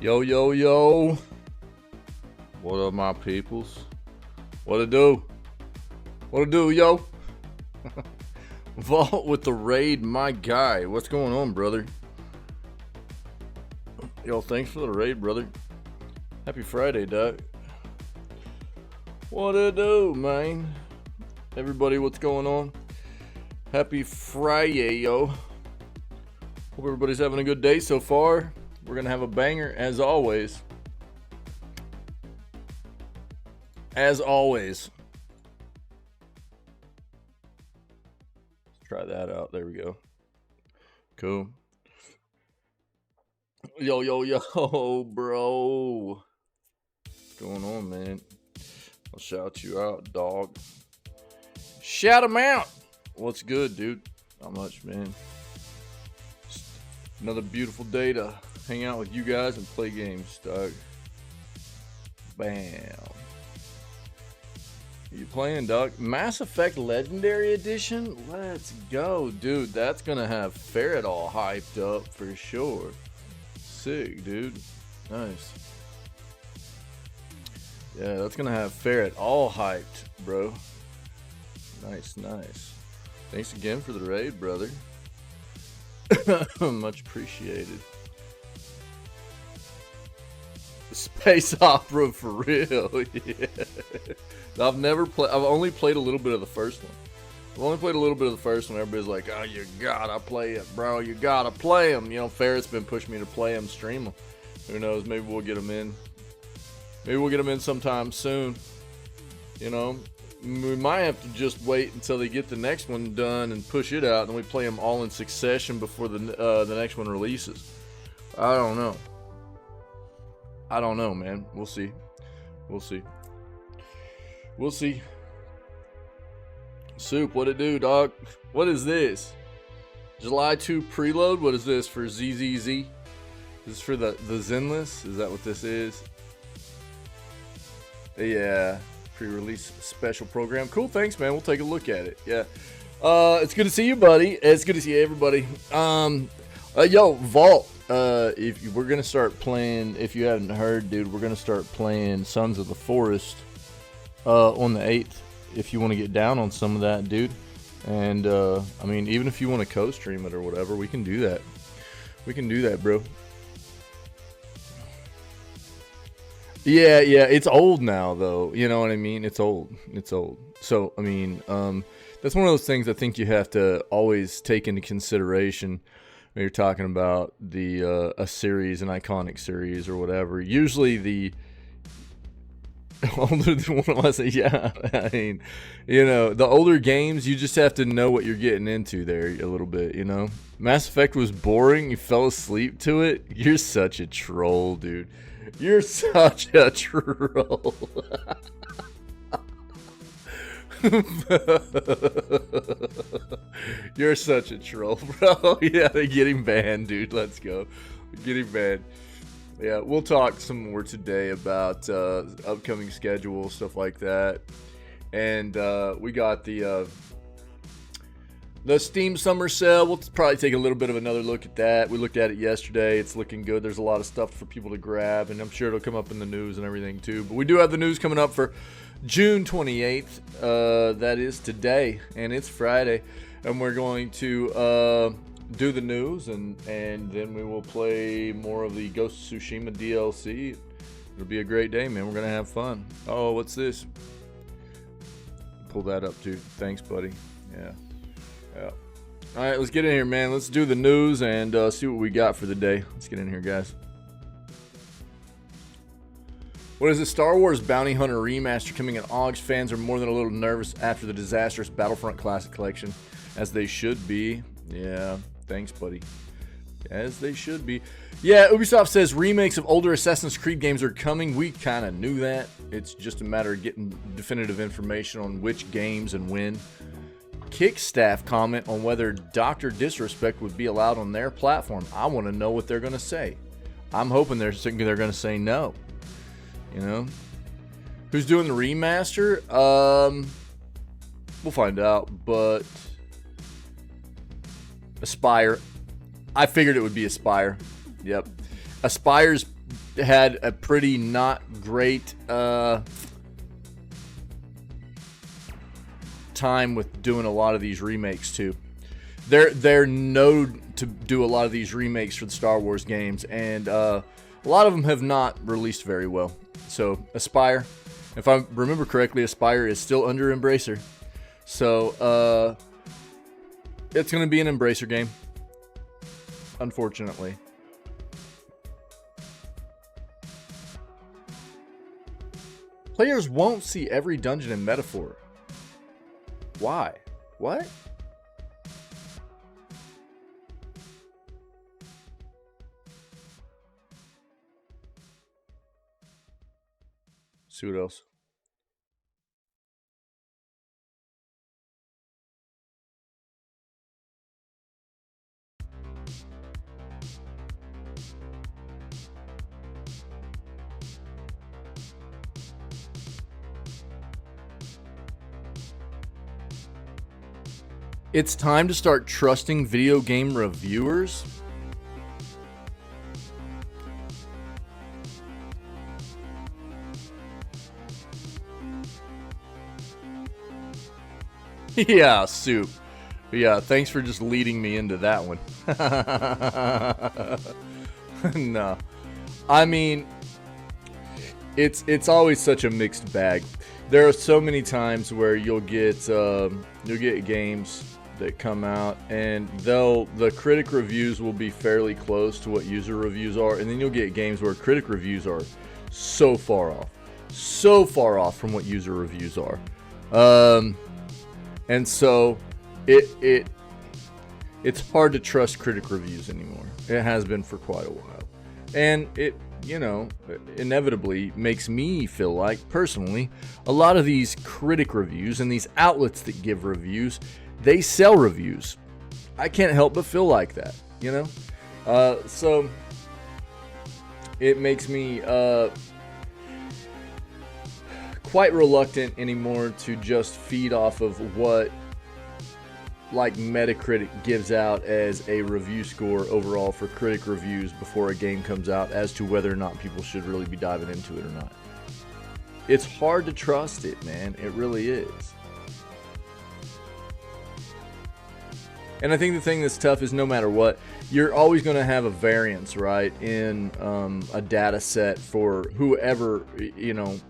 Yo, yo, yo. What up, my peoples? What it do? What it do, yo? Vault with the raid, my guy. What's going on, brother? Yo, thanks for the raid, brother. Happy Friday, Doc. What it do, man? Everybody, what's going on? Happy Friday, yo. Hope everybody's having a good day so far. We're gonna have a banger as always. As always. Let's try that out. There we go. Cool. Yo, yo, yo, bro. What's going on, man? I'll shout you out, dog. Shout him out. What's good, dude? Not much, man. Just another beautiful day to hang out with you guys and play games, dog. Bam. You playing, dog? Mass Effect Legendary Edition? Let's go, dude. That's gonna have Ferret all hyped up for sure. Sick, dude. Nice. Yeah, that's gonna have Ferret all hyped, bro. Nice, nice. Thanks again for the raid, brother. Much appreciated. Space opera for real. Yeah. I've only played a little bit of the first one. I've only played a little bit of the first one. Everybody's like, oh, you gotta play it, bro. You gotta play them. You know, Ferret's been pushing me to play them, stream them. Who knows? Maybe we'll get them in. Maybe we'll get them in sometime soon. You know, we might have to just wait until they get the next one done and push it out, and we play them all in succession before the next one releases. I don't know. I don't know, man. We'll see. We'll see. We'll see. Soup, what it do, dog? What is this? July 2 preload? What is this for ZZZ? Is this for the Zenless? Is that what this is? Yeah. Pre-release special program. Cool, thanks, man. We'll take a look at it. Yeah. It's good to see you, buddy. It's good to see everybody. Yo, Vault. If we're gonna start playing, if you haven't heard, dude, we're gonna start playing Sons of the Forest on the 8th. If you want to get down on some of that, dude, and I mean, even if you want to co-stream it or whatever, we can do that. We can do that, bro. Yeah, it's old now, though. You know what I mean? It's old. It's old. So, I mean, that's one of those things I think you have to always take into consideration when you're talking about the a series, an iconic series or whatever. Usually the older than one I say, yeah. I mean, you know, the older games, you just have to know what you're getting into there a little bit, you know? Mass Effect was boring. You fell asleep to it. You're such a troll, dude. You're such a troll. You're such a troll, bro. Yeah, they're getting banned, dude. Let's go. Getting banned. Yeah, we'll talk some more today about upcoming schedule, stuff like that. And we got the Steam Summer Sale. We'll probably take a little bit of another look at that. We looked at it yesterday. It's looking good. There's a lot of stuff for people to grab, and I'm sure it'll come up in the news and everything too. But we do have the news coming up for June 28th. That is today, and it's Friday. And we're going to do the news, and then we will play more of the Ghost of Tsushima DLC. It'll be a great day, man. We're gonna have fun. Oh, what's this? Pull that up, dude. Thanks, buddy. Yeah. All right, let's get in here, man. Let's do the news and see what we got for the day. Let's get in here, guys. What is the Star Wars Bounty Hunter remaster coming in August? Fans are more than a little nervous after the disastrous Battlefront Classic Collection, as they should be. Yeah. Thanks, buddy. As they should be. Yeah, Ubisoft says remakes of older Assassin's Creed games are coming. We kind of knew that. It's just a matter of getting definitive information on which games and when. Kickstaff comment on whether Dr. Disrespect would be allowed on their platform. I want to know what they're going to say. I'm hoping they're going to say no. You know? Who's doing the remaster? We'll find out, but Aspire. I figured it would be Aspire. Yep. Aspire's had a pretty not great time with doing a lot of these remakes too. They're known to do a lot of these remakes for the Star Wars games, and a lot of them have not released very well. So Aspire, if I remember correctly, Aspire is still under Embracer. So it's going to be an Embracer game, unfortunately. Players won't see every dungeon in Metaphor. Why? What? See what else? It's time to start trusting video game reviewers. Yeah, Soup. Yeah, thanks for just leading me into that one. No. I mean, it's always such a mixed bag. There are so many times where you'll get games that come out, and the critic reviews will be fairly close to what user reviews are, and then you'll get games where critic reviews are so far off from what user reviews are. And so it's hard to trust critic reviews anymore. It has been for quite a while. And it, you know, inevitably makes me feel like, personally, a lot of these critic reviews and these outlets that give reviews, they sell reviews. I can't help but feel like that, you know? So it makes me quite reluctant anymore to just feed off of what like Metacritic gives out as a review score overall for critic reviews before a game comes out as to whether or not people should really be diving into it or not. It's hard to trust it, man. It really is. And I think the thing that's tough is no matter what, you're always going to have a variance, right, in a data set for whoever, you know,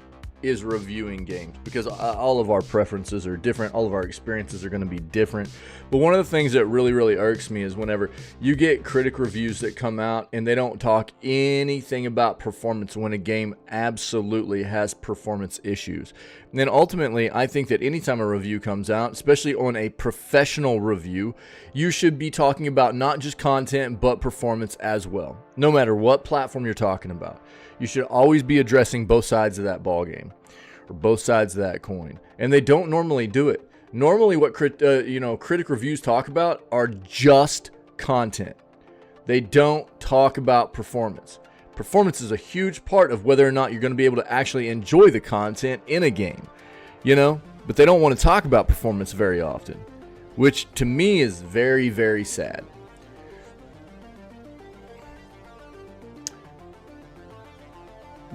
is reviewing games, because all of our preferences are different, all of our experiences are going to be different. But one of the things that really irks me is whenever you get critic reviews that come out and they don't talk anything about performance when a game absolutely has performance issues. And then ultimately, I think that anytime a review comes out, especially on a professional review, you should be talking about not just content but performance as well, no matter what platform you're talking about. You should always be addressing both sides of that ball game, or both sides of that coin. And they don't normally do it. Normally, what critic reviews talk about are just content. They don't talk about performance. Performance is a huge part of whether or not you're going to be able to actually enjoy the content in a game, you know. But they don't want to talk about performance very often, which to me is very sad.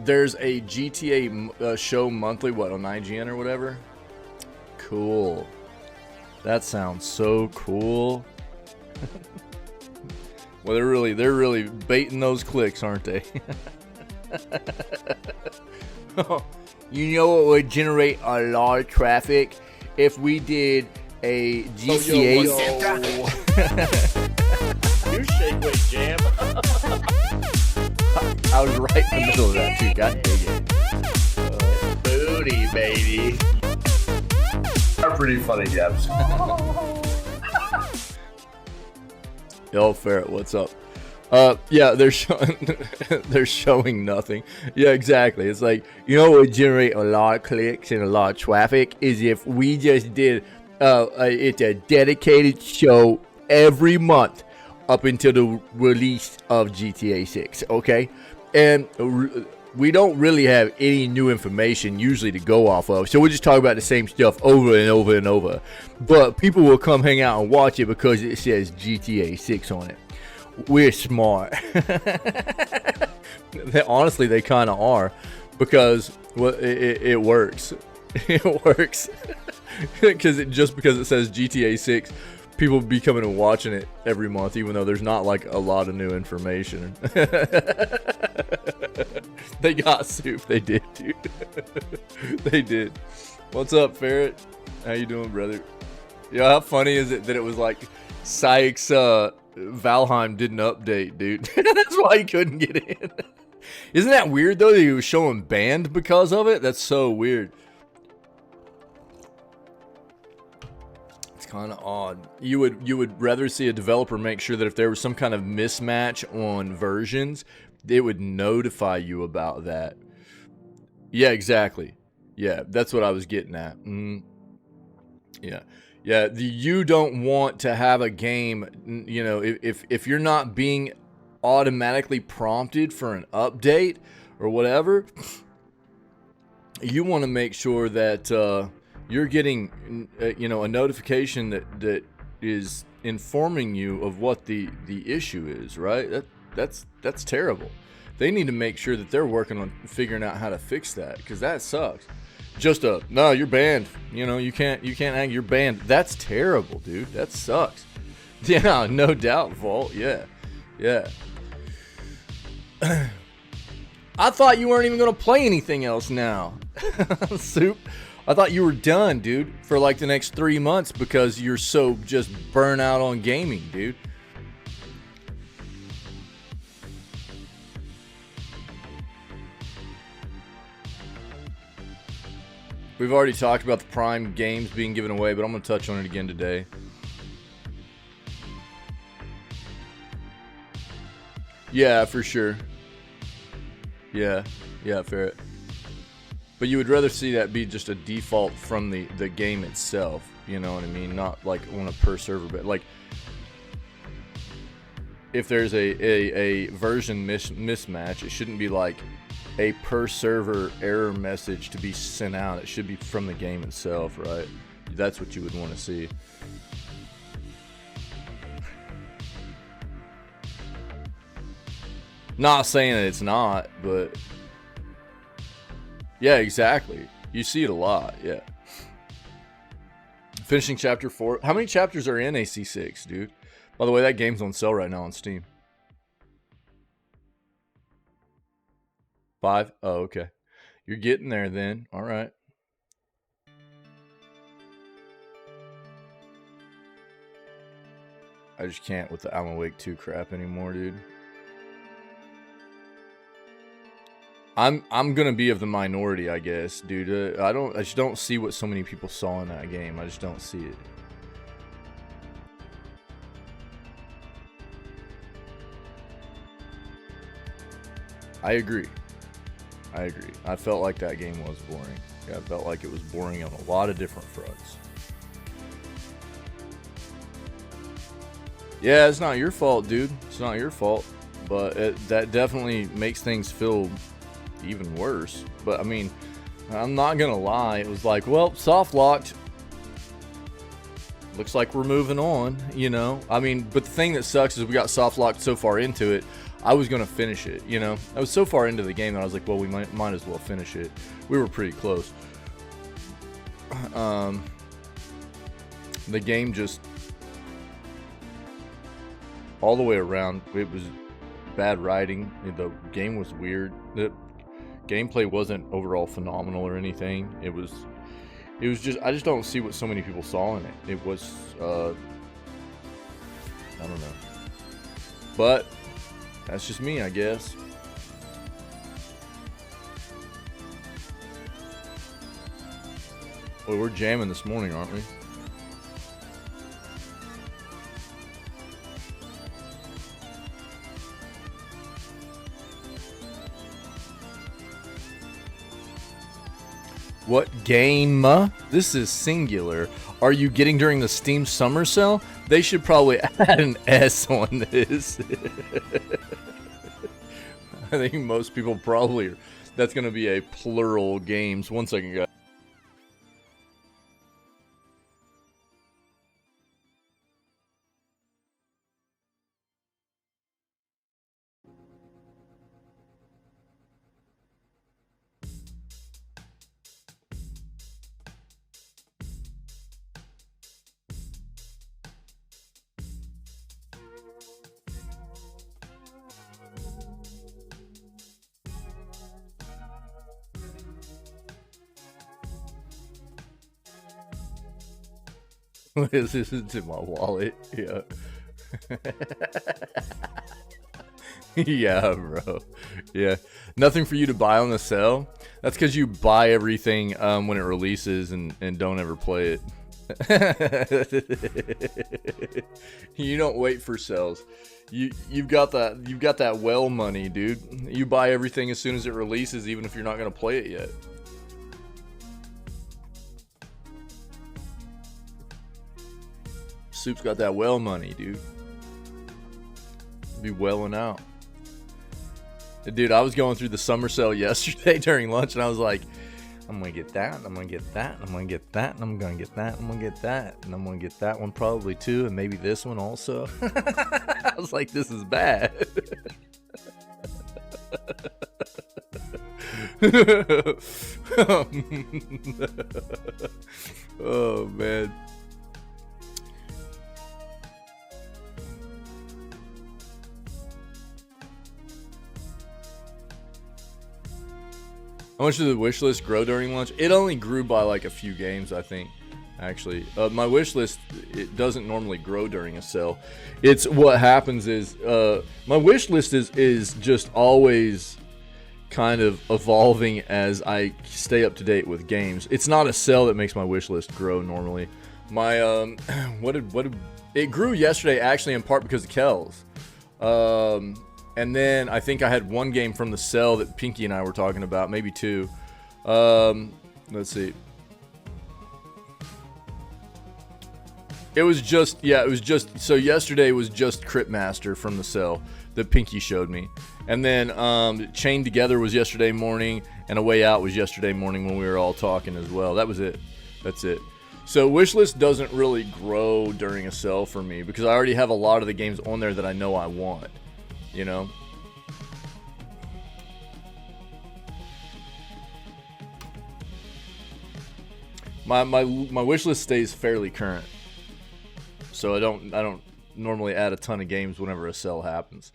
There's a GTA show monthly, what, on IGN or whatever? Cool. That sounds so cool. Well, they're really baiting those clicks, aren't they? You know what would generate a lot of traffic if we did a GTA? Your shake weight jam. I was right in the middle of that too. God dang it. Booty, baby. Are pretty funny, Gabs. Yo, Ferret, what's up? Yeah, they're showing nothing. Yeah, exactly. It's like, you know what would generate a lot of clicks and a lot of traffic is if we just did it's a dedicated show every month up until the release of GTA 6, okay? And we don't really have any new information usually to go off of, so we'll just talk about the same stuff over and over and over. But people will come hang out and watch it because it says GTA 6 on it. We're smart. Honestly, they kind of are, because well, it works. It works. Because because it says GTA 6, people be coming and watching it every month, even though there's not like a lot of new information. They got soup. They did, dude. They did. What's up, Ferret? How you doing, brother? Yeah, how funny is it that it was like Sykes Valheim didn't update, dude? That's why he couldn't get in. Isn't that weird though that he was showing banned because of it? That's so weird. It's kind of odd. You would rather see a developer make sure that if there was some kind of mismatch on versions, it would notify you about that. Yeah, exactly. Yeah, that's what I was getting at. Yeah. Yeah, you don't want to have a game, you know, if you're not being automatically prompted for an update or whatever, you want to make sure that you're getting, you know, a notification that is informing you of what the issue is, right? That's terrible. They need to make sure that they're working on figuring out how to fix that, because that sucks. Just no, you're banned. You know, you can't hang. You're banned. That's terrible, dude. That sucks. Yeah, no doubt, Vault. Yeah, yeah. I thought you weren't even gonna play anything else now, Soup. I thought you were done, dude, for like the next 3 months because you're so just burnt out on gaming, dude. We've already talked about the Prime games being given away, but I'm going to touch on it again today. Yeah, for sure. Yeah, Ferret. But you would rather see that be just a default from the game itself, you know what I mean? Not like on a per server, but like if there's a version mismatch, it shouldn't be like a per server error message to be sent out. It should be from the game itself, right? That's what you would want to see. Not saying that it's not, but yeah, exactly. You see it a lot, yeah. Finishing chapter 4. How many chapters are in AC6, dude? By the way, that game's on sale right now on Steam. 5? Oh, okay. You're getting there then. All right. I just can't with the Alan Wake 2 crap anymore, dude. I'm gonna be of the minority, I guess, dude. I just don't see what so many people saw in that game. I just don't see it. I agree. I felt like that game was boring. Yeah, I felt like it was boring on a lot of different fronts. Yeah, it's not your fault, dude. It's not your fault. But that definitely makes things feel even worse. But I mean, I'm not gonna lie. It was like, well, soft locked. Looks like we're moving on, you know? I mean, but the thing that sucks is we got soft locked so far into it. I was going to finish it, you know? I was so far into the game that I was like, well, we might as well finish it. We were pretty close. The game just... all the way around, it was bad writing. The game was weird. The gameplay wasn't overall phenomenal or anything. It was just... I just don't see what so many people saw in it. It was... I don't know. But... that's just me, I guess. Well, we're jamming this morning, aren't we? What game? This is singular. Are you getting during the Steam Summer Sale? They should probably add an S on this. I think most people probably are. That's going to be a plural games. 1 second, guys. This is in my wallet. Yeah. Yeah, bro. Yeah. Nothing for you to buy on the sale. That's because you buy everything when it releases and don't ever play it. You don't wait for sales. You've got that well money, dude. You buy everything as soon as it releases, even if you're not gonna play it yet. Soup's got that well money, dude. Be welling out. Dude, I was going through the summer sale yesterday during lunch, and I was like, I'm gonna get that, I'm gonna get that, I'm gonna get that, and I'm gonna get that, I'm gonna get that, and I'm gonna get that one probably too, and maybe this one also. I was like, this is bad. Oh man. How much did the wish list grow during lunch? It only grew by like a few games, I think. Actually, my wish list, it doesn't normally grow during a sale. It's what happens is my wish list is just always kind of evolving as I stay up to date with games. It's not a sale that makes my wish list grow normally. My it grew yesterday actually in part because of Kells. And then I think I had one game from the sale that Pinky and I were talking about, maybe two. Let's see. It was just so yesterday was just Crit Master from the sale that Pinky showed me. And then Chained Together was yesterday morning, and A Way Out was yesterday morning when we were all talking as well. That was it. That's it. So wishlist doesn't really grow during a sale for me because I already have a lot of the games on there that I know I want. You know, my wish list stays fairly current, so I don't normally add a ton of games whenever a sale happens.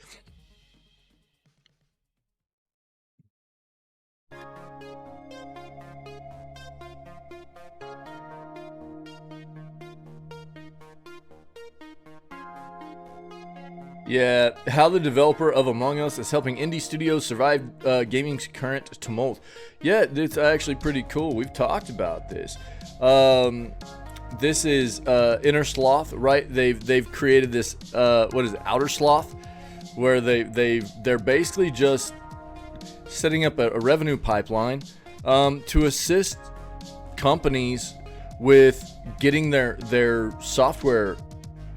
Yeah, how the developer of Among Us is helping indie studios survive gaming's current tumult. Yeah, it's actually pretty cool. We've talked about this. This is Inner Sloth, right? They've created this what is it, Outer Sloth, where they're basically just setting up a revenue pipeline to assist companies with getting their software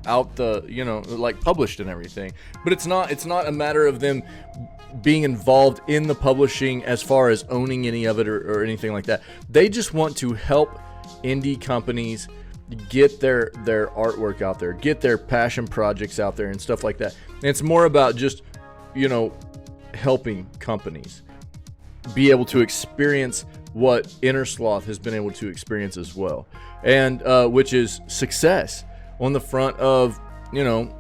out the, you know, like published and everything. But it's not a matter of them being involved in the publishing as far as owning any of it or anything like that. They just want to help indie companies get their artwork out there, get their passion projects out there and stuff like that. And it's more about just, you know, helping companies be able to experience what Inner Sloth has been able to experience as well, and which is success on the front of, you know,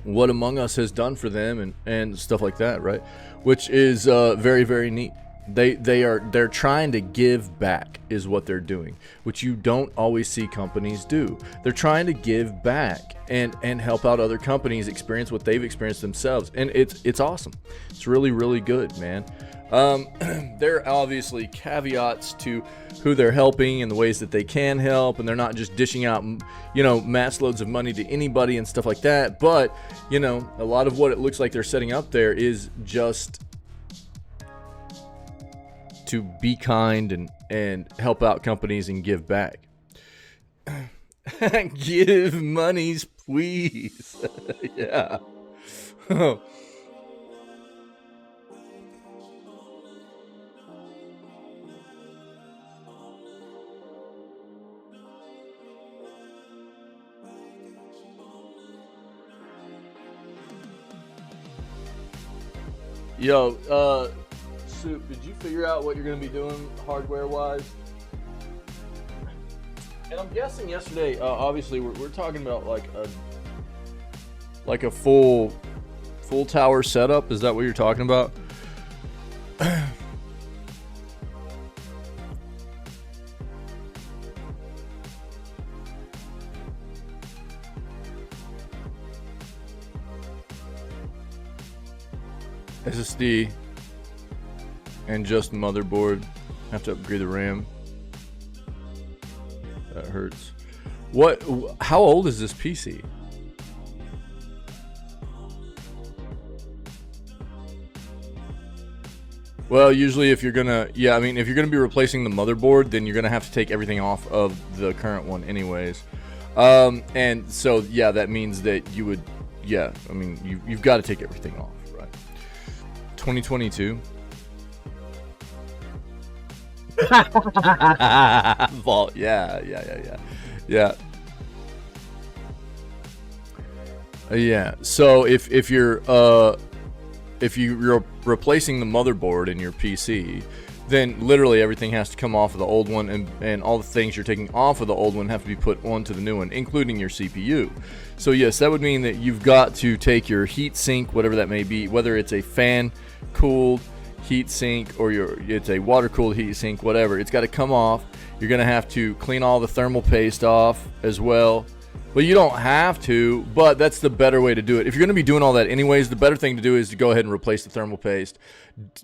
what Among Us has done for them and stuff like that, right? Which is very, very neat. They're trying to give back is what they're doing, which you don't always see companies do. They're trying to give back and help out other companies experience what they've experienced themselves, and it's awesome. It's really, really good, man. There are obviously caveats to who they're helping and the ways that they can help, and they're not just dishing out, you know, mass loads of money to anybody and stuff like that. But, you know, a lot of what it looks like they're setting up there is just to be kind and help out companies and give back. Give monies, please. Yeah. Yo, Soup, did you figure out what you're going to be doing hardware-wise? And I'm guessing yesterday, obviously, we're talking about like a full tower setup. Is that what you're talking about? SSD and just motherboard. Have to upgrade the RAM. That hurts. What? How old is this PC? Well, usually if you're gonna, yeah, I mean, if you're gonna be replacing the motherboard, then you're gonna have to take everything off of the current one anyways. And so, yeah, that means that you would, yeah, I mean, you've got to take everything off, right? 2022. Vault, yeah. Yeah. So if you're replacing the motherboard in your PC, then literally everything has to come off of the old one, and all the things you're taking off of the old one have to be put onto the new one, including your CPU. So yes, that would mean that you've got to take your heat sink, whatever that may be, whether it's a fan cooled heat sink or it's a water cooled heat sink, whatever, it's got to come off. You're going to have to clean all the thermal paste off as well. But you don't have to, but that's the better way to do it. If you're going to be doing all that anyways, the better thing to do is to go ahead and replace the thermal paste,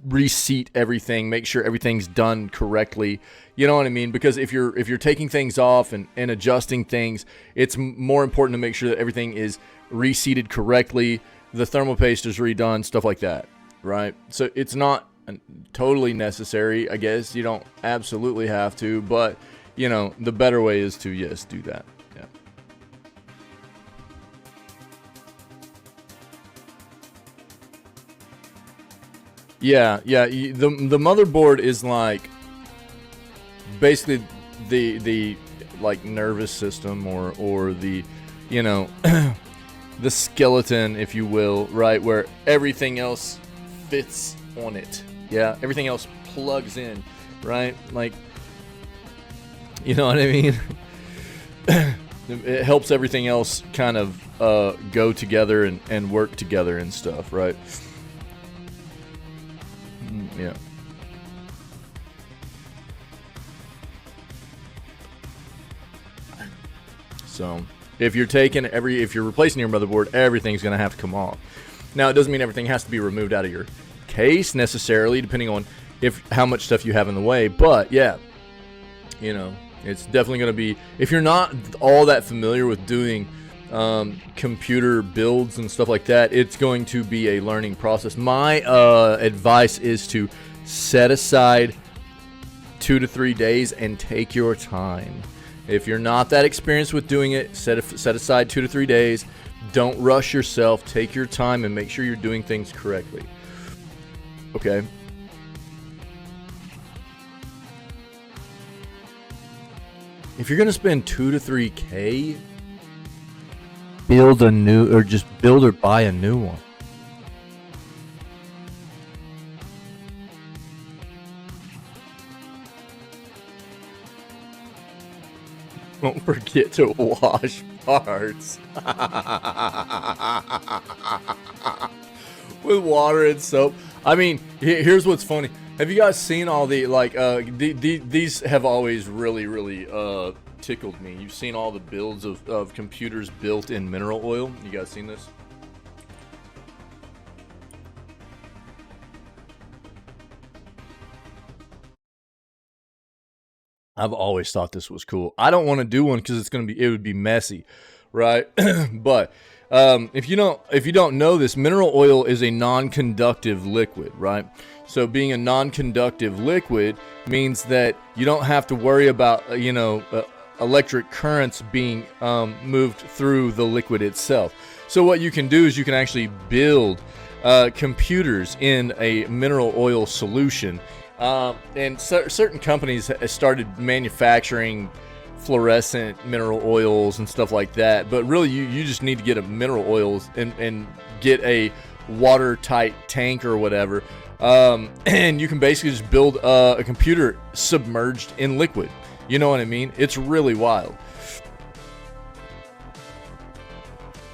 reseat everything, make sure everything's done correctly. You know what I mean? Because if you're taking things off and adjusting things, it's more important to make sure that everything is reseated correctly, the thermal paste is redone, stuff like that, right? So it's not totally necessary, I guess. You don't absolutely have to, but, you know, the better way is to, yes, do that. Yeah, the motherboard is like basically the like nervous system or the, you know, the skeleton, if you will, right, where everything else fits on it. Yeah, everything else plugs in, right? Like, you know what I mean? It helps everything else kind of go together and work together and stuff, right? Yeah. So if you're replacing your motherboard, everything's going to have to come off. Now, it doesn't mean everything has to be removed out of your case necessarily, depending on how much stuff you have in the way. But yeah, you know, it's definitely going to be, if you're not all that familiar with doing computer builds and stuff like that, it's going to be a learning process. My advice is to set aside 2 to 3 days and take your time. If you're not that experienced with doing it, set aside 2 to 3 days. Don't rush yourself. Take your time and make sure you're doing things correctly. Okay. If you're gonna spend 2 to 3K, build a new, or just build or buy a new one. Don't forget to wash parts with water and soap. I mean, here's what's funny. Have you guys seen all the, like, these have always really tickled me. You've seen all the builds of computers built in mineral oil. You guys seen this? I've always thought this was cool. I don't want to do one because it would be messy, right? But if you don't know this, mineral oil is a non-conductive liquid, right? So being a non-conductive liquid means that you don't have to worry about electric currents being moved through the liquid itself. So what you can do is you can actually build computers in a mineral oil solution. And certain companies started manufacturing fluorescent mineral oils and stuff like that, but really you just need to get a mineral oils and get a watertight tank or whatever, and you can basically just build a computer submerged in liquid. You know what I mean? It's really wild,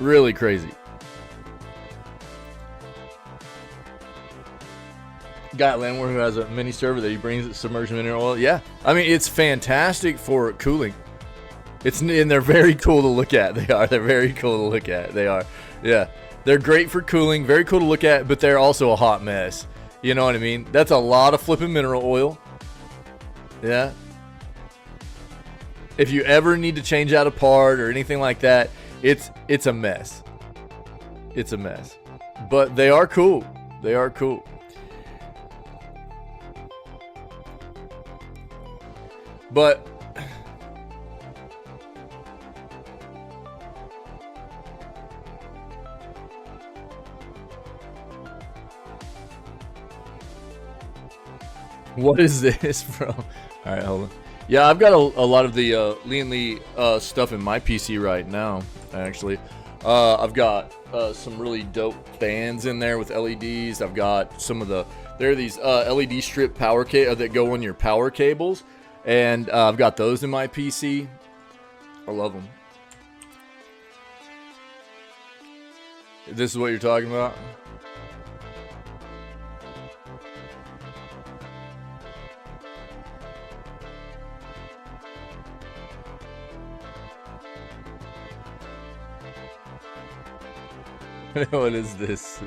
really crazy. Guy at Landward who has a mini server that he brings it submerged in mineral oil. Yeah, I mean, it's fantastic for cooling. And they're very cool to look at. They're very cool to look at. They are. Yeah. They're great for cooling, very cool to look at, but they're also a hot mess. You know what I mean? That's a lot of flipping mineral oil. Yeah. If you ever need to change out a part or anything like that, it's a mess. It's a mess. But they are cool. They are cool. But what is this, bro? All right, hold on. Yeah, I've got a lot of the Lian Li stuff in my PC right now, actually. I've got some really dope fans in there with LEDs. I've got some of there are these LED strip power that go on your power cables. And I've got those in my PC. I love them. This is what you're talking about? What is this?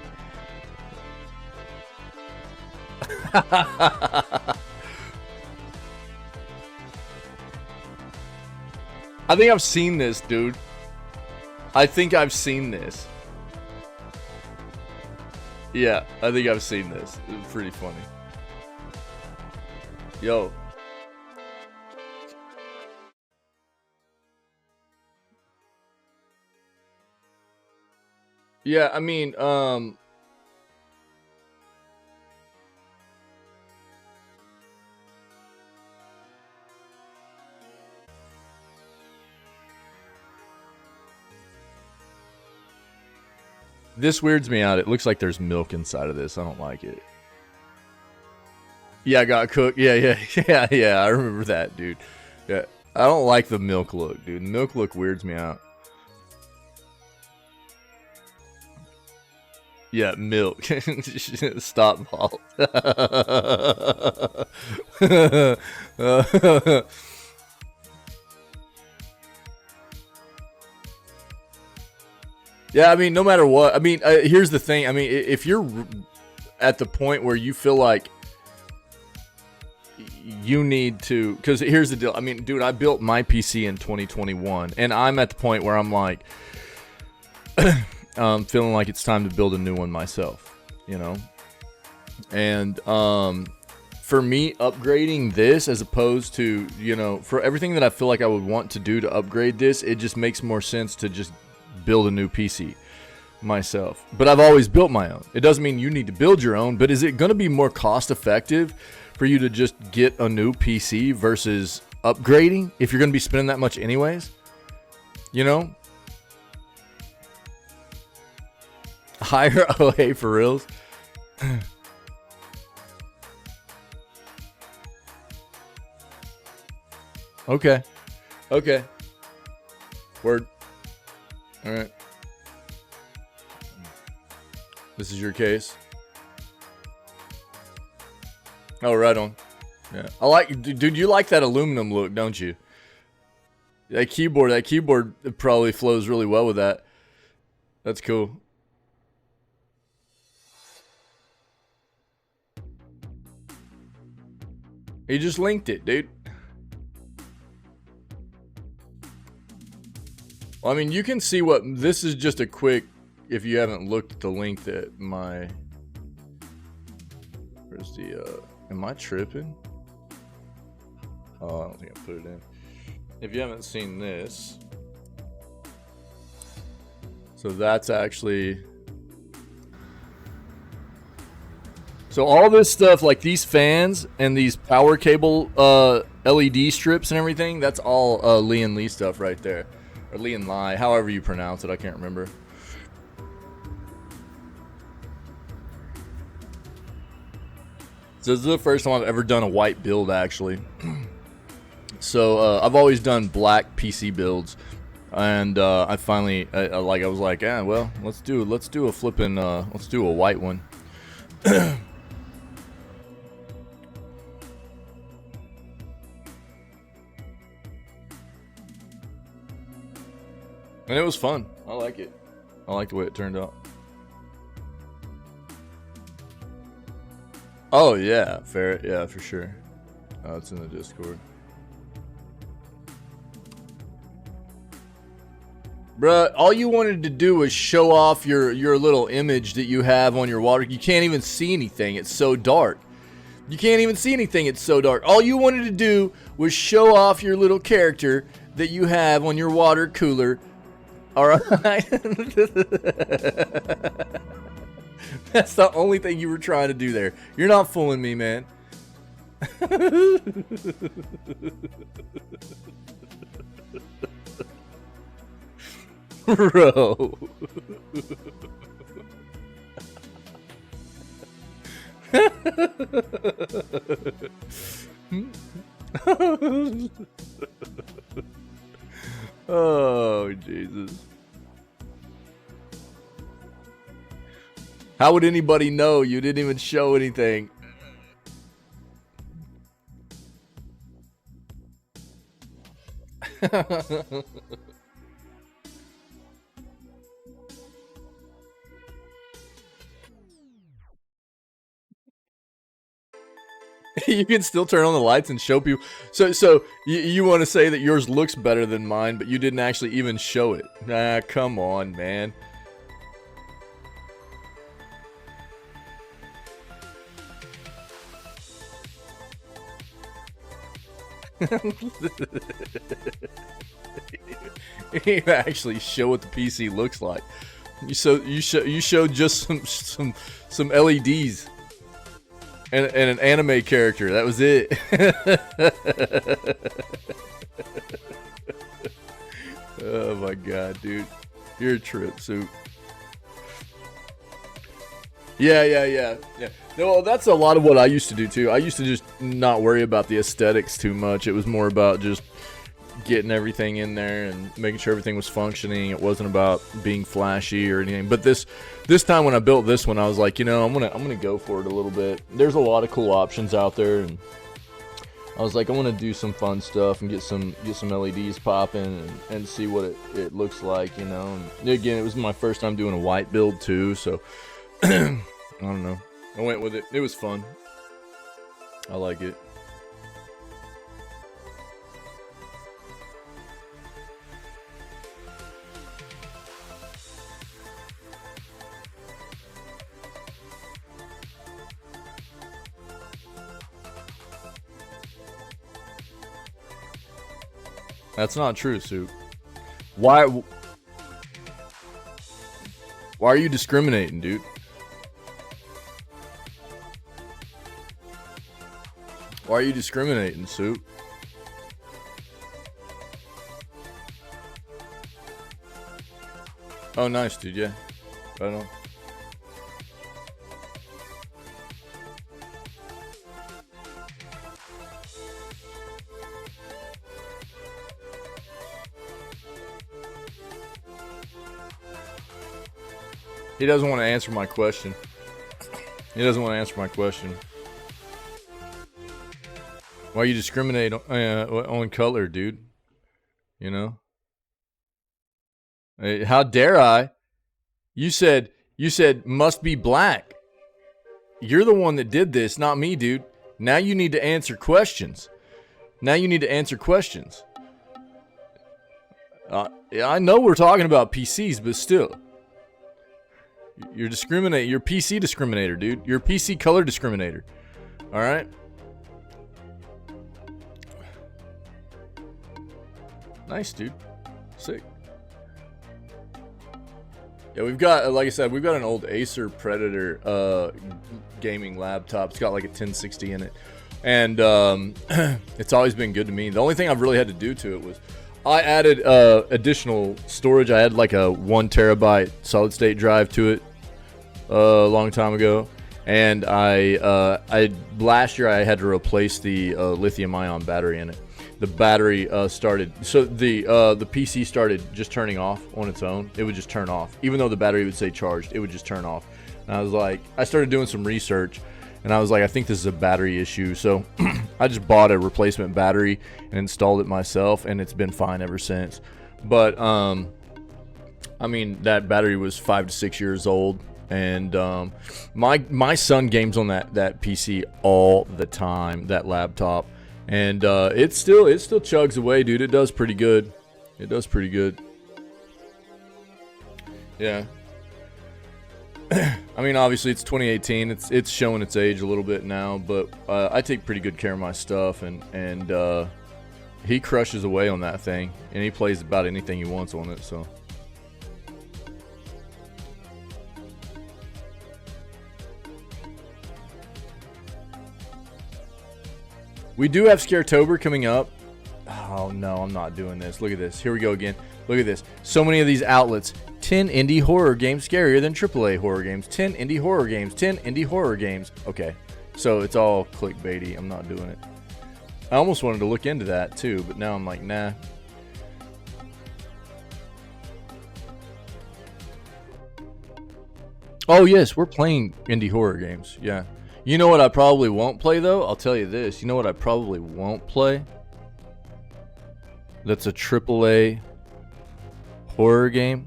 I think I've seen this, dude. I think I've seen this. Yeah, I think I've seen this. It's pretty funny. Yo. Yeah, I mean, this weirds me out. It looks like there's milk inside of this. I don't like it. Yeah, I got cooked. Yeah. I remember that, dude. Yeah, I don't like the milk look, dude. The milk look weirds me out. Yeah, milk. Stop vault. Yeah, I mean, no matter what. I mean, here's the thing. I mean, if you're at the point where you feel like you need to, because here's the deal. I mean, dude, I built my PC in 2021, and I'm at the point where I'm like, feeling like it's time to build a new one myself, you know? And for me, upgrading this as opposed to, you know, for everything that I feel like I would want to do to upgrade this, it just makes more sense to just build a new PC myself. But I've always built my own. It doesn't mean you need to build your own, but is it going to be more cost effective for you to just get a new PC versus upgrading if you're going to be spending that much anyways? You know? Higher? Oh, hey, for reals? Okay. Okay. Word. All right. This is your case. Oh, right on. Yeah. I like, dude, you like that aluminum look, don't you? That keyboard probably flows really well with that. That's cool. He just linked it, dude. Well, I mean, you can see what this is. Just a quick, if you haven't looked at the link that my, where's the am I tripping? Oh, I don't think I put it in. If you haven't seen this, so that's actually, so all this stuff, like these fans and these power cable LED strips and everything, that's all Lian Li stuff right there. Or Lian Li, however you pronounce it, I can't remember. So this is the first time I've ever done a white build, actually. So I've always done black PC builds, and I finally, I was like, yeah, well, let's do a flipping, let's do a white one. And it was fun. I like it. I like the way it turned out. Oh yeah, fair. Yeah, for sure. Oh, it's in the Discord. Bruh, all you wanted to do was show off your little image that you have on your water. You can't even see anything. It's so dark. You can't even see anything. It's so dark. All you wanted to do was show off your little character that you have on your water cooler. All right. That's the only thing you were trying to do there. You're not fooling me, man. Bro. Oh, Jesus. How would anybody know? You didn't even show anything. You can still turn on the lights and show people. So you want to say that yours looks better than mine, but you didn't actually even show it. Ah, come on, man. You actually show what the PC looks like. You showed just some LEDs and an anime character. That was it. Oh my god, dude, you're a trip, Soup. Yeah. Well, that's a lot of what I used to do too. I used to just not worry about the aesthetics too much. It was more about just getting everything in there and making sure everything was functioning. It wasn't about being flashy or anything. But this time when I built this one, I was like, you know, I'm gonna go for it a little bit. There's a lot of cool options out there, and I was like, I want to do some fun stuff and get some LEDs popping and see what it looks like, you know. And again, it was my first time doing a white build too, so I don't know. I went with it. It was fun. I like it. That's not true, Soup. Why are you discriminating, dude? Why are you discriminating, Soup? Oh, nice, dude. Yeah. Right on. He doesn't want to answer my question. He doesn't want to answer my question. Why you discriminate on color, dude? You know? Hey, how dare I? You said must be black. You're the one that did this, not me, dude. Now you need to answer questions. Yeah, I know we're talking about PCs, but still. You're discriminating. You're a PC discriminator, dude. You're a PC color discriminator. All right. Nice, dude. Sick. Yeah, we've got, like I said, we've got an old Acer Predator gaming laptop. It's got like a 1060 in it, and it's always been good to me. The only thing I've really had to do to it was I added additional storage. I had like a 1 terabyte solid state drive to it a long time ago, and I last year I had to replace the lithium ion battery in it. The battery started, so the PC started just turning off on its own. It would just turn off, even though the battery would say charged. It would just turn off. And I was like, I started doing some research, and I was like, I think this is a battery issue. So I just bought a replacement battery and installed it myself, and it's been fine ever since. But I mean, that battery was 5 to 6 years old, And my son games on that PC all the time, that laptop, and it still chugs away, dude. It does pretty good. It does pretty good. Yeah. I mean, obviously it's 2018. It's showing its age a little bit now, but I take pretty good care of my stuff, and he crushes away on that thing, and he plays about anything he wants on it. So. We do have Scaretober coming up. Oh no, I'm not doing this. Look at this. Here we go again. Look at this. So many of these outlets. 10 indie horror games scarier than AAA horror games. 10 indie horror games. 10 indie horror games. Okay. So it's all clickbaity. I'm not doing it. I almost wanted to look into that too, but now I'm like, nah. Oh yes, we're playing indie horror games. Yeah. You know what I probably won't play though? I'll tell you this. You know what I probably won't play? That's a AAA horror game.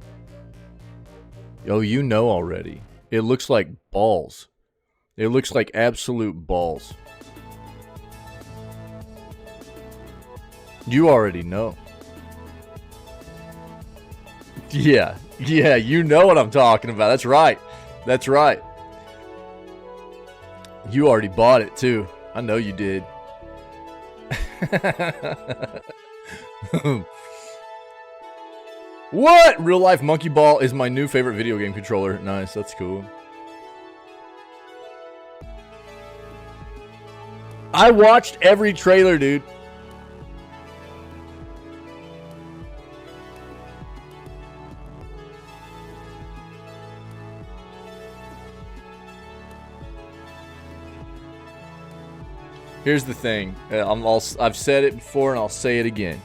Oh, you know already. It looks like balls. It looks like absolute balls. You already know. Yeah, you know what I'm talking about. That's right. That's right. You already bought it too. I know you did. What? Real life Monkey Ball is my new favorite video game controller. Nice, that's cool. I watched every trailer, dude. Here's the thing. I've said it before and I'll say it again.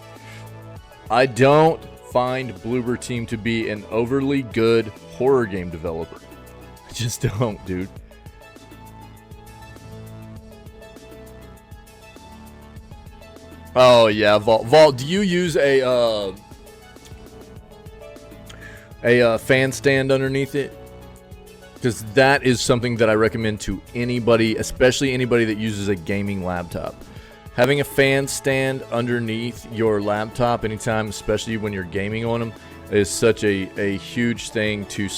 I don't find Bloober Team to be an overly good horror game developer. I just don't, dude. Oh yeah, Vault. Do you use a fan stand underneath it? Because that is something that I recommend to anybody, especially anybody that uses a gaming laptop. Having a fan stand underneath your laptop anytime, especially when you're gaming on them, is such a huge thing to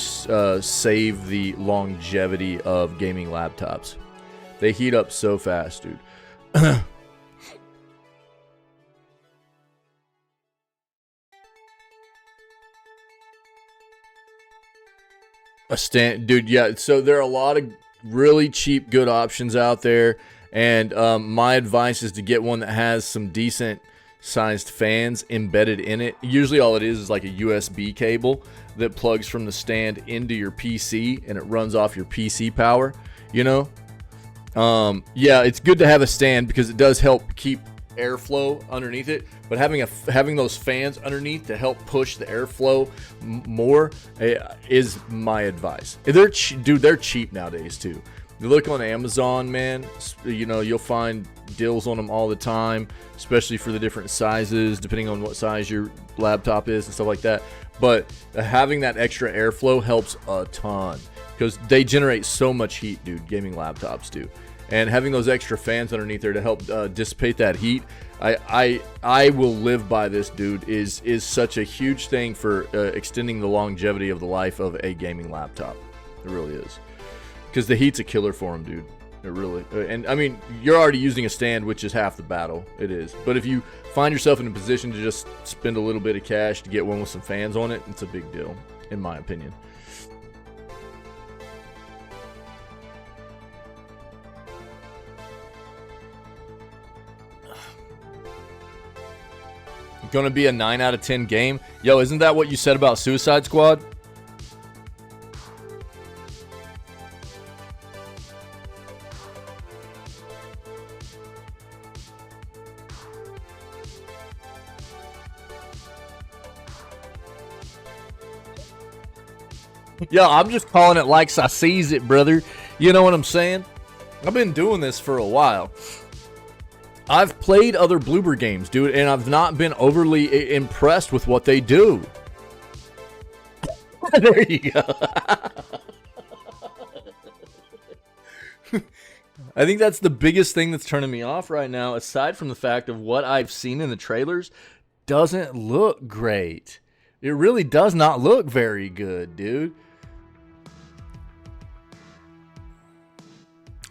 save the longevity of gaming laptops. They heat up so fast, dude. A stand, dude. Yeah, so there are a lot of really cheap, good options out there, and my advice is to get one that has some decent sized fans embedded in it. Usually all it is like a USB cable that plugs from the stand into your PC, and it runs off your PC power, you know. Yeah, it's good to have a stand because it does help keep airflow underneath it, but having those fans underneath to help push the airflow more is my advice. They're cheap nowadays too. You look on Amazon, man, you know, you'll find deals on them all the time, especially for the different sizes, depending on what size your laptop is and stuff like that. But having that extra airflow helps a ton because they generate so much heat, dude. Gaming laptops do. And having those extra fans underneath there to help dissipate that heat, I will live by this, dude. Is such a huge thing for extending the longevity of the life of a gaming laptop. It really is, because the heat's a killer for them, dude. It really. And I mean, you're already using a stand, which is half the battle. It is. But if you find yourself in a position to just spend a little bit of cash to get one with some fans on it, it's a big deal, in my opinion. Gonna be a 9 out of 10 game. Yo, isn't that what you said about Suicide Squad? Yo, I'm just calling it like I sees it, brother. You know what I'm saying? I've been doing this for a while. I've played other Bloober games, dude, and I've not been overly impressed with what they do. There you go. I think that's the biggest thing that's turning me off right now, aside from the fact of what I've seen in the trailers doesn't look great. It really does not look very good, dude.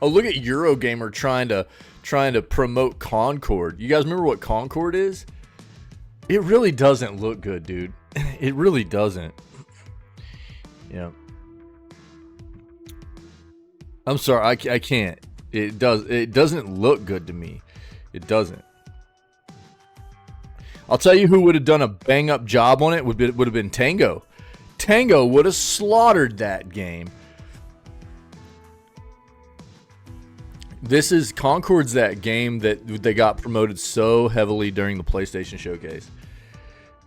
Oh, look at Eurogamer trying to promote Concord. You guys remember what Concord is? It really doesn't look good, dude. It really doesn't. Yeah. I'm sorry, I can't. It doesn't look good to me. It doesn't. I'll tell you who would have done a bang up job on it would have been Tango. Tango would have slaughtered that game. This is Concord's that game that they got promoted so heavily during the PlayStation Showcase.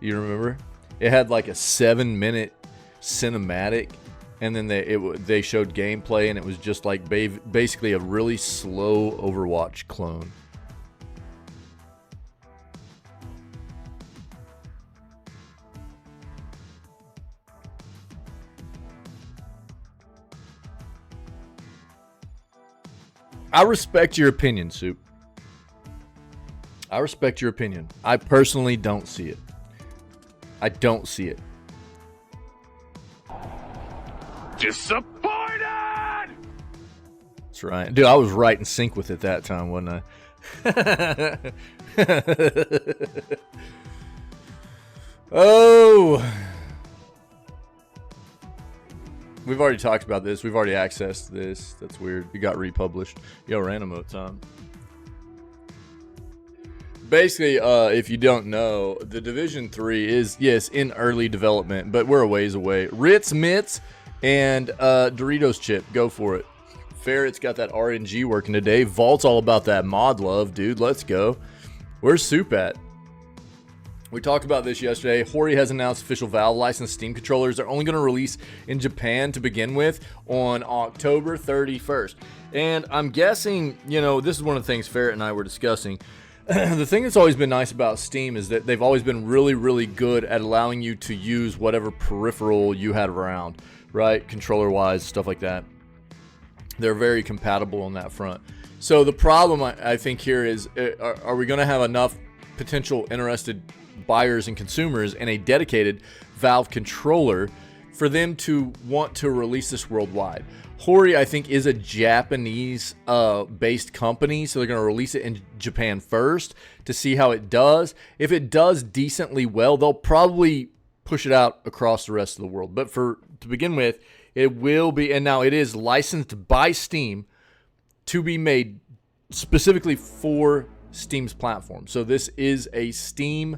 You remember? It had like a 7-minute cinematic, and then they showed gameplay, and it was just like basically a really slow Overwatch clone. I respect your opinion, Soup. I respect your opinion. I personally don't see it. I don't see it. Disappointed! That's right. Dude, I was right in sync with it that time, wasn't I? Oh. We've already talked about this. We've already accessed this. That's weird. It got republished. Yo, random time. Basically, if you don't know, the Division 3 is, yes, in early development, but we're a ways away. Ritz, Mitts, and Doritos Chip. Go for it. Ferret's got that RNG working today. Vault's all about that mod love, dude. Let's go. Where's Soup at? We talked about this yesterday. Hori has announced official Valve licensed Steam controllers. They're only going to release in Japan to begin with on October 31st. And I'm guessing, you know, this is one of the things Ferret and I were discussing. The thing that's always been nice about Steam is that they've always been really, really good at allowing you to use whatever peripheral you had around, right? Controller-wise, stuff like that. They're very compatible on that front. So the problem, I think, here is, are we going to have enough potential interested buyers and consumers in a dedicated Valve controller for them to want to release this worldwide? Hori, I think, is a Japanese based company, so they're going to release it in Japan first to see how it does. If it does decently well, they'll probably push it out across the rest of the world. But to begin with, it will be, and now it is licensed by Steam to be made specifically for Steam's platform. So this is a Steam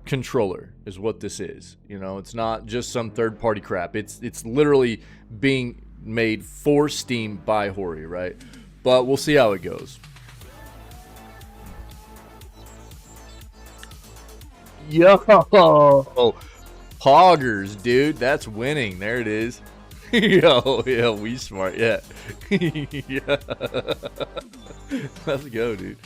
controller is what this is. You know, it's not just some third-party crap. It's literally being made for Steam by Hori, right? But we'll see how it goes. Yo, Poggers, dude, that's winning. There it is. Yo, yeah, we smart, yeah. Yeah. Let's go, dude.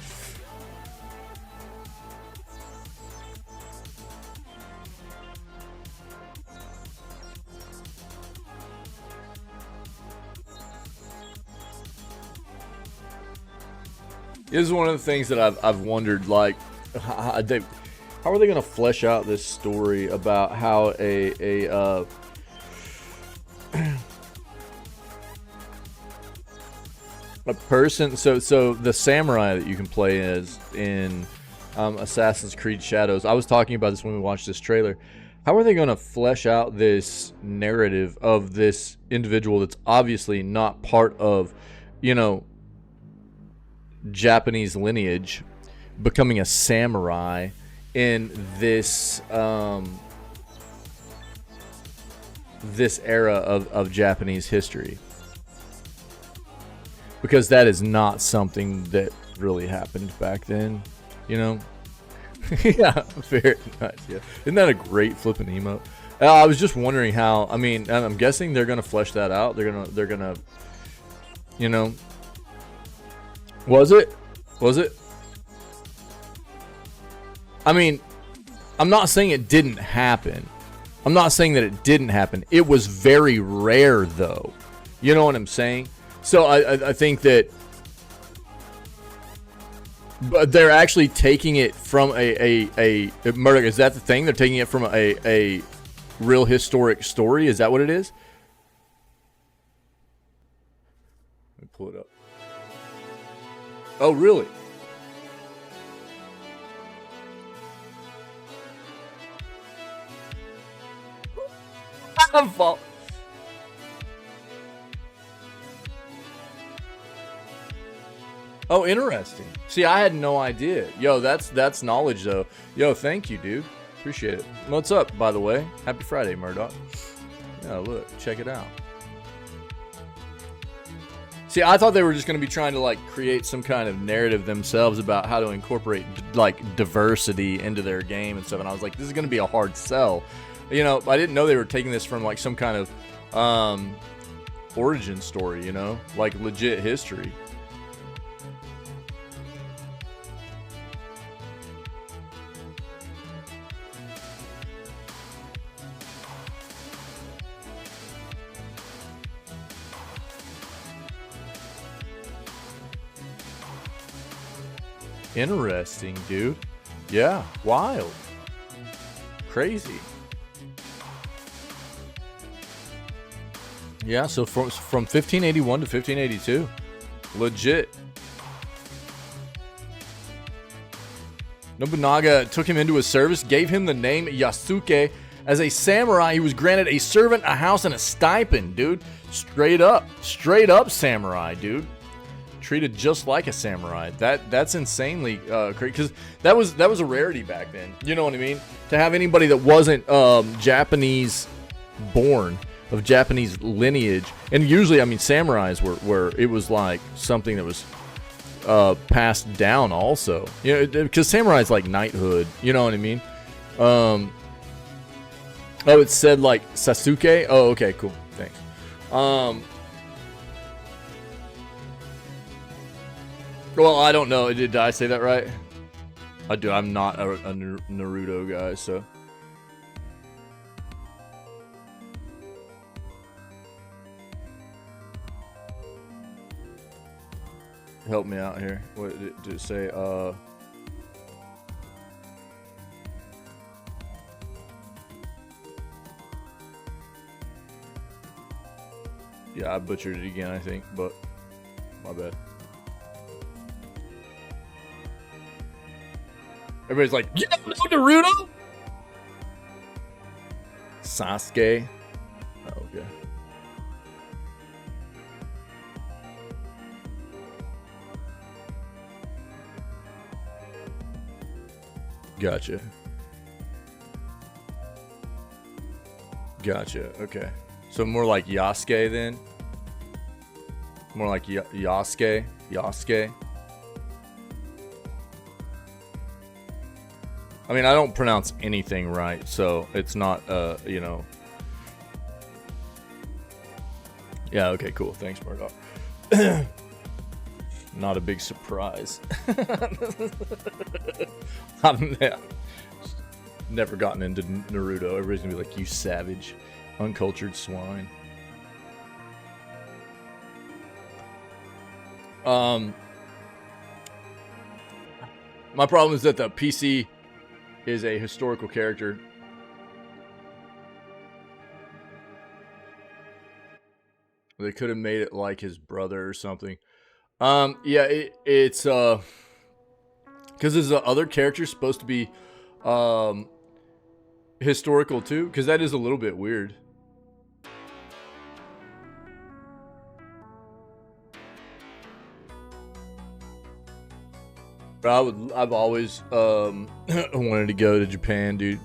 This is one of the things that I've wondered, like, how are they going to flesh out this story about how a person, so the samurai that you can play as in Assassin's Creed Shadows. I was talking about this when we watched this trailer. How are they going to flesh out this narrative of this individual that's obviously not part of, you know, Japanese lineage becoming a samurai in this this era of Japanese history? Because that is not something that really happened back then, you know. Yeah, very nice. Yeah, isn't that a great flipping emote? I was just wondering how. I mean, I'm guessing they're gonna flesh that out. They're gonna, you know. Was it? I mean, I'm not saying it didn't happen. I'm not saying that it didn't happen. It was very rare, though. You know what I'm saying? So I think that, but they're actually taking it from a Murdoch. Is that the thing? They're taking it from a real historic story. Is that what it is? Let me pull it up. Oh, really? Oh, interesting. See, I had no idea. Yo, that's knowledge, though. Yo, thank you, dude. Appreciate it. What's up, by the way? Happy Friday, Murdoch. Yeah, look, check it out. See, I thought they were just going to be trying to, like, create some kind of narrative themselves about how to incorporate, like, diversity into their game and stuff. And I was like, this is going to be a hard sell. You know, I didn't know they were taking this from, like, some kind of origin story, you know? Like, legit history. Interesting, dude. Yeah, wild. Crazy. Yeah, so from 1581 to 1582. Legit. Nobunaga took him into his service, gave him the name Yasuke. As a samurai, he was granted a servant, a house, and a stipend, dude. Straight up samurai, dude. Treated just like a samurai. That's insanely crazy, because that was a rarity back then. You know what I mean? To have anybody that wasn't Japanese born, of Japanese lineage, and usually, I mean, samurais were it was like something that was passed down also. You know, because samurai is like knighthood. You know what I mean? Oh, it said like Sasuke. Oh, okay, cool. Thanks. Well, I don't know. Did I say that right? I do. I'm not a Naruto guy, so. Help me out here. What did it say? Yeah, I butchered it again, I think, but my bad. Everybody's like, you don't know Naruto? Sasuke. Oh, okay. Gotcha. Gotcha. Okay. So more like Yasuke then? More like Yasuke? Yasuke? I mean, I don't pronounce anything right, so it's not, you know. Yeah, okay, cool. Thanks, Murdoch. Not a big surprise. Never gotten into Naruto. Everybody's gonna be like, you savage, uncultured swine. My problem is that the PC is a historical character. They could have made it like his brother or something. Yeah, it's because there's other characters supposed to be historical too, because that is a little bit weird. But I've always wanted to go to Japan, dude.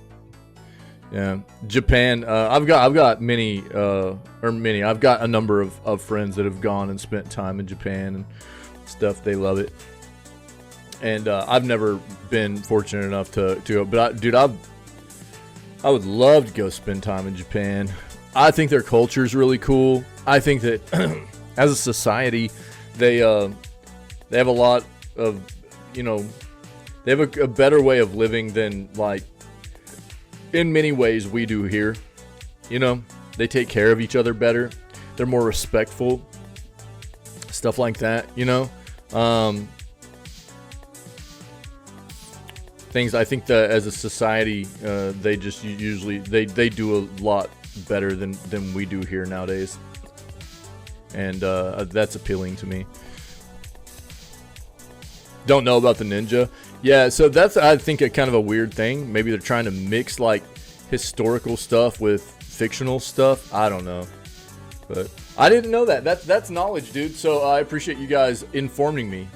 Yeah, Japan. I've got many I've got a number of friends that have gone and spent time in Japan and stuff. They love it, and I've never been fortunate enough to go. But dude, I would love to go spend time in Japan. I think their culture is really cool. I think that as a society, they have a lot of, you know, they have a better way of living than, like, in many ways we do here. You know, they take care of each other better. They're more respectful. stuff like that, you know. Things I think that as a society, they just usually they do a lot better than we do here nowadays, and that's appealing to me. Don't know about the ninja. Yeah, so that's, I think, a kind of a weird thing. Maybe they're trying to mix like historical stuff with fictional stuff. I don't know, but I didn't know that. That's knowledge, dude. So I appreciate you guys informing me.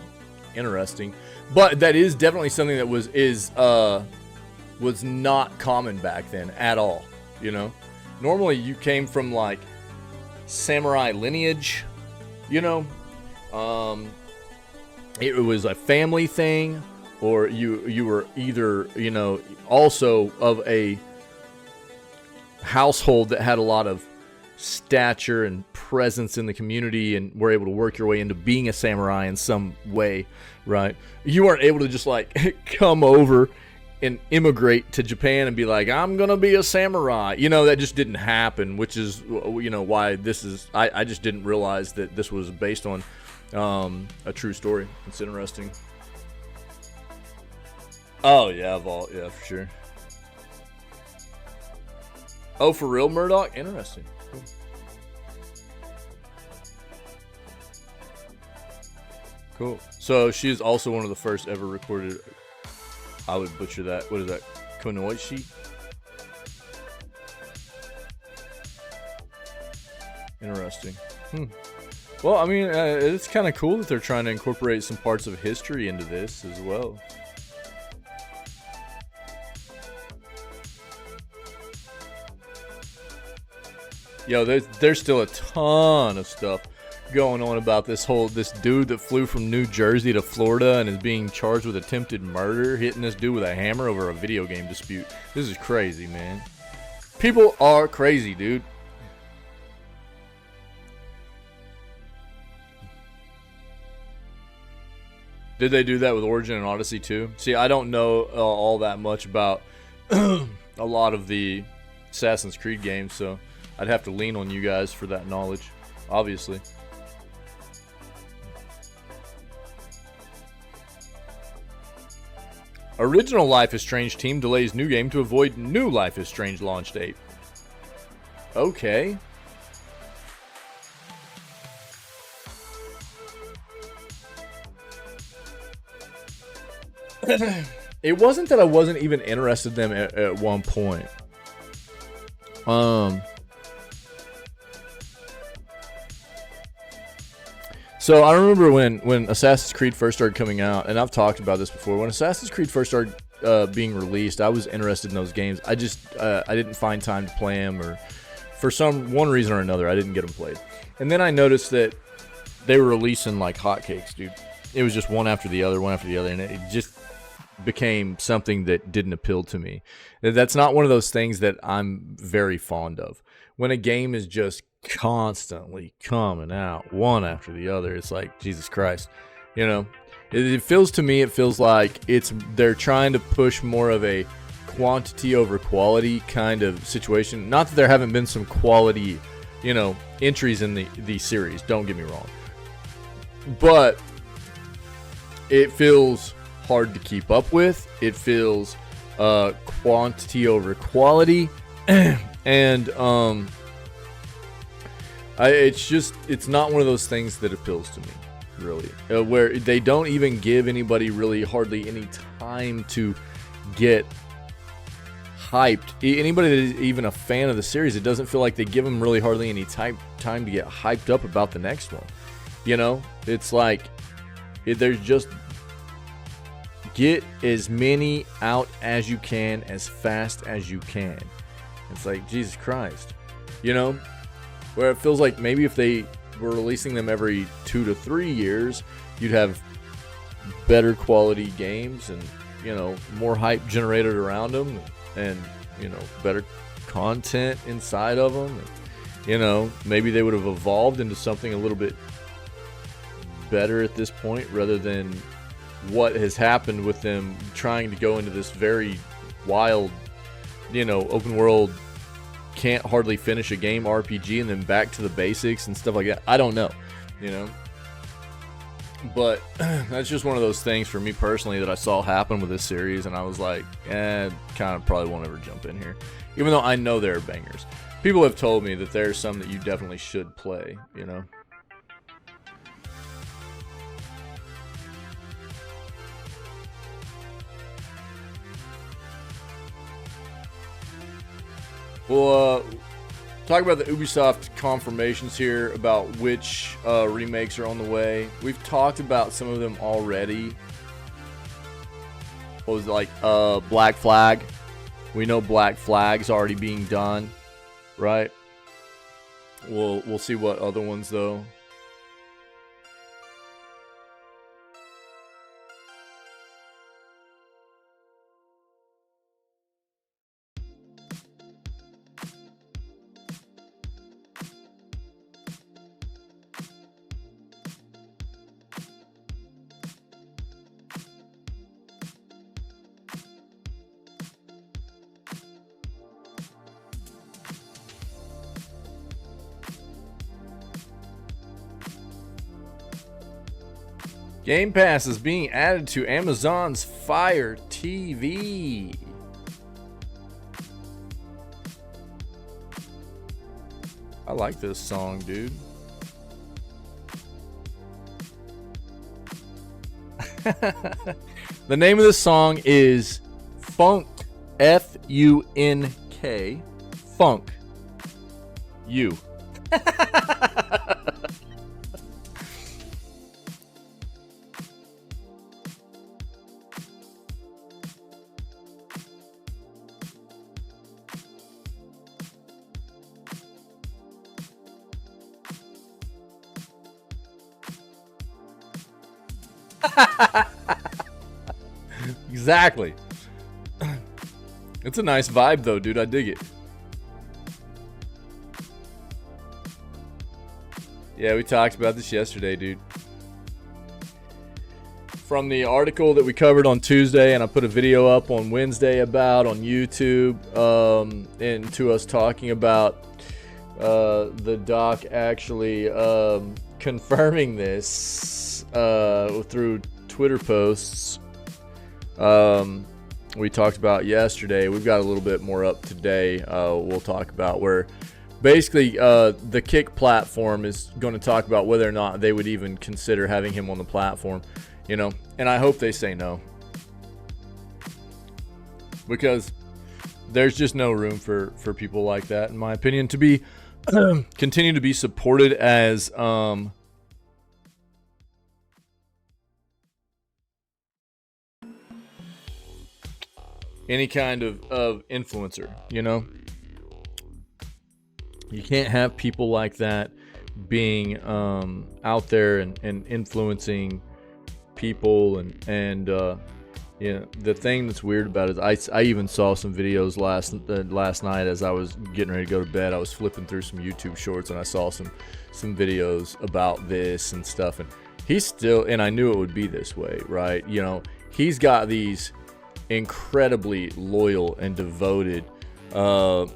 Interesting. But that is definitely something that was not common back then at all, you know. Normally you came from like samurai lineage, you know. It was a family thing, or you were either, you know, also of a household that had a lot of stature and presence in the community and were able to work your way into being a samurai in some way, right? You weren't able to just like come over and immigrate to Japan and be like, I'm gonna be a samurai, you know. That just didn't happen, which is, you know, why this is, I just didn't realize that this was based on a true story. It's interesting. Oh yeah, Vault, yeah, for sure. Oh, for real, Murdoch? Interesting. Cool. Cool. So she's also one of the first ever recorded. I would butcher that. What is that? Konoichi? Interesting. Well, I mean, it's kind of cool that they're trying to incorporate some parts of history into this as well. Yo, there's still a ton of stuff going on about this dude that flew from New Jersey to Florida and is being charged with attempted murder, hitting this dude with a hammer over a video game dispute. This is crazy, man. People are crazy, dude. Did they do that with Origin and Odyssey too? See, I don't know all that much about a lot of the Assassin's Creed games, so I'd have to lean on you guys for that knowledge, obviously. Original Life is Strange team delays new game to avoid new Life is Strange launch date. Okay. It wasn't that I wasn't even interested in them at one point. So I remember when Assassin's Creed first started coming out, and I've talked about this before. When Assassin's Creed first started being released, I was interested in those games. I just I didn't find time to play them, or for one reason or another, I didn't get them played. And then I noticed that they were releasing like hotcakes, dude. It was just one after the other, and it just became something that didn't appeal to me. That's not one of those things that I'm very fond of. When a game is just constantly coming out one after the other, it's like, Jesus Christ, you know. It feels to me, it feels like they're trying to push more of a quantity over quality kind of situation. Not that there haven't been some quality, you know, entries in the series, don't get me wrong, but it feels hard to keep up with. It feels quantity over quality, and it's not one of those things that appeals to me, really, where they don't even give anybody really hardly any time to get hyped. Anybody that is even a fan of the series, it doesn't feel like they give them really hardly any time to get hyped up about the next one. You know, it's like there's just get as many out as you can, as fast as you can. It's like, Jesus Christ, you know, where it feels like maybe if they were releasing them every 2 to 3 years, you'd have better quality games and, you know, more hype generated around them, and, you know, better content inside of them. And, you know, maybe they would have evolved into something a little bit better at this point, rather than what has happened with them trying to go into this very wild, you know, open world, can't hardly finish a game RPG, and then back to the basics and stuff like that. I don't know, you know. But that's just one of those things for me personally that I saw happen with this series, and I was like, kind of probably won't ever jump in here. Even though I know there are bangers. People have told me that there's some that you definitely should play, you know? We'll talk about the Ubisoft confirmations here about which remakes are on the way. We've talked about some of them already. What was it, like Black Flag? We know Black Flag's already being done, right? We'll see what other ones though. Game Pass is being added to Amazon's Fire TV. I like this song, dude. The name of this song is Funk, F-U-N-K, Funk, You. Exactly. It's a nice vibe though, dude. I dig it. Yeah, we talked about this yesterday, dude. From the article that we covered on Tuesday, and I put a video up on Wednesday about on YouTube, and to us talking about the doc actually confirming this through Twitter posts. We talked about yesterday. We've got a little bit more up today. We'll talk about where basically the Kick platform is going to talk about whether or not they would even consider having him on the platform, you know, and I hope they say no, because there's just no room for people like that, in my opinion, to be continue to be supported as any kind of influencer, you know. You can't have people like that being out there and influencing people, and you know, the thing that's weird about it is I even saw some videos last night as I was getting ready to go to bed. I was flipping through some YouTube shorts and I saw some videos about this and stuff, and he's still, and I knew it would be this way, right? You know, he's got these incredibly loyal and devoted loyal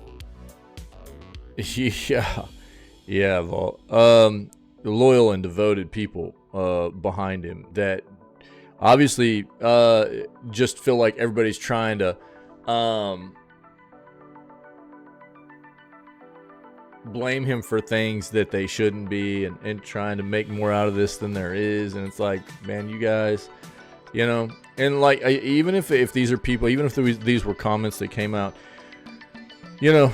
and devoted people behind him that obviously just feel like everybody's trying to blame him for things that they shouldn't be, and trying to make more out of this than there is. And it's like, man, you guys, you know. And like, even if these are people, even if these were comments that came out, you know,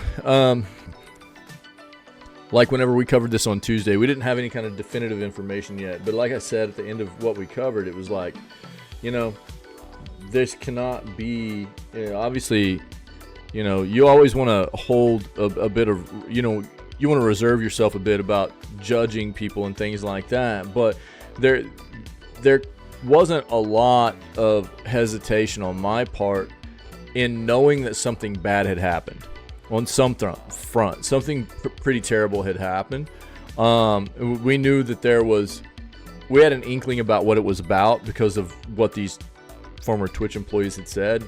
like whenever we covered this on Tuesday, we didn't have any kind of definitive information yet. But like I said, at the end of what we covered, it was like, you know, this cannot be, you know, obviously, you know, you always want to hold a bit of, you know, you want to reserve yourself a bit about judging people and things like that. But there wasn't a lot of hesitation on my part in knowing that something bad had happened on some front. Something pretty terrible had happened. We knew that we had an inkling about what it was about because of what these former Twitch employees had said,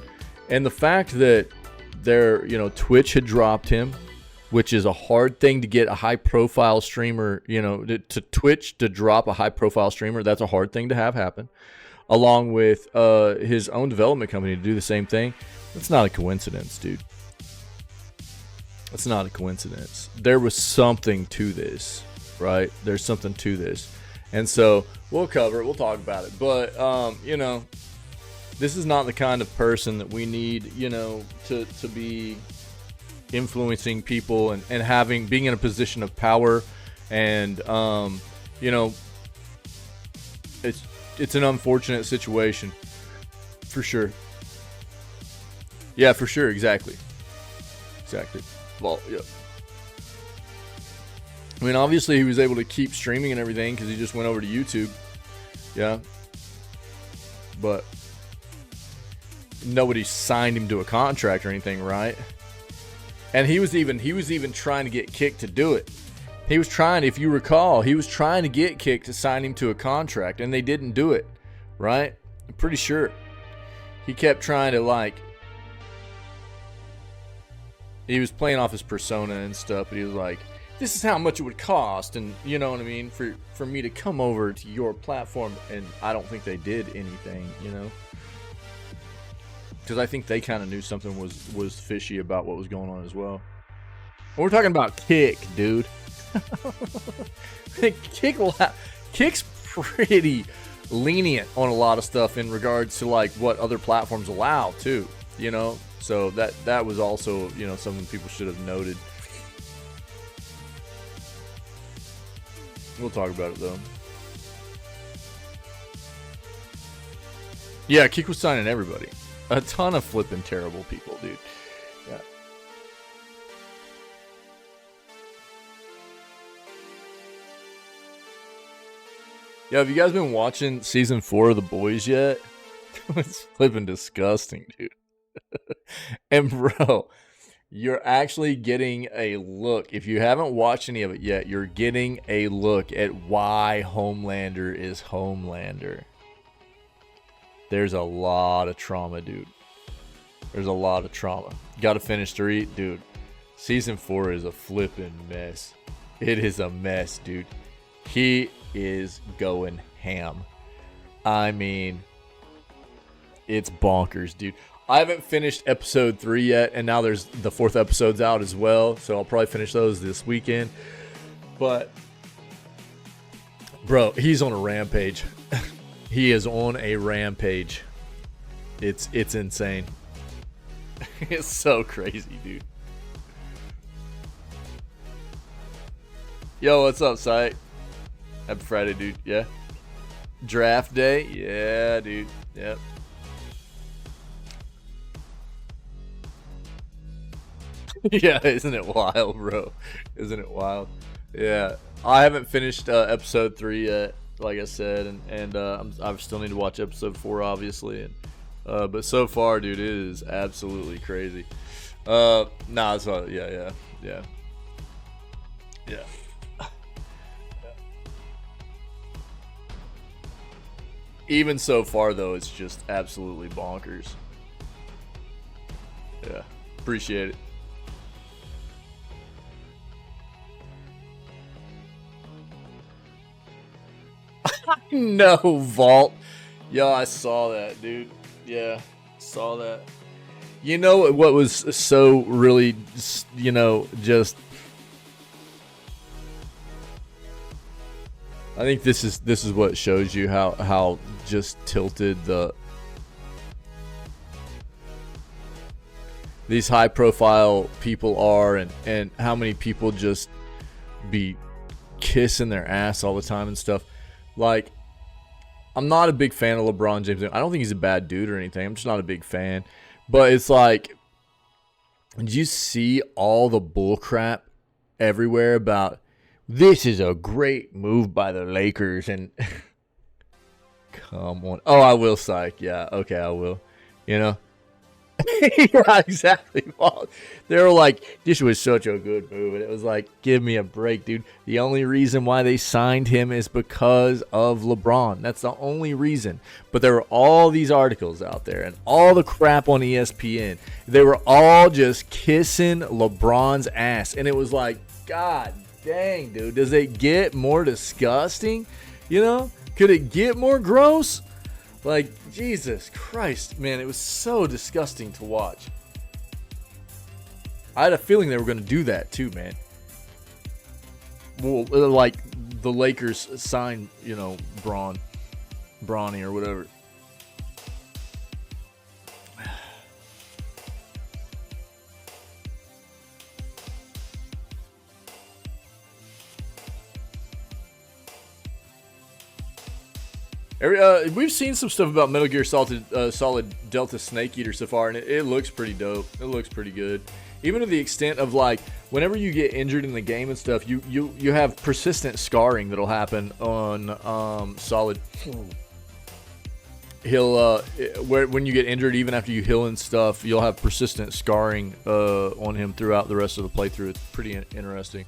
and the fact that you know, Twitch had dropped him, which is a hard thing to get a high-profile streamer, you know, to Twitch to drop a high-profile streamer. That's a hard thing to have happen. Along with his own development company to do the same thing. That's not a coincidence, dude. That's not a coincidence. There was something to this, right? There's something to this. And so we'll cover it. We'll talk about it. But, you know, this is not the kind of person that we need, you know, to be influencing people and being in a position of power. And, you know, it's an unfortunate situation. For sure. Yeah, for sure. Exactly. Well, yeah. I mean, obviously, he was able to keep streaming and everything because he just went over to YouTube. Yeah. But nobody signed him to a contract or anything, right? And he was even trying to get kicked to do it. He was trying, if you recall, he was trying to get kicked to sign him to a contract, and they didn't do it, right? I'm pretty sure. He kept trying to, like, he was playing off his persona and stuff, but he was like, this is how much it would cost, and you know what I mean, for me to come over to your platform. And I don't think they did anything, you know, because I think they kind of knew something was fishy about what was going on as well. And we're talking about Kick, dude. Kick's pretty lenient on a lot of stuff in regards to like what other platforms allow too, you know. So that was also, you know, something people should have noted. We'll talk about it though. Yeah, Kick was signing everybody. A ton of flipping terrible people, dude. Yeah. Yeah, have you guys been watching season 4 of The Boys yet? It's flipping disgusting, dude. And bro, you're actually getting a look. If you haven't watched any of it yet, you're getting a look at why Homelander is Homelander. There's a lot of trauma, dude. There's a lot of trauma. Gotta finish 3, dude. Season 4 is a flipping mess. It is a mess, dude. He is going ham. I mean, it's bonkers, dude. I haven't finished episode 3 yet, and now there's the 4th episode's out as well, so I'll probably finish those this weekend. But bro, he's on a rampage. He is on a rampage. It's insane. It's so crazy, dude. Yo, what's up, Sight? Happy Friday, dude. Yeah. Draft day? Yeah, dude. Yep. Yeah, isn't it wild, bro? Isn't it wild? Yeah. I haven't finished episode 3 yet, like I said, and I still need to watch episode 4, obviously. And but so far, dude, it is absolutely crazy. Nah, it's not. Yeah. Even so far, though, it's just absolutely bonkers. Yeah, appreciate it. No, Vault. Yo, I saw that, dude. Yeah, saw that. You know what was so really, you know, just... I think this is what shows you how just tilted these high profile people are, and how many people just be kissing their ass all the time and stuff. Like, I'm not a big fan of LeBron James. I don't think he's a bad dude or anything. I'm just not a big fan. But it's like, did you see all the bullcrap everywhere about this is a great move by the Lakers? And come on. Oh, I will, Psych. Yeah, okay, I will. You know? Yeah, exactly. Well, they were like, this was such a good move. And it was like, give me a break, dude. The only reason why they signed him is because of LeBron. That's the only reason. But there were all these articles out there and all the crap on ESPN. They were all just kissing LeBron's ass. And it was like, God dang, dude. Does it get more disgusting? You know? Could it get more gross? Like, Jesus Christ, man, it was so disgusting to watch. I had a feeling they were going to do that too, man. Well, like the Lakers signed, you know, Bronny or whatever. We've seen some stuff about Metal Gear Solid Delta Snake Eater so far, and it looks pretty dope. It looks pretty good. Even to the extent of, like, whenever you get injured in the game and stuff, you have persistent scarring that'll happen on Solid. When you get injured, even after you heal and stuff, you'll have persistent scarring on him throughout the rest of the playthrough. It's pretty interesting.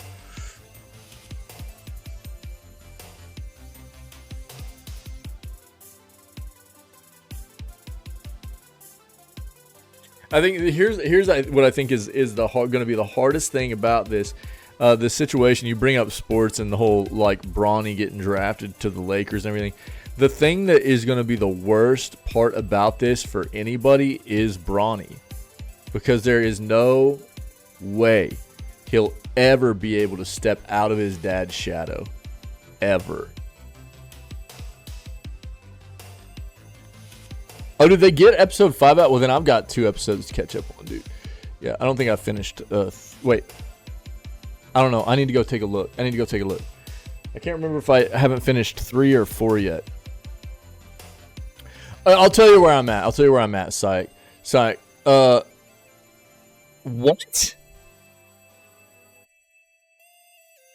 I think here's what I think is going to be the hardest thing about this situation. You bring up sports and the whole, like, Bronny getting drafted to the Lakers and everything. The thing that is going to be the worst part about this for anybody is Bronny, because there is no way he'll ever be able to step out of his dad's shadow, ever. Oh, did they get episode 5 out? Well, then I've got 2 episodes to catch up on, dude. Yeah, I don't think I finished. Wait. I don't know. I need to go take a look. I can't remember if I haven't finished 3 or 4 yet. I'll tell you where I'm at. Psych. What?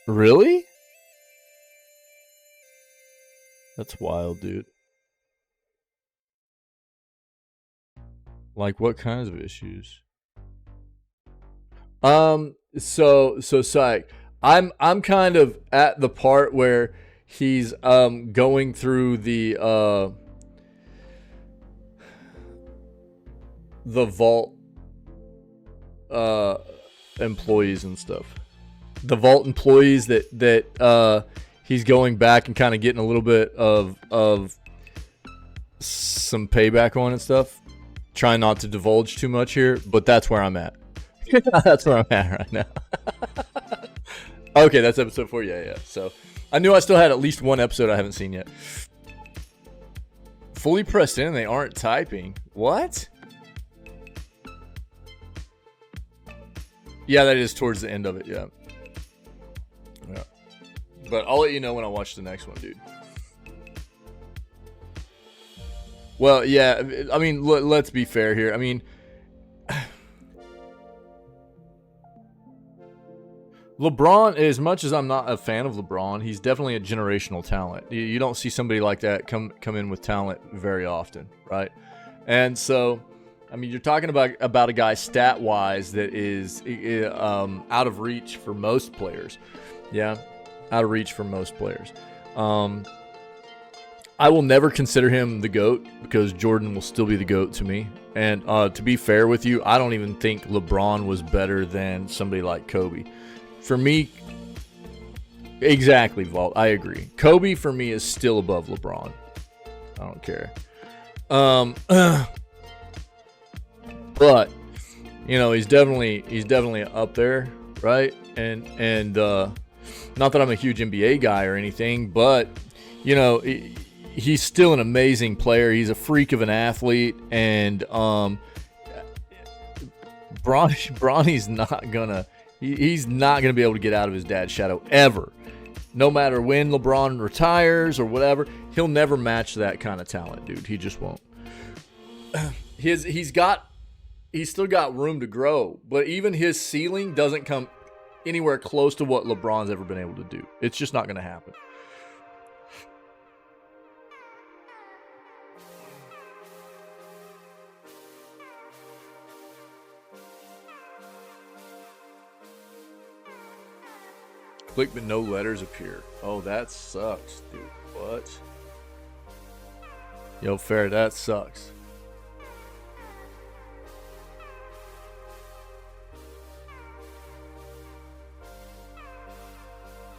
Really? That's wild, dude. Like, what kinds of issues? So Psych, I'm kind of at the part where he's going through the vault employees and stuff. The vault employees that he's going back and kind of getting a little bit of some payback on and stuff. Trying not to divulge too much here, but that's where I'm at. That's where I'm at right now. Okay, that's episode 4. Yeah. So I knew I still had at least 1 episode I haven't seen yet. Fully pressed in, they aren't typing. What? Yeah, that is towards the end of it. Yeah. But I'll let you know when I watch the next one, dude. Well, yeah, I mean, let's be fair here. I mean, LeBron, as much as I'm not a fan of LeBron, he's definitely a generational talent. You don't see somebody like that come in with talent very often, right? And so, I mean, you're talking about a guy stat-wise that is out of reach for most players. Yeah, out of reach for most players. I will never consider him the GOAT because Jordan will still be the GOAT to me. And to be fair with you, I don't even think LeBron was better than somebody like Kobe. For me, exactly, Vault, I agree. Kobe, for me, is still above LeBron. I don't care. But, you know, he's definitely up there, right? And not that I'm a huge NBA guy or anything, but, you know, he's still an amazing player. He's a freak of an athlete, and Bronny's not gonna. He's not gonna be able to get out of his dad's shadow ever. No matter when LeBron retires or whatever, he'll never match that kind of talent, dude. He just won't. He's still got room to grow, but even his ceiling doesn't come anywhere close to what LeBron's ever been able to do. It's just not gonna happen. Click but no letters appear. Oh, that sucks, dude. What? Yo, fair, that sucks.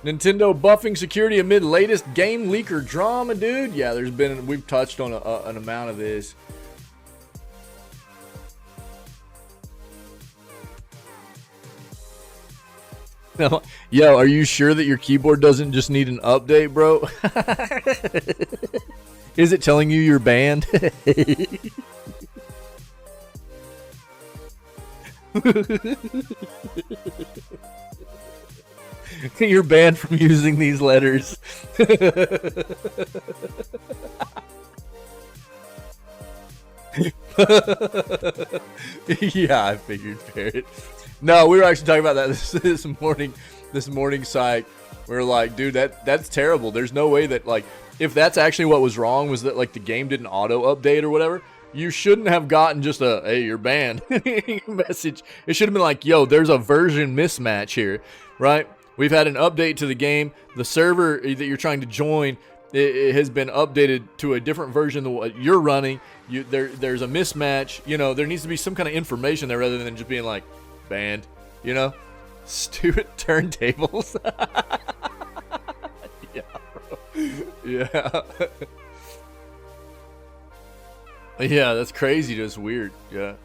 Nintendo buffing security amid latest game leaker drama, dude. Yeah, we've touched on an amount of this. Yo, are you sure that your keyboard doesn't just need an update, bro? Is it telling you you're banned? You're banned from using these letters. Yeah, I figured, Parrot. No, we were actually talking about that this morning. This morning site, we were like, dude, that's terrible. There's no way that, like, if that's actually what was wrong, was that like the game didn't auto update or whatever, you shouldn't have gotten just a "hey, you're banned" message. It should have been like, yo, there's a version mismatch here, right? We've had an update to the game. The server that you're trying to join, it has been updated to a different version than what you're running. There's a mismatch. You know, there needs to be some kind of information there rather than just being like, banned, you know? Stupid turntables. Yeah, bro. Yeah. Yeah, that's crazy. Just weird. Yeah.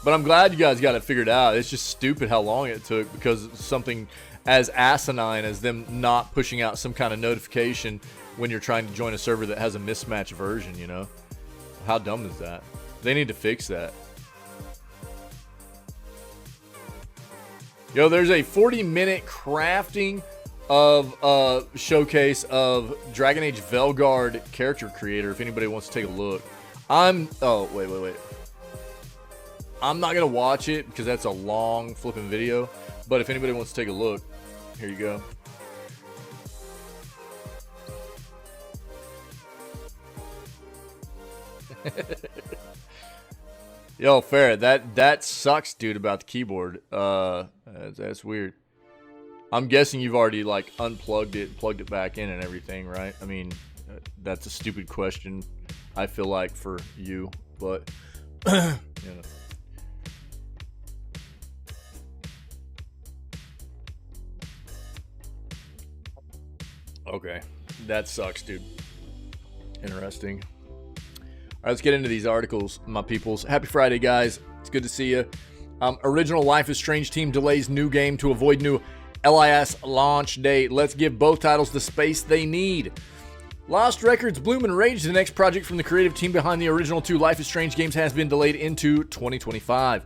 But I'm glad you guys got it figured out. It's just stupid how long it took because something as asinine as them not pushing out some kind of notification when you're trying to join a server that has a mismatched version, you know? How dumb is that? They need to fix that. Yo, there's a 40-minute crafting of showcase of Dragon Age Velguard character creator if anybody wants to take a look. Oh, wait. I'm not going to watch it because that's a long flipping video, but if anybody wants to take a look, here you go. Yo, fair. That sucks, dude, about the keyboard. That's weird. I'm guessing you've already like unplugged it, plugged it back in and everything, right? I mean, that's a stupid question, I feel like, for you, but you know. Okay, that sucks, dude. Interesting. All right, let's get into these articles, my peoples. Happy Friday, guys. It's good to see you. Original Life is Strange team delays new game to avoid new LIS launch date. Let's give both titles the space they need. Lost Records Bloom and Rage, the next project from the creative team behind the original two Life is Strange games, has been delayed into 2025.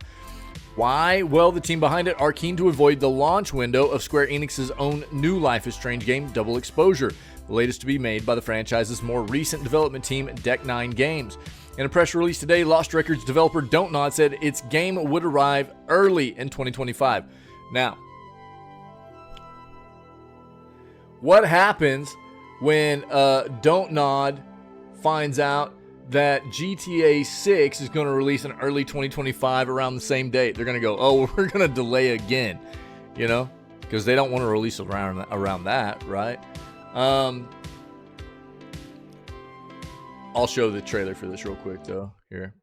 Why? Well, the team behind it are keen to avoid the launch window of Square Enix's own new Life is Strange game, Double Exposure, the latest to be made by the franchise's more recent development team, Deck 9 Games. In a press release today, Lost Records developer Don't Nod said its game would arrive early in 2025. Now, what happens when Don't Nod finds out that GTA 6 is going to release in early 2025 around the same date? They're going to go, oh, we're going to delay again, you know, because they don't want to release around that, right? I'll show the trailer for this real quick, though. Here.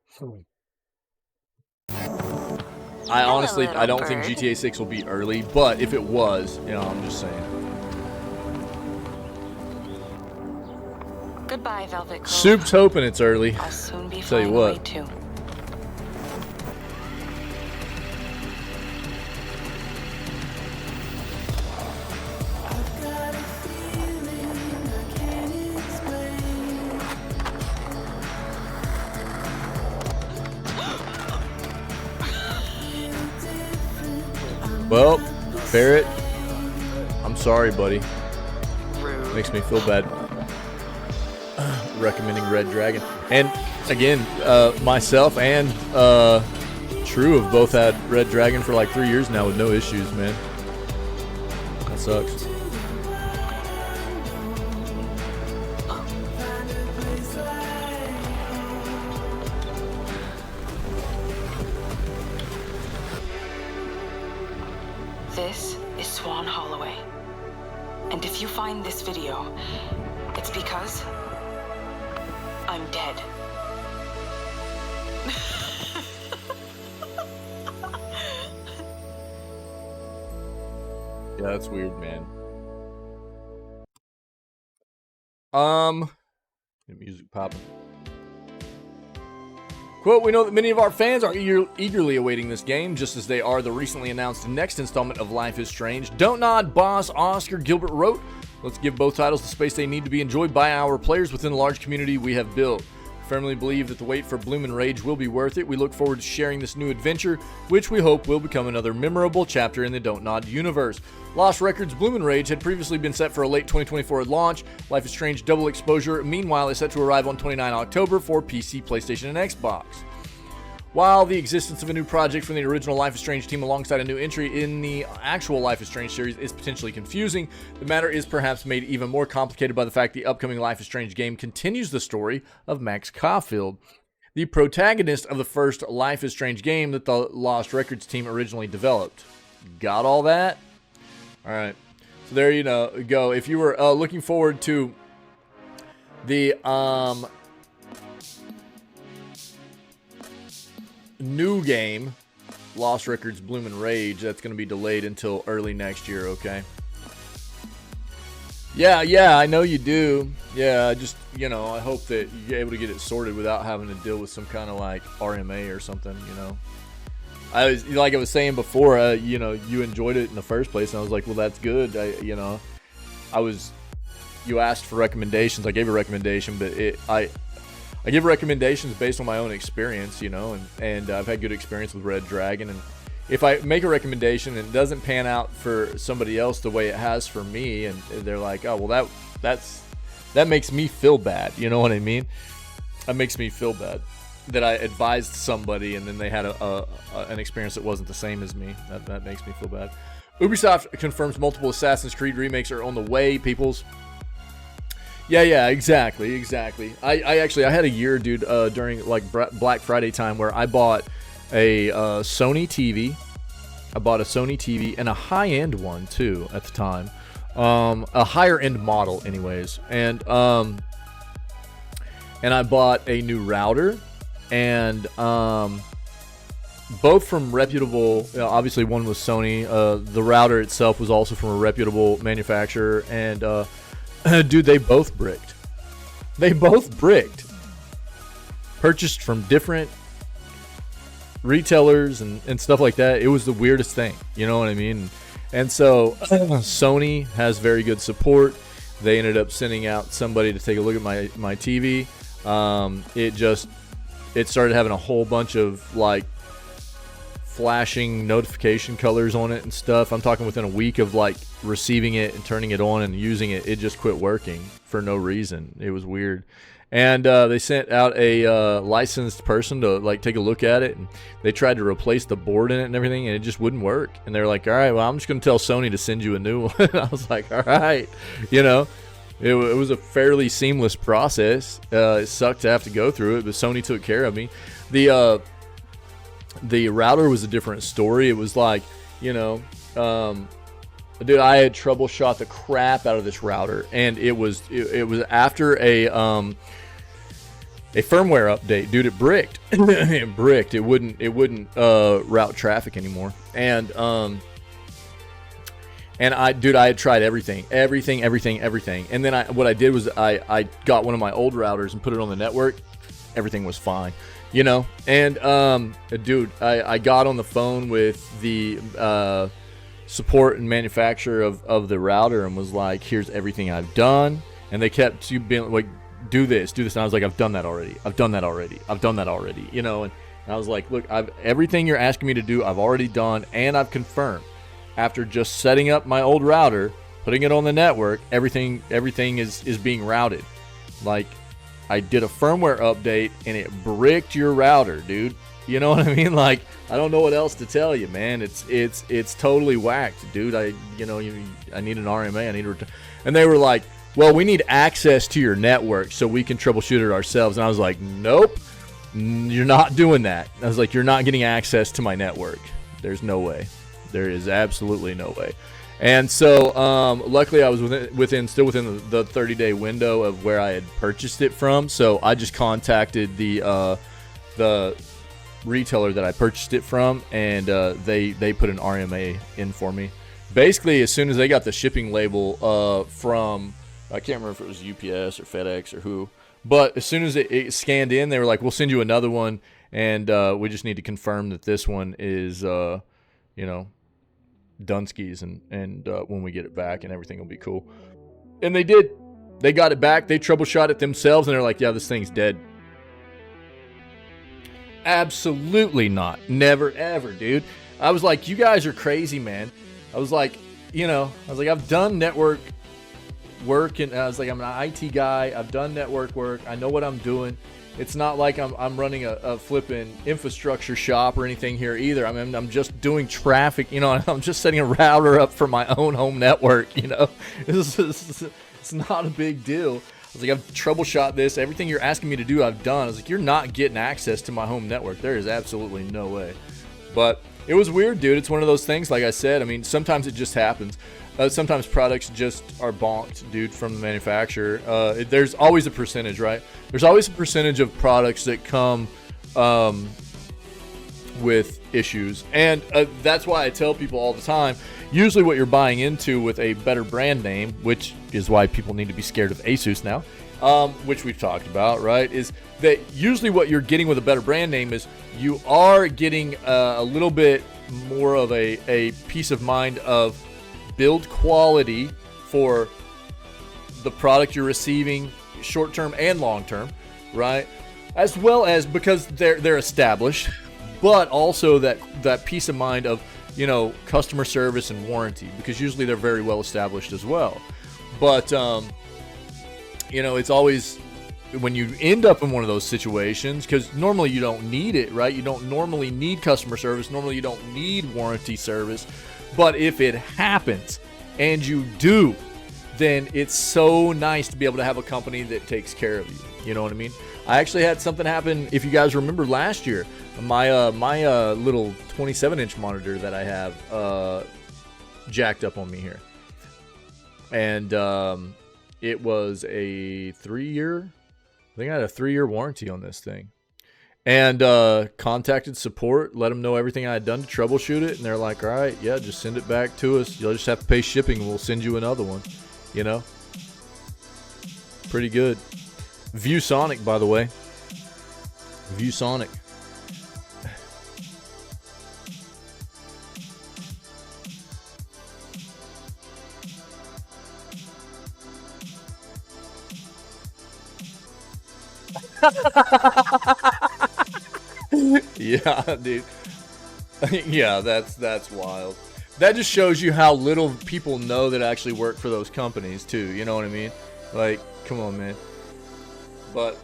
I honestly, I don't think GTA 6 will be early, but if it was, you know, I'm just saying. Goodbye, Velvet Cove. Soup's hoping it's early. I'll soon be Tell you flying what. away too. Well, Barrett, I'm sorry, buddy. Rude. Makes me feel bad. Recommending Red Dragon. And again, myself and True have both had Red Dragon for like 3 years now with no issues, man. That sucks. This is Swan Holloway. And if you find this video, it's because I'm dead. Yeah, that's weird, man. The music popping. Quote, we know that many of our fans are eagerly awaiting this game, just as they are the recently announced next installment of Life is Strange. Don't Nod boss Oscar Gilbert wrote, let's give both titles the space they need to be enjoyed by our players within the large community we have built. Firmly believe that the wait for Bloom and Rage will be worth it. We look forward to sharing this new adventure, which we hope will become another memorable chapter in the Don't Nod universe. Lost Records Bloom and Rage had previously been set for a late 2024 launch. Life is Strange Double Exposure, meanwhile, is set to arrive on 29 October for PC, PlayStation, and Xbox. While the existence of a new project from the original Life is Strange team alongside a new entry in the actual Life is Strange series is potentially confusing, the matter is perhaps made even more complicated by the fact the upcoming Life is Strange game continues the story of Max Caulfield, the protagonist of the first Life is Strange game that the Lost Records team originally developed. Got all that? Alright, so there you go. If you were looking forward to the new game, Lost Records Bloom and Rage, that's going to be delayed until early next year, okay? Yeah, I know you do. Yeah, just, I hope that you're able to get it sorted without having to deal with some kind of, like, RMA or something, like I was saying before, you enjoyed it in the first place, and I was like, well, that's good. You asked for recommendations. I gave a recommendation, but I give recommendations based on my own experience, and I've had good experience with Red Dragon. And if I make a recommendation and it doesn't pan out for somebody else the way it has for me, and they're like, oh, well, that makes me feel bad. You know what I mean? That makes me feel bad that I advised somebody and then they had an experience that wasn't the same as me. That makes me feel bad. Ubisoft confirms multiple Assassin's Creed remakes are on the way, peoples. Yeah, exactly. I had a year, dude, during like Black Friday time where I bought a Sony TV. I bought a Sony TV and a high-end one too at the time, a higher-end model, anyways. And I bought a new router, and both from reputable. Obviously, one was Sony. The router itself was also from a reputable manufacturer, and dude, they both bricked. Purchased from different retailers and stuff like that. It was the weirdest thing. You know what I mean? And so Sony has very good support. They ended up sending out somebody to take a look at my TV. It started having a whole bunch of like flashing notification colors on it and stuff. I'm talking within a week of like receiving it and turning it on and using it, it just quit working for no reason. It was weird. And they sent out a licensed person to like take a look at it, and they tried to replace the board in it and everything, and it just wouldn't work. And they're like, all right, well, I'm just going to tell Sony to send you a new one. I was like, all right. It was a fairly seamless process. It sucked to have to go through it, but Sony took care of me. The router was a different story. It was like, dude, I had troubleshot the crap out of this router, and it was after a firmware update, dude. It bricked. It bricked. It wouldn't route traffic anymore. And I had tried everything. And then what I did was I got one of my old routers and put it on the network. Everything was fine. And dude, I got on the phone with the support and manufacturer of the router and was like, here's everything I've done. And they kept being like, do this. And I was like, I've done that already. And I was like, look, everything you're asking me to do, I've already done, and I've confirmed. After just setting up my old router, putting it on the network, everything is being routed. Like, I did a firmware update and it bricked your router, dude. You know what I mean? Like, I don't know what else to tell you, man. It's totally whacked, dude. I need an RMA. And they were like, well, we need access to your network so we can troubleshoot it ourselves. And I was like, nope, you're not doing that. I was like, you're not getting access to my network. There's no way. There is absolutely no way. And so, luckily, I was still within the 30-day window of where I had purchased it from. So I just contacted the retailer that I purchased it from, and they put an RMA in for me. Basically, as soon as they got the shipping label from, I can't remember if it was UPS or FedEx or who, but as soon as it scanned in, they were like, "We'll send you another one, and we just need to confirm that this one is, Dunskies, and when we get it back, and everything will be cool." And they did. They got it back. They troubleshot it themselves, and they're like, "Yeah, this thing's dead." Absolutely not. Never, ever, dude. I was like, "You guys are crazy, man." I was like, I've done network work, and I was like, I'm an IT guy. I've done network work. I know what I'm doing. It's not like I'm running a flipping infrastructure shop or anything here either. I mean, I'm just doing traffic, I'm just setting a router up for my own home network, It's not a big deal. I was like, I've troubleshot this. Everything you're asking me to do, I've done. I was like, you're not getting access to my home network. There is absolutely no way. But it was weird, dude. It's one of those things, like I said. I mean, sometimes it just happens. Sometimes products just are bonked, dude, from the manufacturer. There's always a percentage, right? There's always a percentage of products that come with issues. And that's why I tell people all the time, usually what you're buying into with a better brand name, which is why people need to be scared of Asus now, which we've talked about, right, is that usually what you're getting with a better brand name is you are getting a little bit more of a peace of mind of build quality for the product you're receiving, short-term and long-term, right? As well as because they're established, but also that peace of mind of, customer service and warranty, because usually they're very well established as well. But, it's always when you end up in one of those situations, because normally you don't need it, right? You don't normally need customer service. Normally you don't need warranty service. But if it happens and you do, then it's so nice to be able to have a company that takes care of you. You know what I mean? I actually had something happen, if you guys remember last year. My little 27-inch monitor that I have jacked up on me here. And it was a 3-year, I think I had a 3-year warranty on this thing. And contacted support, let them know everything I had done to troubleshoot it. And they're like, all right, yeah, just send it back to us. You'll just have to pay shipping and we'll send you another one. Pretty good. ViewSonic, by the way. ViewSonic. Yeah, dude. Yeah, that's wild. That just shows you how little people know that actually work for those companies too. You know what I mean? Like, come on, man. But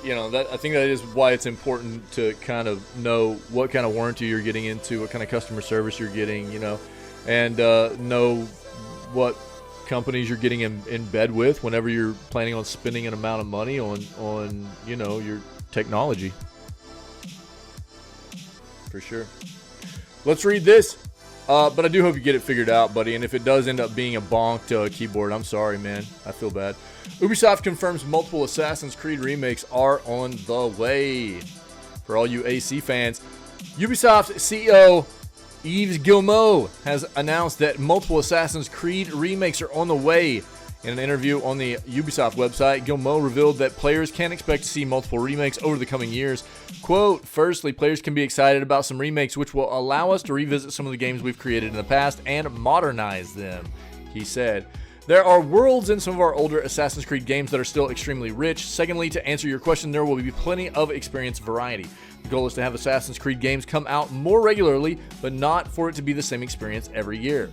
that, I think that is why it's important to kind of know what kind of warranty you're getting into, what kind of customer service you're getting, and know what companies you're getting in bed with whenever you're planning on spending an amount of money on your technology. For sure. Let's read this. But I do hope you get it figured out, buddy. And if it does end up being a bonked keyboard, I'm sorry, man. I feel bad. Ubisoft confirms multiple Assassin's Creed remakes are on the way. For all you AC fans, Ubisoft CEO Yves Guillemot has announced that multiple Assassin's Creed remakes are on the way. In an interview on the Ubisoft website, Guillemot revealed that players can expect to see multiple remakes over the coming years. Quote, firstly, players can be excited about some remakes which will allow us to revisit some of the games we've created in the past and modernize them, he said. There are worlds in some of our older Assassin's Creed games that are still extremely rich. Secondly, to answer your question, there will be plenty of experience variety. The goal is to have Assassin's Creed games come out more regularly, but not for it to be the same experience every year.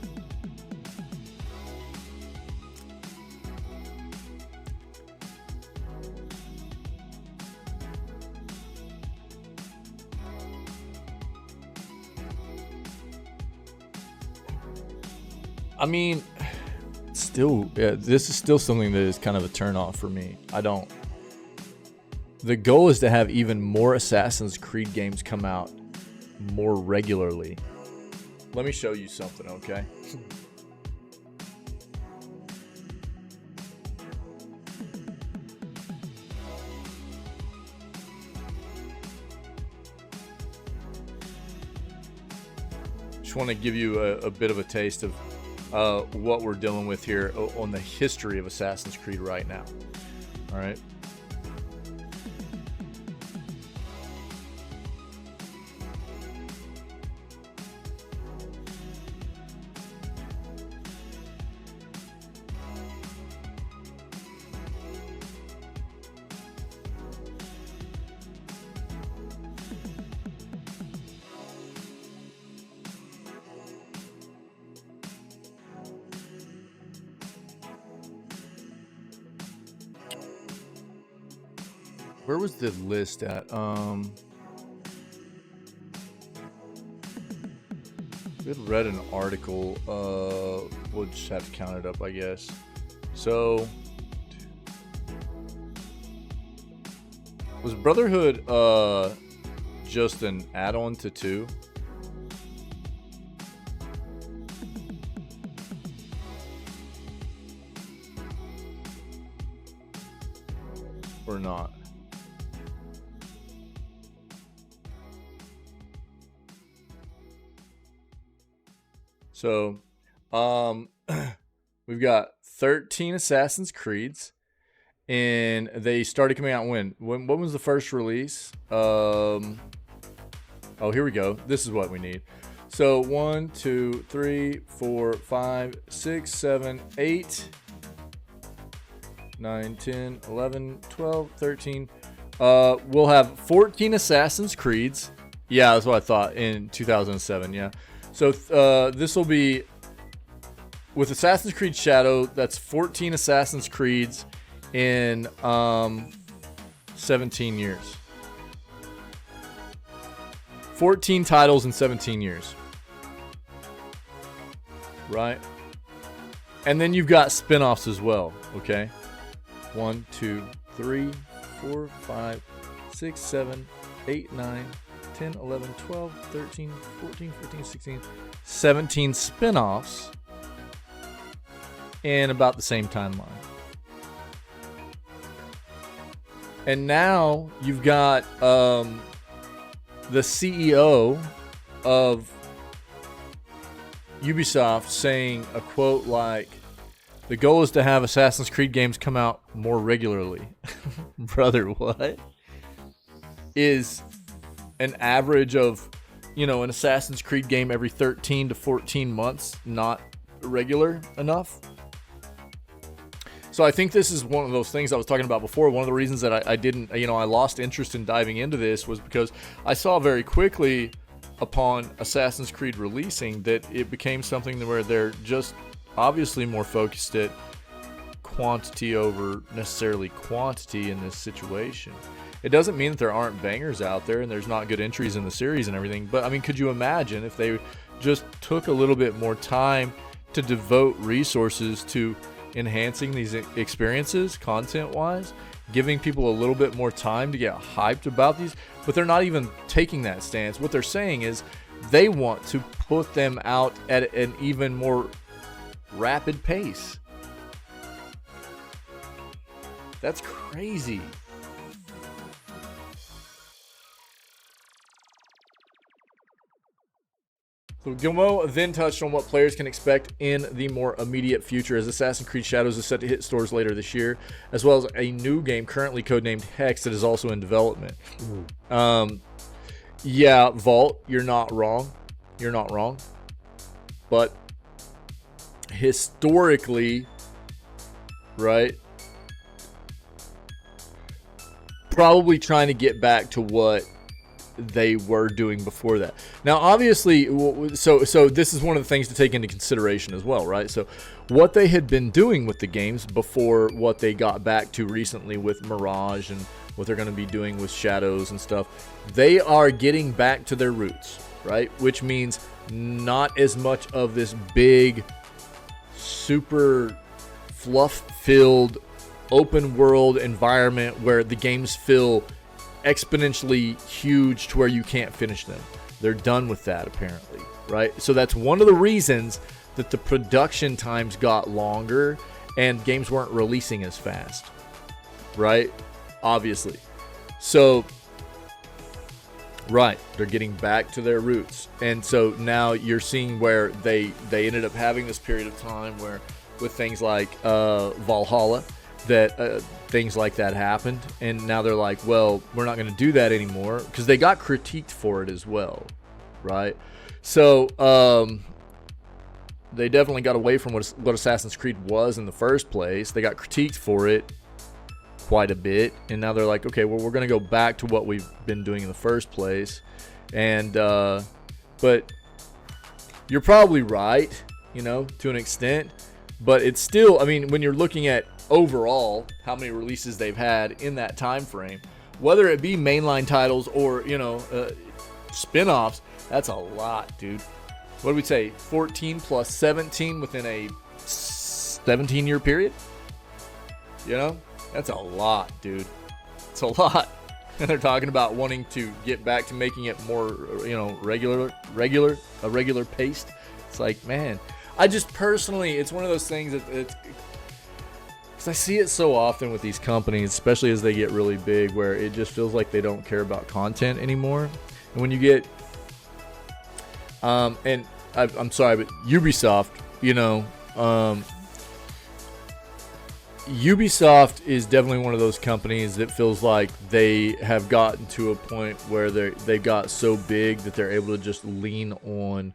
I mean, this is still something that is kind of a turnoff for me. The goal is to have even more Assassin's Creed games come out more regularly. Let me show you something, okay? want to give you a bit of a taste of what we're dealing with here on the history of Assassin's Creed right now. All right. Where was the list at? We had read an article. We'll just have to count it up, I guess. So, was Brotherhood just an add-on to 2? Or not? So, we've got 13 Assassin's Creeds, and they started coming out when was the first release? Oh, here we go. This is what we need. So 1, 2, 3, 4, 5, 6, 7, 8, 9, 10, 11, 12, 13. We'll have 14 Assassin's Creeds. Yeah, that's what I thought in 2007. Yeah. So this will be, with Assassin's Creed Shadow, that's 14 Assassin's Creeds in 17 years. 14 titles in 17 years. Right? And then you've got spin-offs as well, okay? 1, 2, 3, 4, 5, 6, 7, 8, 9, 10, 11, 12, 13, 14, 15, 16, 17 spin-offs in about the same timeline. And now you've got the CEO of Ubisoft saying a quote like, "The goal is to have Assassin's Creed games come out more regularly." Brother, what? Is an average of, you know, an Assassin's Creed game every 13 to 14 months not regular enough? So I think this is one of those things I was talking about before. One of the reasons that I didn't, you know, I lost interest in diving into this was because I saw very quickly upon Assassin's Creed releasing that it became something where they're just obviously more focused at quantity over necessarily quantity in this situation. It doesn't mean that there aren't bangers out there and there's not good entries in the series and everything, but I mean, could you imagine if they just took a little bit more time to devote resources to enhancing these experiences content-wise, giving people a little bit more time to get hyped about these? But they're not even taking that stance. What they're saying is they want to put them out at an even more rapid pace. That's crazy. So Gilmo then touched on what players can expect in the more immediate future, as Assassin's Creed Shadows is set to hit stores later this year, as well as a new game currently codenamed Hex that is also in development. Yeah, Vault, you're not wrong. You're not wrong. But historically, right, probably trying to get back to what they were doing before that. Now, obviously, so this is one of the things to take into consideration as well, right? So what they had been doing with the games before what they got back to recently with Mirage and what they're going to be doing with Shadows and stuff, they are getting back to their roots, right? Which means not as much of this big, super fluff-filled open world environment where the games feel exponentially huge to where you can't finish them. They're done with that, apparently, right? So that's one of the reasons that the production times got longer and games weren't releasing as fast, right? Obviously. So Right, they're getting back to their roots, and so now you're seeing where they ended up having this period of time where, with things like Valhalla, that things like that happened, and now they're like, well, we're not going to do that anymore, because they got critiqued for it as well, right? So they definitely got away from what Assassin's Creed was in the first place. They got critiqued for it quite a bit, and now they're like, okay, well, we're going to go back to what we've been doing in the first place. And but you're probably right, you know, to an extent, but it's still, I mean, when you're looking at overall how many releases they've had in that time frame, whether it be mainline titles or, you know, spin-offs, that's a lot, dude. What do we say, 14 plus 17 within a 17-year period? You know, that's a lot, dude. It's a lot. And they're talking about wanting to get back to making it more, you know, regular paced. It's like, man, I just personally, it's one of those things that it's, because I see it so often with these companies, especially as they get really big, where it just feels like they don't care about content anymore. And when you get, and I'm sorry, but Ubisoft, you know, Ubisoft is definitely one of those companies that feels like they have gotten to a point where they got so big that they're able to just lean on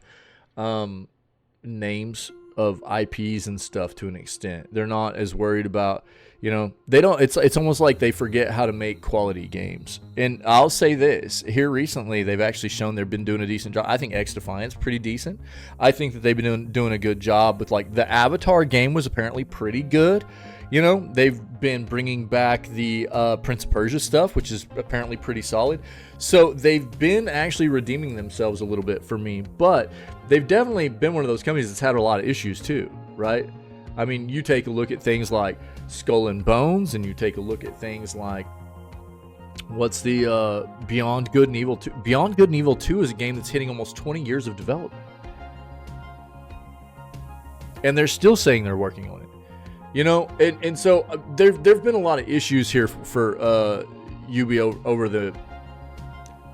names of IPs and stuff to an extent. They're not as worried about, you know, they don't, it's almost like they forget how to make quality games. And I'll say this, here recently they've actually shown they've been doing a decent job. I think X Defiant's pretty decent. I think that they've been doing a good job with, like, the Avatar game was apparently pretty good. You know, they've been bringing back the Prince of Persia stuff, which is apparently pretty solid. So they've been actually redeeming themselves a little bit for me. But they've definitely been one of those companies that's had a lot of issues too, right? I mean, you take a look at things like Skull and Bones, and you take a look at things like, what's the Beyond Good and Evil 2? Beyond Good and Evil 2 is a game that's hitting almost 20 years of development. And they're still saying they're working on it. You know, and so there've been a lot of issues here for Ubi over the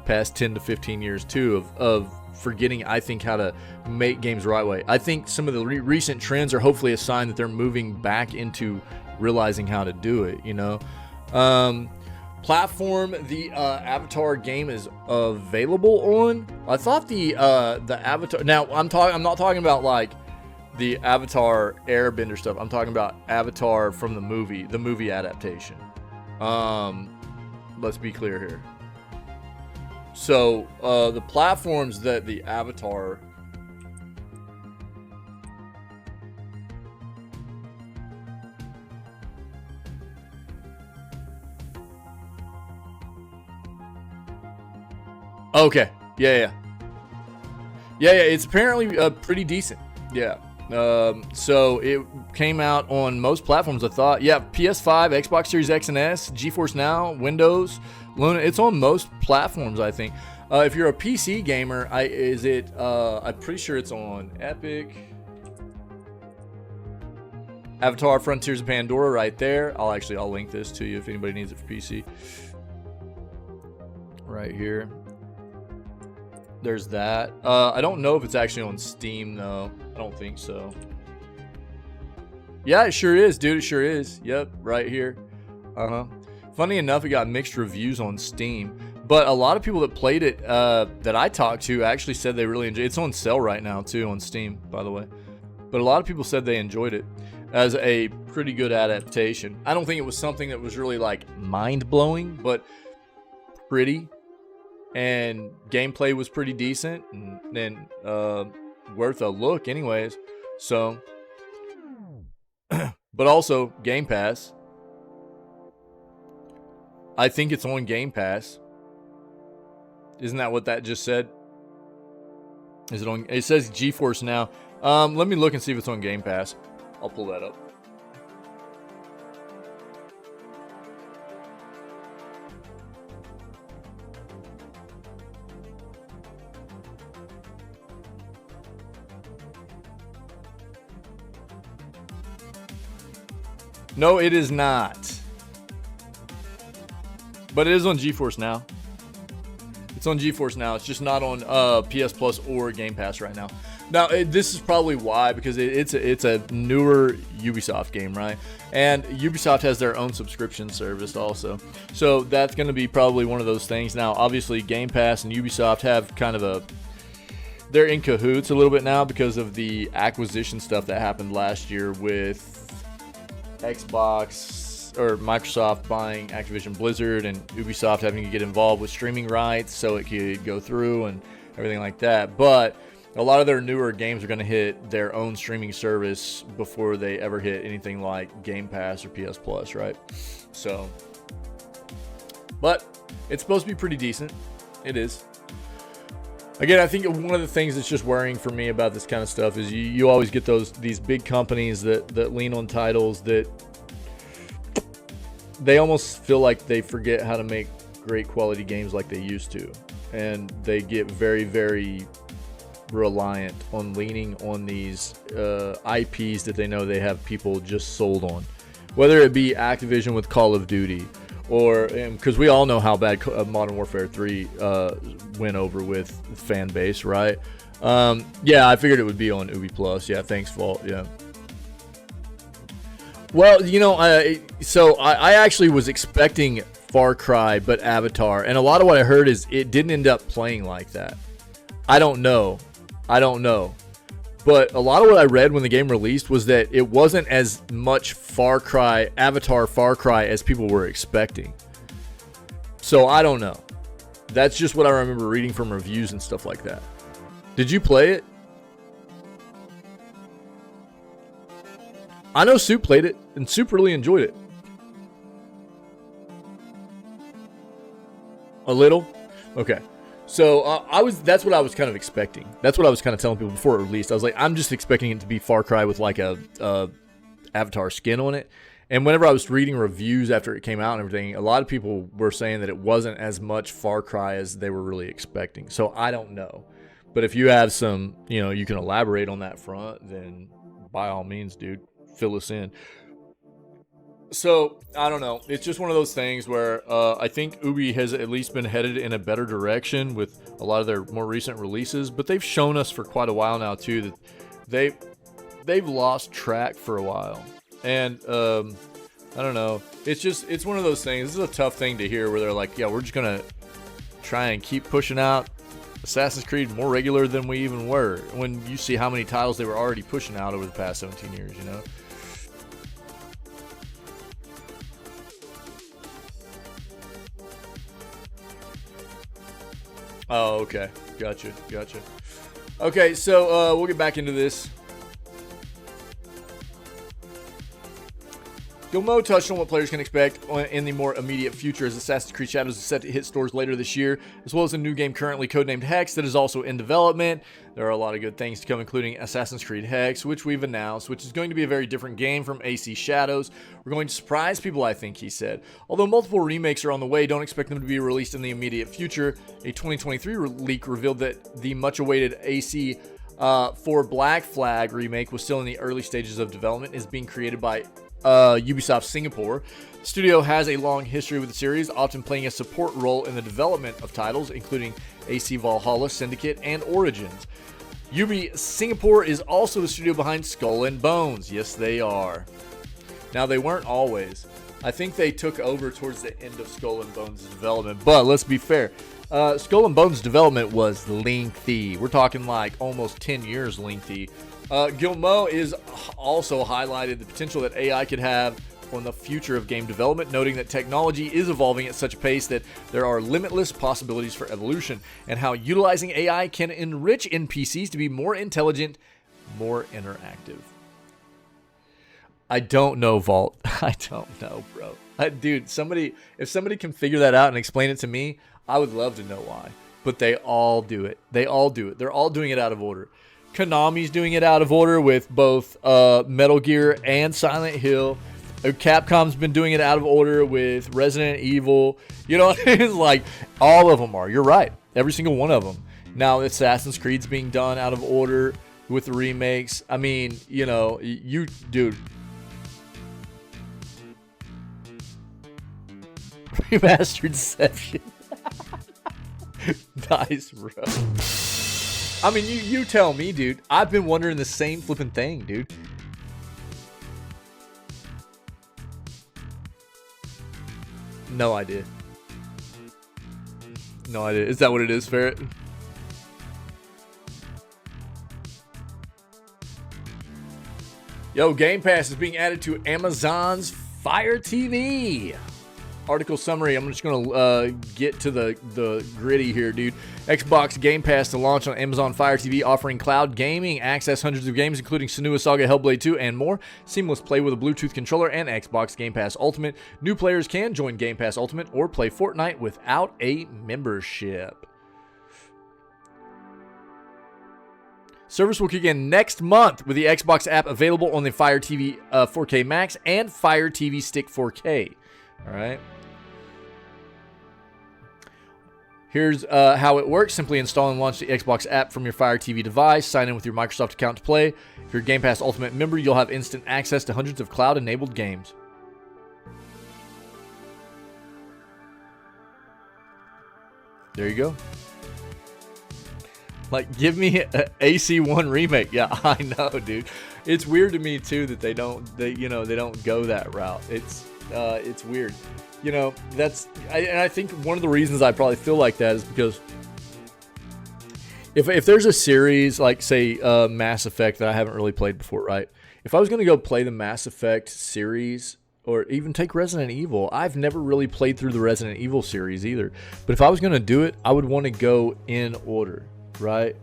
past 10 to 15 years too, of forgetting, I think, how to make games the right way. I think some of the recent trends are hopefully a sign that they're moving back into realizing how to do it. You know, platform the Avatar game is available on. I thought the Avatar. Now I'm not talking about like the Avatar Airbender stuff. I'm talking about Avatar from the movie adaptation. Let's be clear here. So the platforms that the Avatar okay, yeah, it's apparently pretty decent. Yeah. So it came out on most platforms, I thought. Yeah, PS5, Xbox Series X and S, GeForce Now, Windows, Luna. It's on most platforms, I think. If you're a PC gamer, I'm pretty sure it's on Epic. Avatar Frontiers of Pandora right there. I'll link this to you if anybody needs it for PC. Right here. There's that. I don't know if it's actually on Steam, though. I don't think so. Yeah, it sure is, dude. It sure is. Yep, right here. Funny enough, it got mixed reviews on Steam. But a lot of people that played it, that I talked to, actually said they really enjoyed it. It's on sale right now, too, on Steam, by the way. But a lot of people said they enjoyed it as a pretty good adaptation. I don't think it was something that was really, like, mind-blowing, but pretty. And gameplay was pretty decent, and worth a look anyways. So, but also Game Pass. I think it's on Game Pass. Isn't that what that just said? Is it on? It says GeForce Now. Let me look and see if it's on Game Pass. I'll pull that up. No, it is not. But it is on GeForce Now. It's on GeForce Now. It's just not on PS Plus or Game Pass right now. Now, this is probably why, because it's a newer Ubisoft game, right? And Ubisoft has their own subscription service also. So that's going to be probably one of those things. Now, obviously, Game Pass and Ubisoft have kind of they're in cahoots a little bit now because of the acquisition stuff that happened last year with Xbox or Microsoft buying Activision Blizzard and Ubisoft having to get involved with streaming rights so it could go through and everything like that. But a lot of their newer games are going to hit their own streaming service before they ever hit anything like Game Pass or PS Plus, right? So, but it's supposed to be pretty decent. It is. Again, I think one of the things that's just worrying for me about this kind of stuff is you always get these big companies that lean on titles that they almost feel like they forget how to make great quality games like they used to. And they get very, very reliant on leaning on these IPs that they know they have people just sold on. Whether it be Activision with Call of Duty, or because we all know how bad Modern Warfare 3 went over with fan base, right? Yeah, I figured it would be on Ubi Plus. Yeah, thanks, Vault. Yeah. Well, you know, I actually was expecting Far Cry, but Avatar, and a lot of what I heard is it didn't end up playing like that. I don't know. But a lot of what I read when the game released was that it wasn't as much Avatar Far Cry as people were expecting. So I don't know. That's just what I remember reading from reviews and stuff like that. Did you play it? I know Soup played it, and Soup really enjoyed it. A little? Okay. So that's what I was kind of expecting. That's what I was kind of telling people before it released. I was like, I'm just expecting it to be Far Cry with like a Avatar skin on it. And whenever I was reading reviews after it came out and everything, a lot of people were saying that it wasn't as much Far Cry as they were really expecting. So I don't know. But if you have some, you can elaborate on that front, then by all means, dude, fill us in. So, I don't know. It's just one of those things where I think Ubi has at least been headed in a better direction with a lot of their more recent releases. But they've shown us for quite a while now, too, that they've lost track for a while. And, I don't know. It's one of those things. This is a tough thing to hear where they're like, yeah, we're just going to try and keep pushing out Assassin's Creed more regular than we even were. When you see how many titles they were already pushing out over the past 17 years, Oh, okay. Gotcha. Okay, so we'll get back into this. Gilmo touched on what players can expect in the more immediate future as Assassin's Creed Shadows is set to hit stores later this year, as well as a new game currently codenamed Hex that is also in development. There are a lot of good things to come, including Assassin's Creed Hex, which we've announced, which is going to be a very different game from AC Shadows. We're going to surprise people, I think, he said. Although multiple remakes are on the way, don't expect them to be released in the immediate future. A 2023 leak revealed that the much-awaited AC for Black Flag remake was still in the early stages of development, is being created by Ubisoft Singapore. The studio has a long history with the series, often playing a support role in the development of titles, including AC Valhalla, Syndicate, and Origins. Ubi Singapore is also the studio behind Skull and Bones. Yes, they are. Now, they weren't always. I think they took over towards the end of Skull and Bones' development, but let's be fair. Skull and Bones' development was lengthy. We're talking like almost 10 years lengthy. Gilmo is also highlighted the potential that AI could have on the future of game development, noting that technology is evolving at such a pace that there are limitless possibilities for evolution, and how utilizing AI can enrich NPCs to be more intelligent, more interactive. I don't know, Vault. I don't know, bro. Dude, if somebody can figure that out and explain it to me, I would love to know why. But they all do it. They're all doing it out of order. Konami's doing it out of order with both Metal Gear and Silent Hill. Capcom's been doing it out of order with Resident Evil. It's like all of them are. You're right. Every single one of them. Now Assassin's Creed's being done out of order with the remakes. I mean, dude. Remastered Deception. Nice, bro. I mean, you tell me, dude. I've been wondering the same flipping thing, dude. No idea. No idea. Is that what it is, Ferret? Yo, Game Pass is being added to Amazon's Fire TV. Article summary. I'm just going to get to the gritty here, dude. Xbox Game Pass to launch on Amazon Fire TV, offering cloud gaming access, hundreds of games, including Senua Saga, Hellblade 2, and more. Seamless play with a Bluetooth controller and Xbox Game Pass Ultimate. New players can join Game Pass Ultimate or play Fortnite without a membership. Service will kick in next month with the Xbox app available on the Fire TV 4K Max and Fire TV Stick 4K. All right. Here's how it works. Simply install and launch the Xbox app from your Fire TV device. Sign in with your Microsoft account to play. If you're a Game Pass Ultimate member, you'll have instant access to hundreds of cloud-enabled games. There you go. Like, give me an AC1 remake. Yeah, I know, dude. It's weird to me too that they don't go that route. It's weird. You know, and I think one of the reasons I probably feel like that is because if there's a series like, say, Mass Effect that I haven't really played before, right? If I was going to go play the Mass Effect series, or even take Resident Evil, I've never really played through the Resident Evil series either. But if I was going to do it, I would want to go in order, right?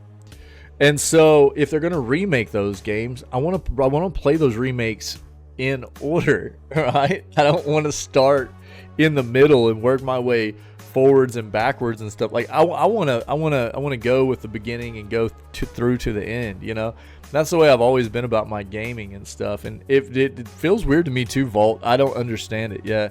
And so if they're going to remake those games, I want to play those remakes in order, right? I don't want to start in the middle and work my way forwards and backwards and stuff. Like I want to go with the beginning and go through to the end, you know? That's the way I've always been about my gaming and stuff. And if it feels weird to me too, Vault, I don't understand it. Yeah.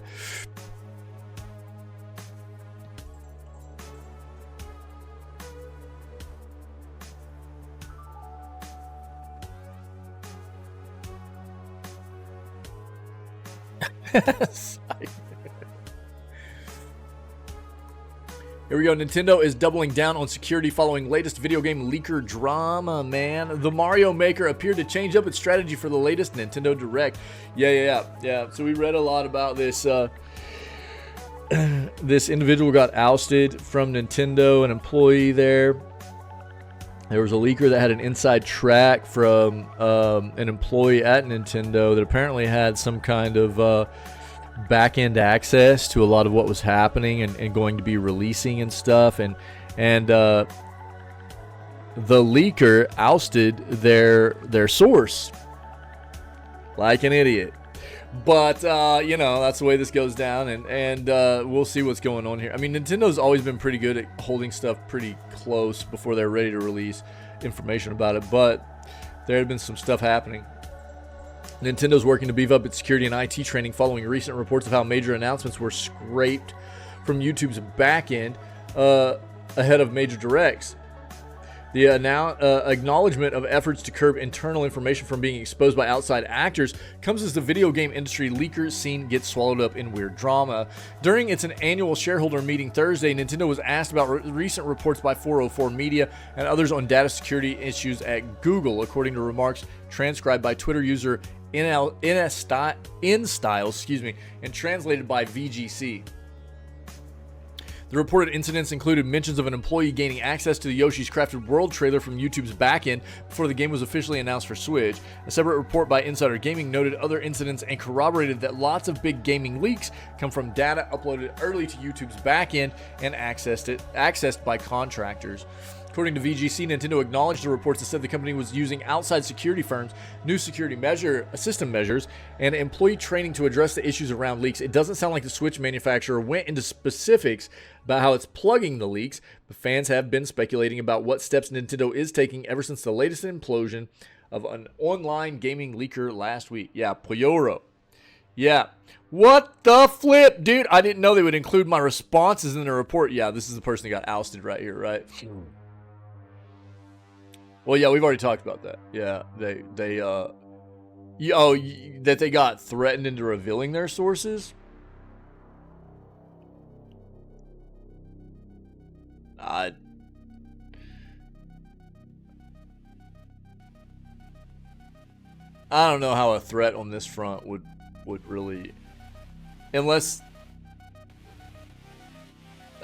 Here we go. Nintendo is doubling down on security following latest video game leaker drama, man. The Mario Maker appeared to change up its strategy for the latest Nintendo Direct. Yeah. So we read a lot about this. This individual got ousted from Nintendo, an employee there. There was a leaker that had an inside track from an employee at Nintendo that apparently had some kind of back-end access to a lot of what was happening and going to be releasing and stuff. And the leaker ousted their source like an idiot. But, you know, that's the way this goes down, and we'll see what's going on here. I mean, Nintendo's always been pretty good at holding stuff pretty close before they're ready to release information about it, but there had been some stuff happening. Nintendo's working to beef up its security and IT training following recent reports of how major announcements were scraped from YouTube's back end ahead of major directs. The acknowledgement of efforts to curb internal information from being exposed by outside actors comes as the video game industry leaker scene gets swallowed up in weird drama. During its annual shareholder meeting Thursday, Nintendo was asked about recent reports by 404 Media and others on data security issues at Google, according to remarks transcribed by Twitter user InStyle, and translated by VGC. The reported incidents included mentions of an employee gaining access to the Yoshi's Crafted World trailer from YouTube's backend before the game was officially announced for Switch. A separate report by Insider Gaming noted other incidents and corroborated that lots of big gaming leaks come from data uploaded early to YouTube's backend and accessed by contractors. According to VGC, Nintendo acknowledged the reports that said the company was using outside security firms, new security system measures, and employee training to address the issues around leaks. It doesn't sound like the Switch manufacturer went into specifics about how it's plugging the leaks, but fans have been speculating about what steps Nintendo is taking ever since the latest implosion of an online gaming leaker last week. Yeah, Poyoro. Yeah. What the flip, dude? I didn't know they would include my responses in the report. Yeah, this is the person that got ousted right here, right? Well, yeah, we've already talked about that. Yeah, that they got threatened into revealing their sources. I don't know how a threat on this front would really, unless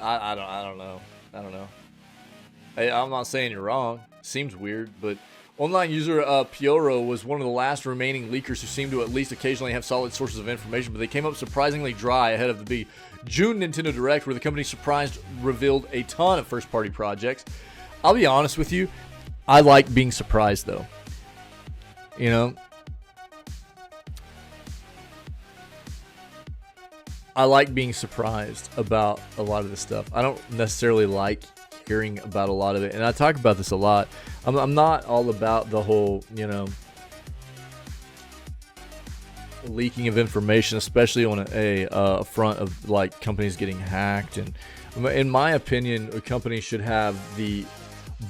I don't know. I'm not saying you're wrong. Seems weird, but online user Pioro was one of the last remaining leakers who seemed to at least occasionally have solid sources of information, but they came up surprisingly dry ahead of the June Nintendo Direct, where the company revealed a ton of first-party projects. I'll be honest with you, I like being surprised, though. You know? I like being surprised about a lot of this stuff. I don't necessarily like hearing about a lot of it, and I talk about this a lot. I'm not all about the whole, you know, leaking of information, especially on a front of like companies getting hacked. And in my opinion, a company should have the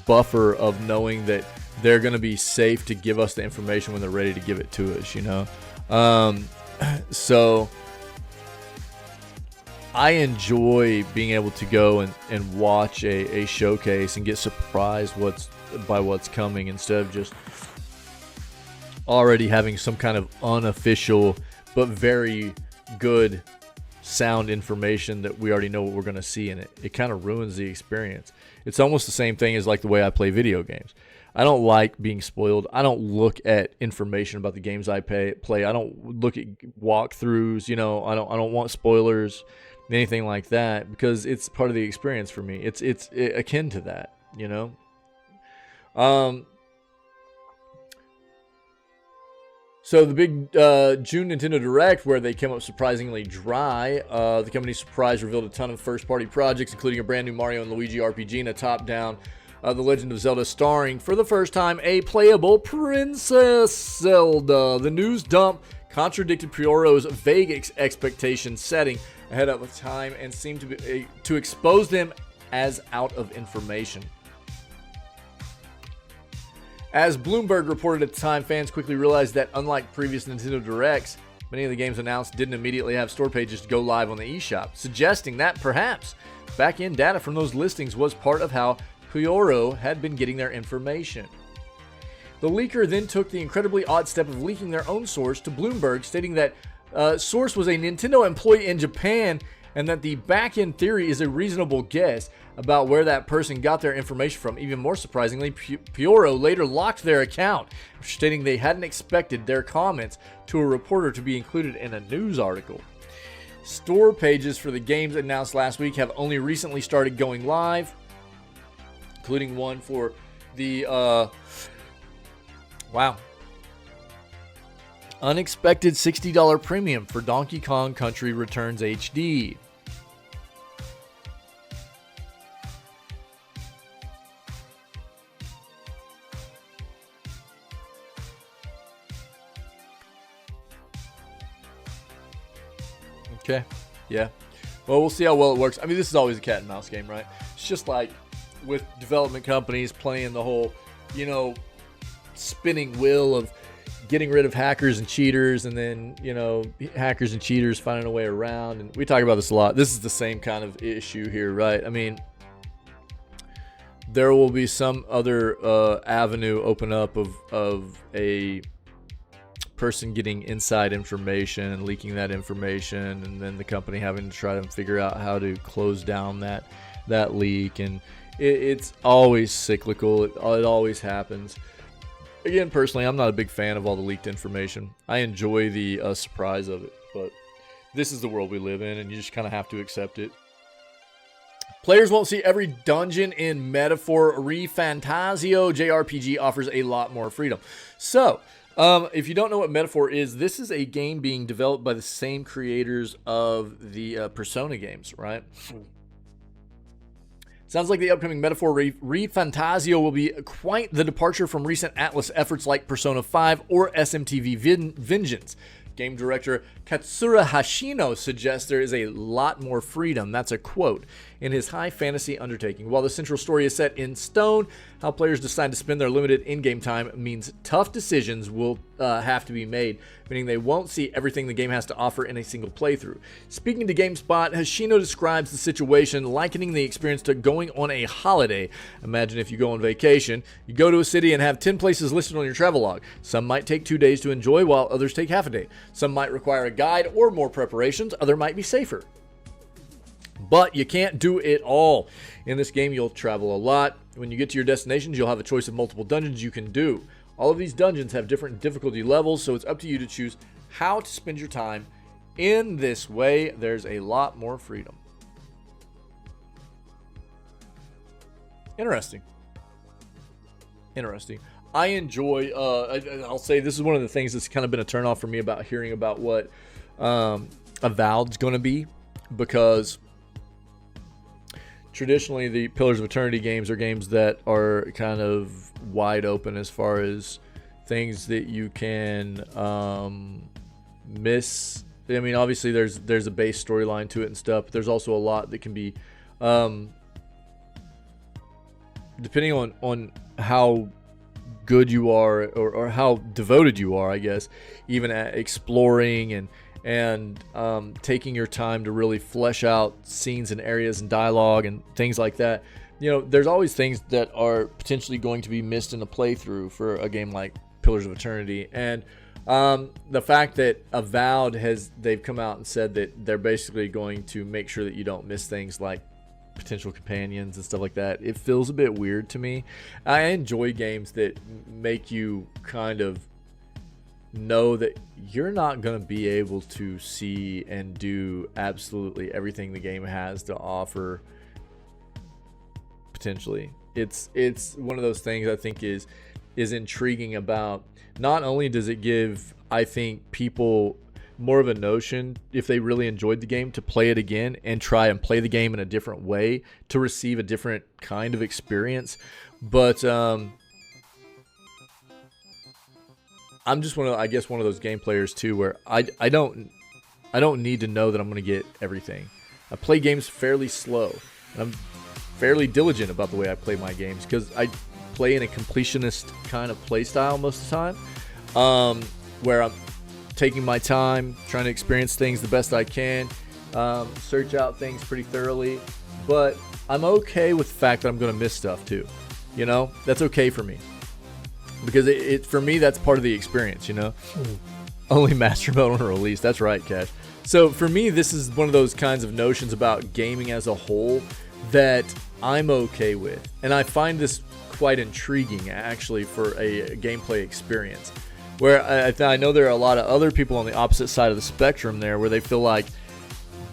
buffer of knowing that they're going to be safe to give us the information when they're ready to give it to us, you know. So I enjoy being able to go and watch a showcase and get surprised by what's coming, instead of just already having some kind of unofficial but very good sound information that we already know what we're going to see in it. It kind of ruins the experience. It's almost the same thing as like the way I play video games. I don't like being spoiled. I don't look at information about the games I play. I don't look at walkthroughs, you know. I don't want spoilers, anything like that, because it's part of the experience for me. It's akin to that, you know. So the big June Nintendo Direct, where they came up surprisingly dry, the company's surprise revealed a ton of first-party projects, including a brand new Mario and Luigi RPG and a top-down The Legend of Zelda, starring for the first time a playable Princess Zelda. The news dump contradicted Pioro's vague expectation setting ahead of time and seemed to expose them as out of information. As Bloomberg reported at the time, fans quickly realized that unlike previous Nintendo Directs, many of the games announced didn't immediately have store pages to go live on the eShop, suggesting that perhaps back-end data from those listings was part of how Pioro had been getting their information. The leaker then took the incredibly odd step of leaking their own source to Bloomberg, stating that source was a Nintendo employee in Japan, and that the back-end theory is a reasonable guess about where that person got their information from. Even more surprisingly, Pioro later locked their account, stating they hadn't expected their comments to a reporter to be included in a news article. Store pages for the games announced last week have only recently started going live, including one for the unexpected $60 premium for Donkey Kong Country Returns HD. Okay, yeah. Well, we'll see how well it works. I mean, this is always a cat and mouse game, right? It's just like with development companies playing the whole, you know, spinning wheel of getting rid of hackers and cheaters, and then, you know, hackers and cheaters finding a way around. And we talk about this a lot. This is the same kind of issue here, right? I mean, there will be some other avenue open up of a person getting inside information and leaking that information, and then the company having to try to figure out how to close down that leak. And it's always cyclical. It always happens. Again, personally, I'm not a big fan of all the leaked information. I enjoy the surprise of it, but this is the world we live in, and you just kind of have to accept it. Players won't see every dungeon in Metaphor ReFantazio. JRPG offers a lot more freedom. So, if you don't know what Metaphor is, this is a game being developed by the same creators of the Persona games, right? Sounds like the upcoming Metaphor ReFantazio will be quite the departure from recent Atlas efforts like Persona 5 or SMTV Vengeance. Game director Katsura Hashino suggests there is a lot more freedom, that's a quote, in his high fantasy undertaking. While the central story is set in stone, how players decide to spend their limited in-game time means tough decisions will have to be made meaning they won't see everything the game has to offer in a single playthrough. Speaking to GameSpot, Hoshino describes the situation, likening the experience to going on a holiday. Imagine if you go on vacation, you go to a city and have 10 places listed on your travel log. Some might take 2 days to enjoy, while others take half a day. Some might require a guide or more preparations, other might be safer. But you can't do it all. In this game, you'll travel a lot. When you get to your destinations, you'll have a choice of multiple dungeons you can do. All of these dungeons have different difficulty levels, so it's up to you to choose how to spend your time. In this way, there's a lot more freedom. Interesting. I enjoy, I'll say this is one of the things that's kind of been a turnoff for me about hearing about what Avowed's going to be, because traditionally the Pillars of Eternity games are games that are kind of wide open as far as things that you can miss. I mean, obviously there's a base storyline to it and stuff, but there's also a lot that can be depending on how good you are, or how devoted you are, I guess, even at exploring and taking your time to really flesh out scenes and areas and dialogue and things like that. You know, there's always things that are potentially going to be missed in a playthrough for a game like Pillars of Eternity. And the fact that Avowed they've come out and said that they're basically going to make sure that you don't miss things like potential companions and stuff like that, it feels a bit weird to me. I enjoy games that make you kind of know that you're not going to be able to see and do absolutely everything the game has to offer. Potentially, it's one of those things I think is intriguing about. Not only does it give, I think, people more of a notion, if they really enjoyed the game, to play it again and try and play the game in a different way to receive a different kind of experience, but I'm just one of those game players too, where I don't need to know that I'm going to get everything. I play games fairly slow, and I'm fairly diligent about the way I play my games, because I play in a completionist kind of play style most of the time, where I'm taking my time, trying to experience things the best I can, search out things pretty thoroughly, but I'm okay with the fact that I'm going to miss stuff too. You know, that's okay for me, because it for me, that's part of the experience, you know. Only master mode on release. That's right, Cash. So for me, this is one of those kinds of notions about gaming as a whole that I'm okay with, and I find this quite intriguing actually for a gameplay experience, where I know there are a lot of other people on the opposite side of the spectrum there, where they feel like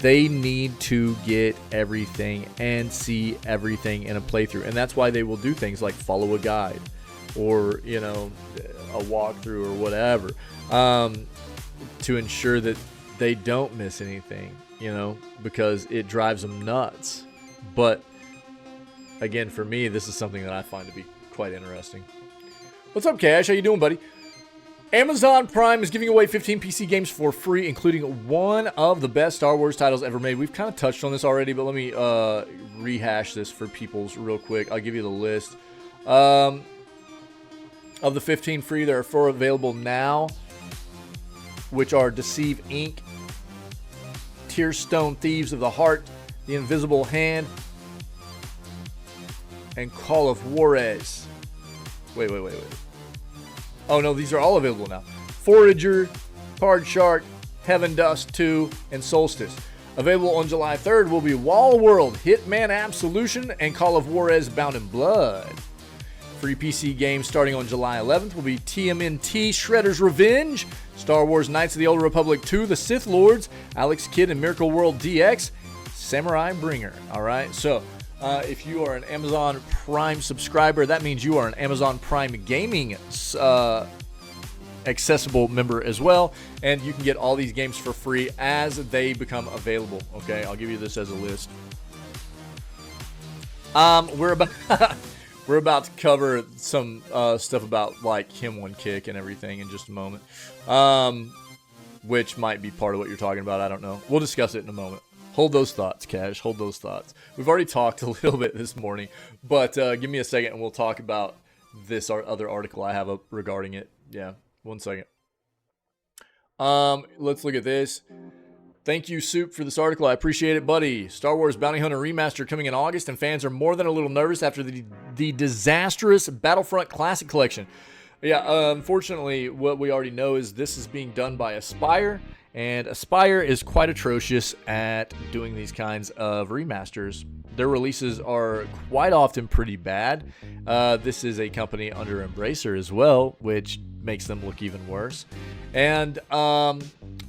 they need to get everything and see everything in a playthrough, and that's why they will do things like follow a guide, or, you know, a walkthrough or whatever, to ensure that they don't miss anything, you know, because it drives them nuts. But again, for me, this is something that I find to be quite interesting. What's up, Cash? How you doing, buddy? Amazon Prime is giving away 15 PC games for free, including one of the best Star Wars titles ever made. We've kind of touched on this already, but let me rehash this for people's real quick. I'll give you the list. Of the 15 free, there are 4 available now, which are Deceive Inc., Tearstone Thieves of the Heart, The Invisible Hand, and Call of Juarez. Wait. Oh no, these are all available now. Forager, Card Shark, Heaven Dust 2, and Solstice. Available on July 3rd will be Wall World, Hitman Absolution, and Call of Juarez Bound in Blood. Free PC games starting on July 11th will be TMNT Shredder's Revenge, Star Wars Knights of the Old Republic 2, The Sith Lords, Alex Kidd and Miracle World DX, Samurai Bringer. Alright, so if you are an Amazon Prime subscriber, that means you are an Amazon Prime Gaming accessible member as well, and you can get all these games for free as they become available. Okay, I'll give you this as a list. We're about to cover some stuff about like Him One Kick and everything in just a moment, which might be part of what you're talking about. I don't know. We'll discuss it in a moment. Hold those thoughts, Cash. Hold those thoughts. We've already talked a little bit this morning, but give me a second and we'll talk about this other article I have up regarding it. Yeah, 1 second. Let's look at this. Thank you, Soup, for this article. I appreciate it, buddy. Star Wars Bounty Hunter Remaster coming in August, and fans are more than a little nervous after the disastrous Battlefront Classic Collection. Yeah, unfortunately, what we already know is this is being done by Aspire, and Aspire is quite atrocious at doing these kinds of remasters. Their releases are quite often pretty bad. This is a company under Embracer as well, which makes them look even worse. And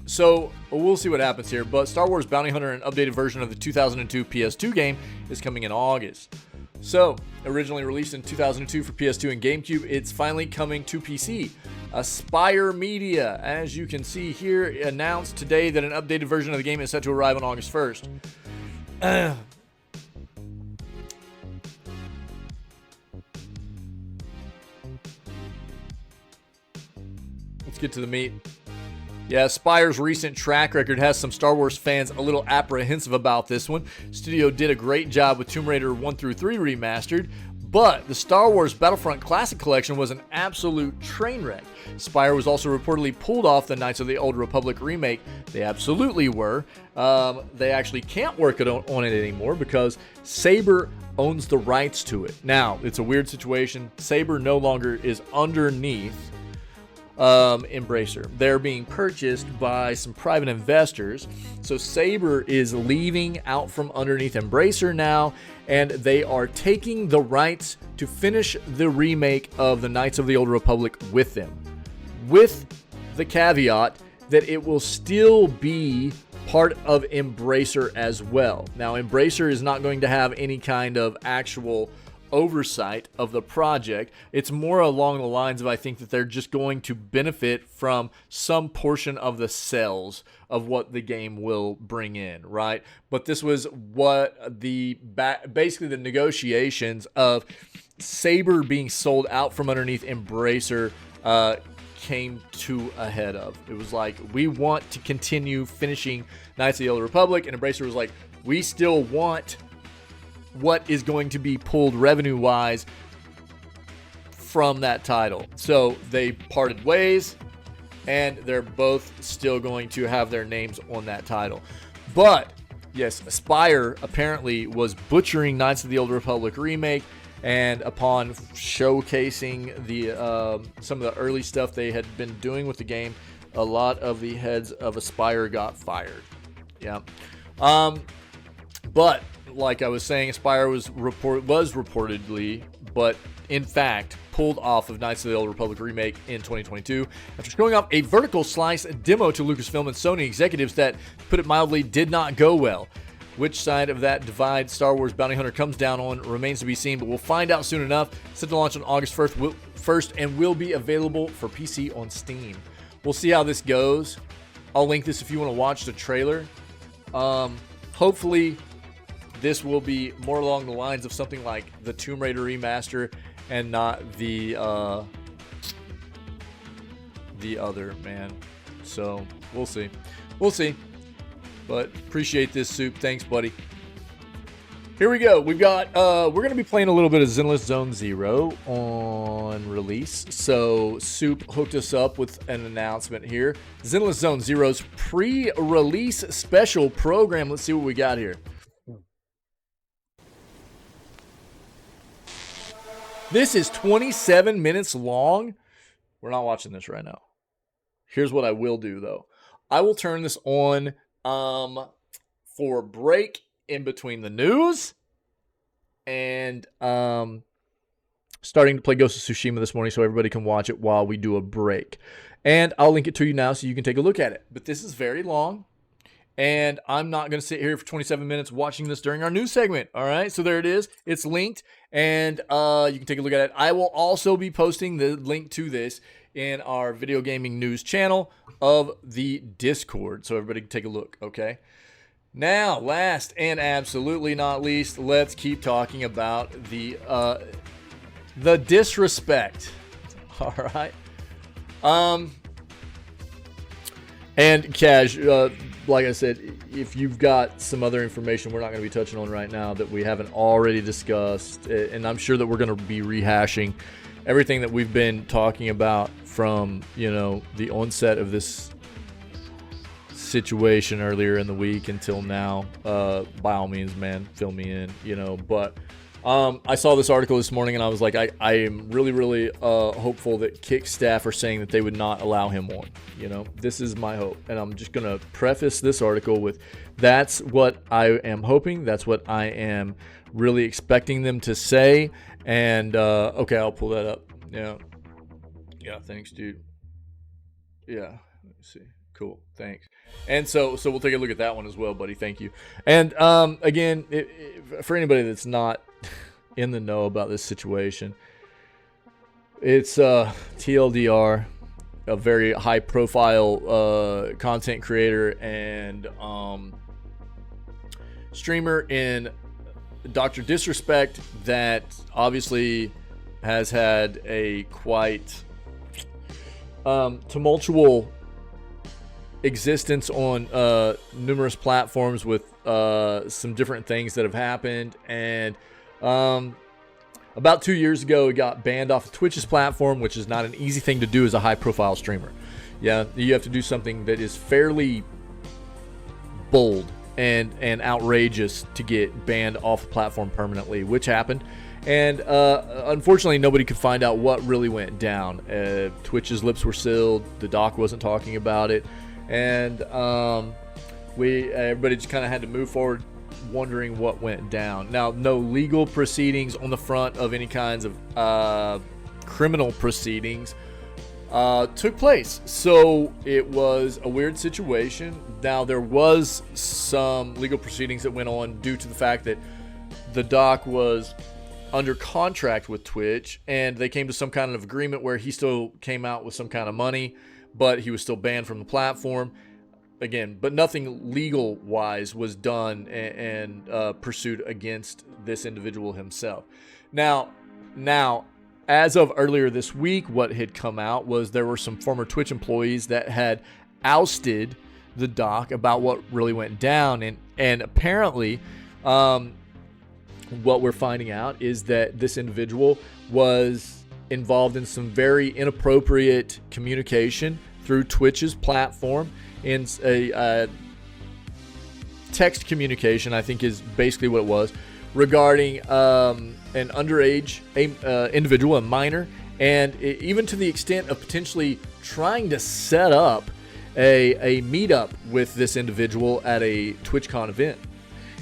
so we'll see what happens here. But Star Wars Bounty Hunter, an updated version of the 2002 PS2 game, is coming in August. So, originally released in 2002 for PS2 and GameCube, it's finally coming to PC. Aspire Media, as you can see here, announced today that an updated version of the game is set to arrive on August 1st. Let's get to the meat. Yeah, Aspire's recent track record has some Star Wars fans a little apprehensive about this one. Studio did a great job with Tomb Raider 1 through 3 remastered, but the Star Wars Battlefront Classic Collection was an absolute train wreck. Aspire was also reportedly pulled off the Knights of the Old Republic remake. They absolutely were. They actually can't work on it anymore because Saber owns the rights to it. Now, it's a weird situation. Saber no longer is underneath Embracer. They're being purchased by some private investors. So Saber is leaving out from underneath Embracer now, and they are taking the rights to finish the remake of the Knights of the Old Republic with them, with the caveat that it will still be part of Embracer as well. Now, Embracer is not going to have any kind of actual oversight of the project. It's more along the lines of, I think that they're just going to benefit from some portion of the sales of what the game will bring in, right? But this was what basically the negotiations of Saber being sold out from underneath Embracer came to a head of. It was like, we want to continue finishing Knights of the Old Republic, and Embracer was like, we still want what is going to be pulled revenue-wise from that title. So they parted ways, and they're both still going to have their names on that title. But yes, Aspire apparently was butchering Knights of the Old Republic remake, and upon showcasing the some of the early stuff they had been doing with the game, a lot of the heads of Aspire got fired. Yeah. But like I was saying, Aspire was reportedly, but in fact, pulled off of Knights of the Old Republic remake in 2022 after showing off a vertical slice demo to Lucasfilm and Sony executives that, to put it mildly, did not go well. Which side of that divide Star Wars Bounty Hunter comes down on remains to be seen, but we'll find out soon enough. Set to launch on August 1st and will be available for PC on Steam. We'll see how this goes. I'll link this if you want to watch the trailer. Hopefully this will be more along the lines of something like the Tomb Raider remaster and not the other, man. So we'll see. We'll see. But appreciate this, Soup. Thanks, buddy. Here we go. We've got we're going to be playing a little bit of Zenless Zone Zero on release. So Soup hooked us up with an announcement here. Zenless Zone Zero's pre-release special program. Let's see what we got here. This is 27 minutes long. We're not watching this right now. Here's what I will do, though. I will turn this on for a break in between the news and starting to play Ghost of Tsushima this morning so everybody can watch it while we do a break. And I'll link it to you now so you can take a look at it. But this is very long, and I'm not going to sit here for 27 minutes watching this during our news segment. All right, so there it is. It's linked, and you can take a look at it. I will also be posting the link to this in our video gaming news channel of the Discord, so everybody can take a look, okay? Now, last and absolutely not least, let's keep talking about the disrespect. All right. And Cash, like I said, if you've got some other information we're not going to be touching on right now that we haven't already discussed, and I'm sure that we're going to be rehashing everything that we've been talking about from, you know, the onset of this situation earlier in the week until now, by all means, man, fill me in, you know. But I saw this article this morning, and I was like, I am really hopeful that Kick staff are saying that they would not allow him on. You know, this is my hope, and I'm just gonna preface this article with, that's what I am hoping, that's what I am really expecting them to say. And okay, I'll pull that up. Yeah, thanks, dude. Yeah, let me see. Cool, thanks. And so we'll take a look at that one as well, buddy. Thank you. And again, for anybody that's not in the know about this situation, it's TLDR, a very high-profile content creator and streamer in Dr. Disrespect that obviously has had a quite tumultuous existence on numerous platforms with some different things that have happened. And about 2 years ago, he got banned off of Twitch's platform, which is not an easy thing to do as a high-profile streamer. Yeah, you have to do something that is fairly bold and outrageous to get banned off the platform permanently, which happened. And unfortunately, nobody could find out what really went down. Twitch's lips were sealed. The doc wasn't talking about it. And everybody just kind of had to move forward wondering what went down. Now, no legal proceedings on the front of any kinds of criminal proceedings took place. So it was a weird situation. Now, there was some legal proceedings that went on due to the fact that the doc was under contract with Twitch, and they came to some kind of agreement where he still came out with some kind of money, but he was still banned from the platform. Again, but nothing legal wise was done and pursued against this individual himself. Now, as of earlier this week, what had come out was there were some former Twitch employees that had ousted the doc about what really went down, and apparently what we're finding out is that this individual was involved in some very inappropriate communication through Twitch's platform, in a text communication, I think is basically what it was, regarding an underage individual, a minor, and even to the extent of potentially trying to set up a meetup with this individual at a TwitchCon event.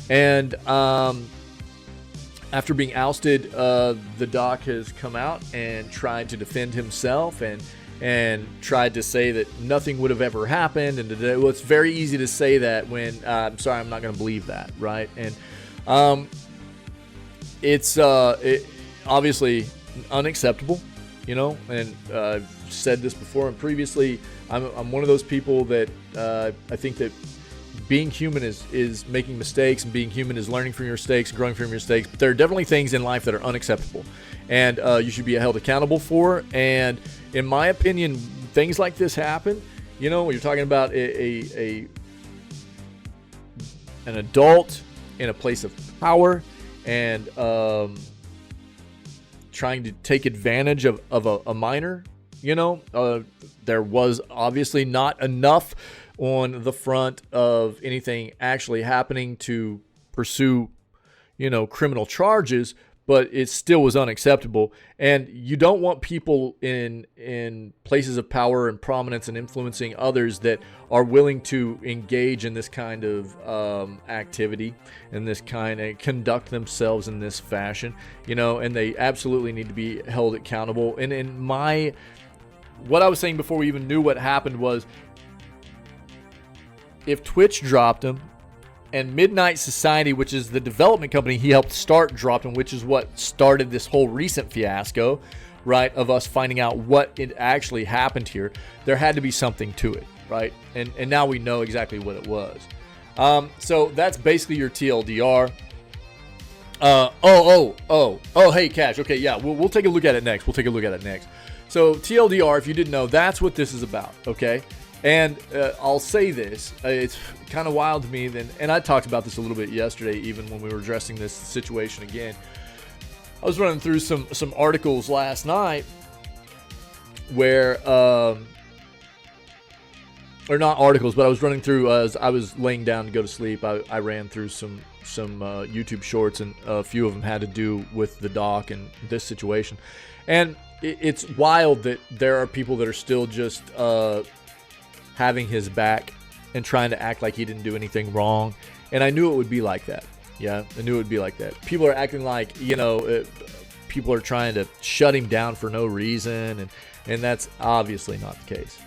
And after being ousted, the doc has come out and tried to defend himself and tried to say that nothing would have ever happened. And well, it's very easy to say that when I'm sorry, I'm not going to believe that, right? And it's obviously unacceptable, you know. And I've said this before and previously. I'm one of those people that I think that being human is making mistakes, and being human is learning from your mistakes, growing from your mistakes. But there are definitely things in life that are unacceptable, and you should be held accountable for. And in my opinion, things like this happen. You know, when you're talking about an adult in a place of power and trying to take advantage of a minor, you know, there was obviously not enough on the front of anything actually happening to pursue, you know, criminal charges, but it still was unacceptable. And you don't want people in places of power and prominence and influencing others that are willing to engage in this kind of activity and this kind of conduct themselves in this fashion, you know, and they absolutely need to be held accountable. And what I was saying before we even knew what happened was, if Twitch dropped him and Midnight Society, which is the development company he helped start, dropped him, which is what started this whole recent fiasco, right, of us finding out what it actually happened here, there had to be something to it, right? And now we know exactly what it was. So that's basically your TLDR. Hey, Cash. Okay, yeah, we'll take a look at it next. So TLDR, if you didn't know, that's what this is about, okay? And I'll say this, it's kind of wild to me, and I talked about this a little bit yesterday, even when we were addressing this situation again. I was running through some articles last night where or not articles, but I was running through as I was laying down to go to sleep. I ran through some YouTube shorts, and a few of them had to do with the doc and this situation. And it's wild that there are people that are still just having his back and trying to act like he didn't do anything wrong. And I knew it would be like that. Yeah, I knew it would be like that. People are acting like, you know, people are trying to shut him down for no reason, and that's obviously not the case.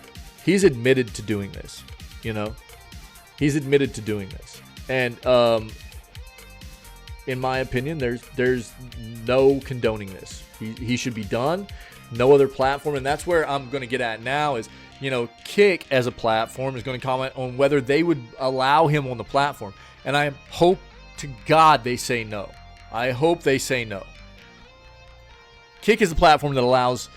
He's admitted to doing this, you know. He's admitted to doing this. And in my opinion, there's no condoning this. He should be done. No other platform, and that's where I'm going to get at now is, you know, Kick as a platform is going to comment on whether they would allow him on the platform. And I hope to God they say no. I hope they say no. Kick is a platform that allows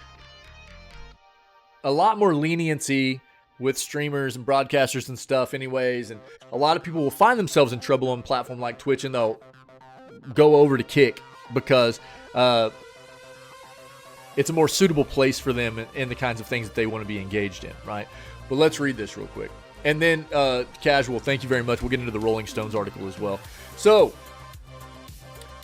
a lot more leniency with streamers and broadcasters and stuff anyways, and a lot of people will find themselves in trouble on a platform like Twitch, and they'll go over to Kick because it's a more suitable place for them and the kinds of things that they want to be engaged in, right? But let's read this real quick. And then, Casual, thank you very much. We'll get into the Rolling Stones article as well. So,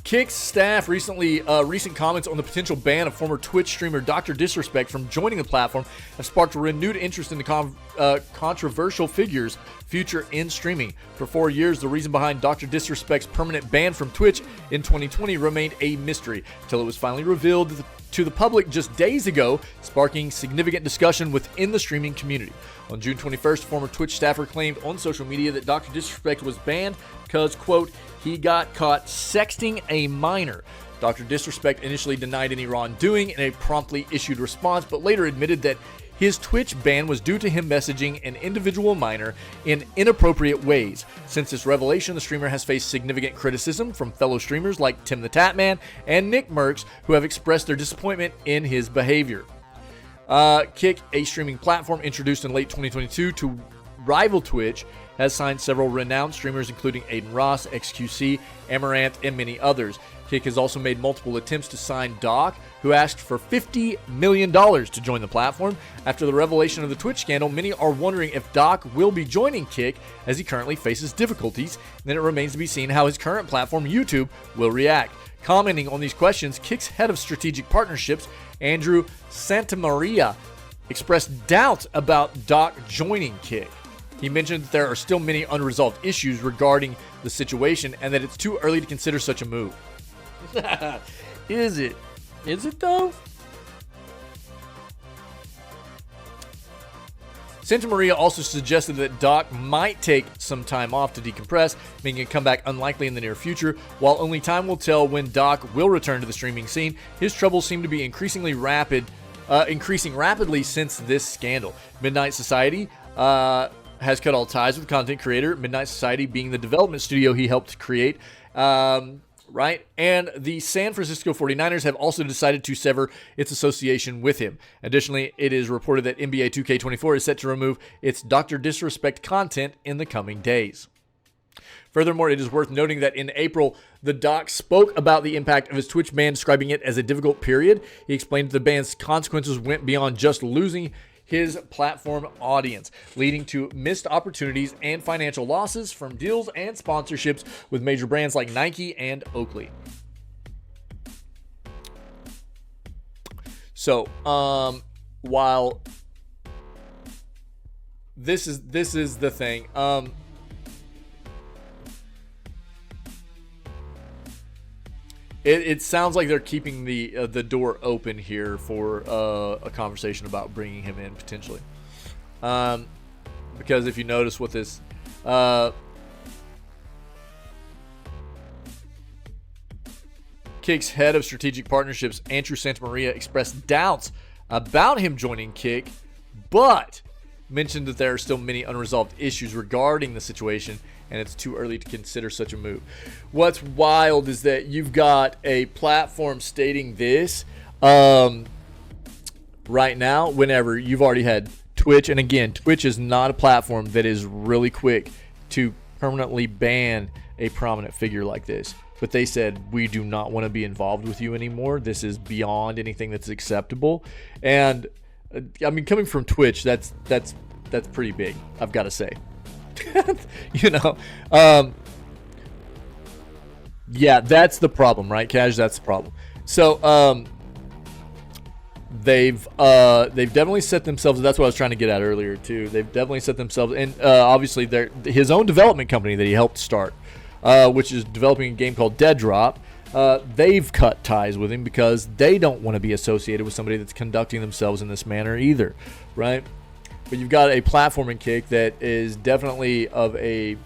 Kick's staff recent comments on the potential ban of former Twitch streamer Dr. Disrespect from joining the platform have sparked a renewed interest in the controversial figure's future in streaming. For 4 years, the reason behind Dr. Disrespect's permanent ban from Twitch in 2020 remained a mystery, until it was finally revealed to the public just days ago, sparking significant discussion within the streaming community. On June 21st, former Twitch staffer claimed on social media that Dr. Disrespect was banned because, quote, he got caught sexting a minor. Dr. Disrespect initially denied any wrongdoing in a promptly issued response, but later admitted that his Twitch ban was due to him messaging an individual minor in inappropriate ways. Since this revelation, the streamer has faced significant criticism from fellow streamers like Tim the Tatman and Nick Merckx, who have expressed their disappointment in his behavior. Kick, a streaming platform introduced in late 2022 to rival Twitch, has signed several renowned streamers including Aiden Ross, XQC, Amaranth, and many others. Kick has also made multiple attempts to sign Doc, who asked for $50 million to join the platform. After the revelation of the Twitch scandal, many are wondering if Doc will be joining Kick as he currently faces difficulties. Then it remains to be seen how his current platform, YouTube, will react. Commenting on these questions, Kick's head of strategic partnerships, Andrew Santamaria, expressed doubts about Doc joining Kick. He mentioned that there are still many unresolved issues regarding the situation and that it's too early to consider such a move. Is it? Is it though? Santa Maria also suggested that Doc might take some time off to decompress, making a comeback unlikely in the near future. While only time will tell when Doc will return to the streaming scene, his troubles seem to be increasing rapidly since this scandal. Midnight Society has cut all ties with content creator, Midnight Society being the development studio he helped create. Right? And the San Francisco 49ers have also decided to sever its association with him. Additionally, it is reported that NBA 2K24 is set to remove its Dr. Disrespect content in the coming days. Furthermore, it is worth noting that in April, the Doc spoke about the impact of his Twitch ban, describing it as a difficult period. He explained that the ban's consequences went beyond just losing his platform audience, leading to missed opportunities and financial losses from deals and sponsorships with major brands like Nike and Oakley. So, while this is the thing, It sounds like they're keeping the door open here for a conversation about bringing him in potentially, because if you notice what this Kick's head of strategic partnerships, Andrew Santamaria, expressed doubts about him joining Kick, but mentioned that there are still many unresolved issues regarding the situation and it's too early to consider such a move. What's wild is that you've got a platform stating this right now, whenever you've already had Twitch. And again, Twitch is not a platform that is really quick to permanently ban a prominent figure like this. But they said, we do not want to be involved with you anymore. This is beyond anything that's acceptable. And I mean, coming from Twitch, that's that's pretty big, I've got to say. You know, yeah, that's the problem, right, Cash? That's the problem. So they've definitely set themselves. That's what I was trying to get at earlier too. They've definitely set themselves, and obviously his own development company that he helped start, which is developing a game called Dead Drop. They've cut ties with him because they don't want to be associated with somebody that's conducting themselves in this manner either, right? But you've got a platforming kick that is definitely of a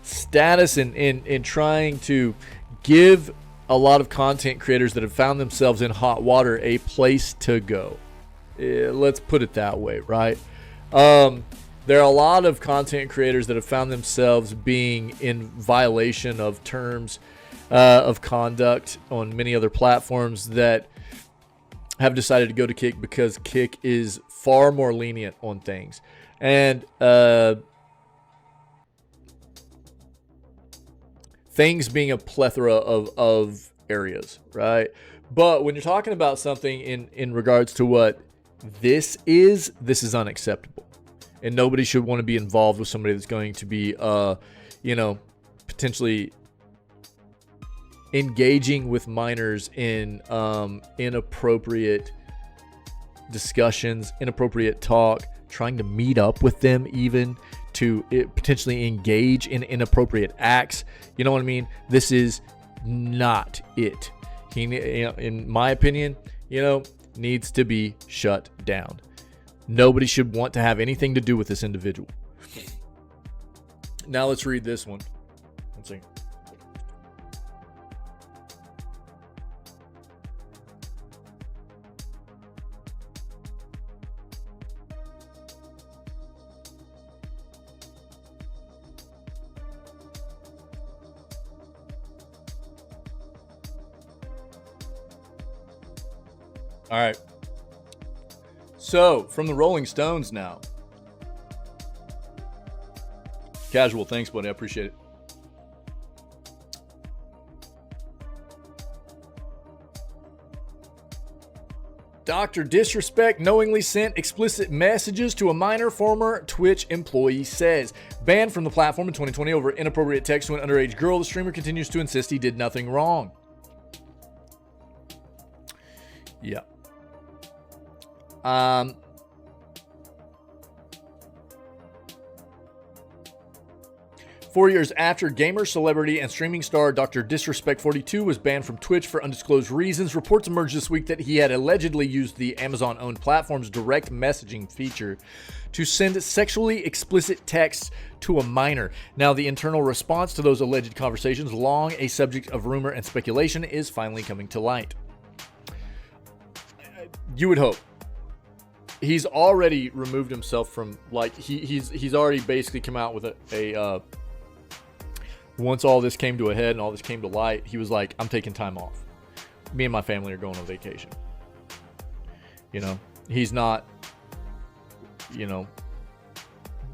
status in trying to give a lot of content creators that have found themselves in hot water a place to go. Let's put it that way, right? There are a lot of content creators that have found themselves being in violation of terms of conduct on many other platforms that have decided to go to Kick because Kick is far more lenient on things. And things being a plethora of areas, right? But when you're talking about something in regards to what this is unacceptable. And nobody should want to be involved with somebody that's going to be, you know, potentially engaging with minors in inappropriate discussions, inappropriate talk, trying to meet up with them even to potentially engage in inappropriate acts. You know what I mean? This is not it. He, in my opinion, you know, needs to be shut down. Nobody should want to have anything to do with this individual. Now let's read this one. Let's see. All right. So, from the Rolling Stones now. Casual, thanks, buddy. I appreciate it. Dr. Disrespect knowingly sent explicit messages to a minor, former Twitch employee says. Banned from the platform in 2020 over inappropriate text to an underage girl, the streamer continues to insist he did nothing wrong. Yeah. 4 years after gamer, celebrity, and streaming star Dr. Disrespect42 was banned from Twitch for undisclosed reasons, reports emerged this week that he had allegedly used the Amazon-owned platform's direct messaging feature to send sexually explicit texts to a minor. Now, the internal response to those alleged conversations, long a subject of rumor and speculation, is finally coming to light. You would hope. He's already removed himself from, like, he's already basically come out with a once all this came to a head and all this came to light, he was like, I'm taking time off. Me and my family are going on vacation. You know, he's not, you know,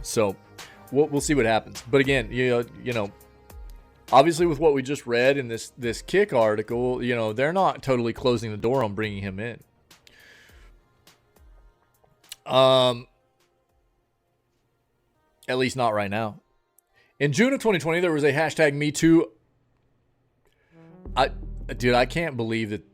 so we'll see what happens. But again, you know, obviously with what we just read in this Kick article, you know, they're not totally closing the door on bringing him in. At least not right now. In June of 2020, there was a hashtag #MeToo. Dude, I can't believe that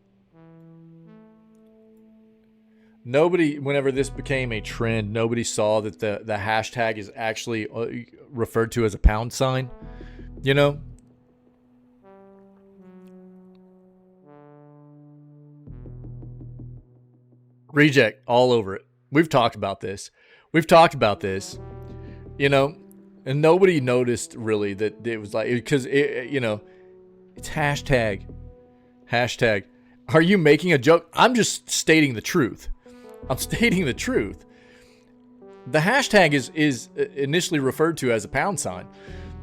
nobody, whenever this became a trend, nobody saw that the hashtag is actually referred to as a pound sign. You know? Reject all over it. We've talked about this. You know, and nobody noticed really that it was like, because you know, it's hashtag. Are you making a joke? I'm just stating the truth. The hashtag is initially referred to as a pound sign.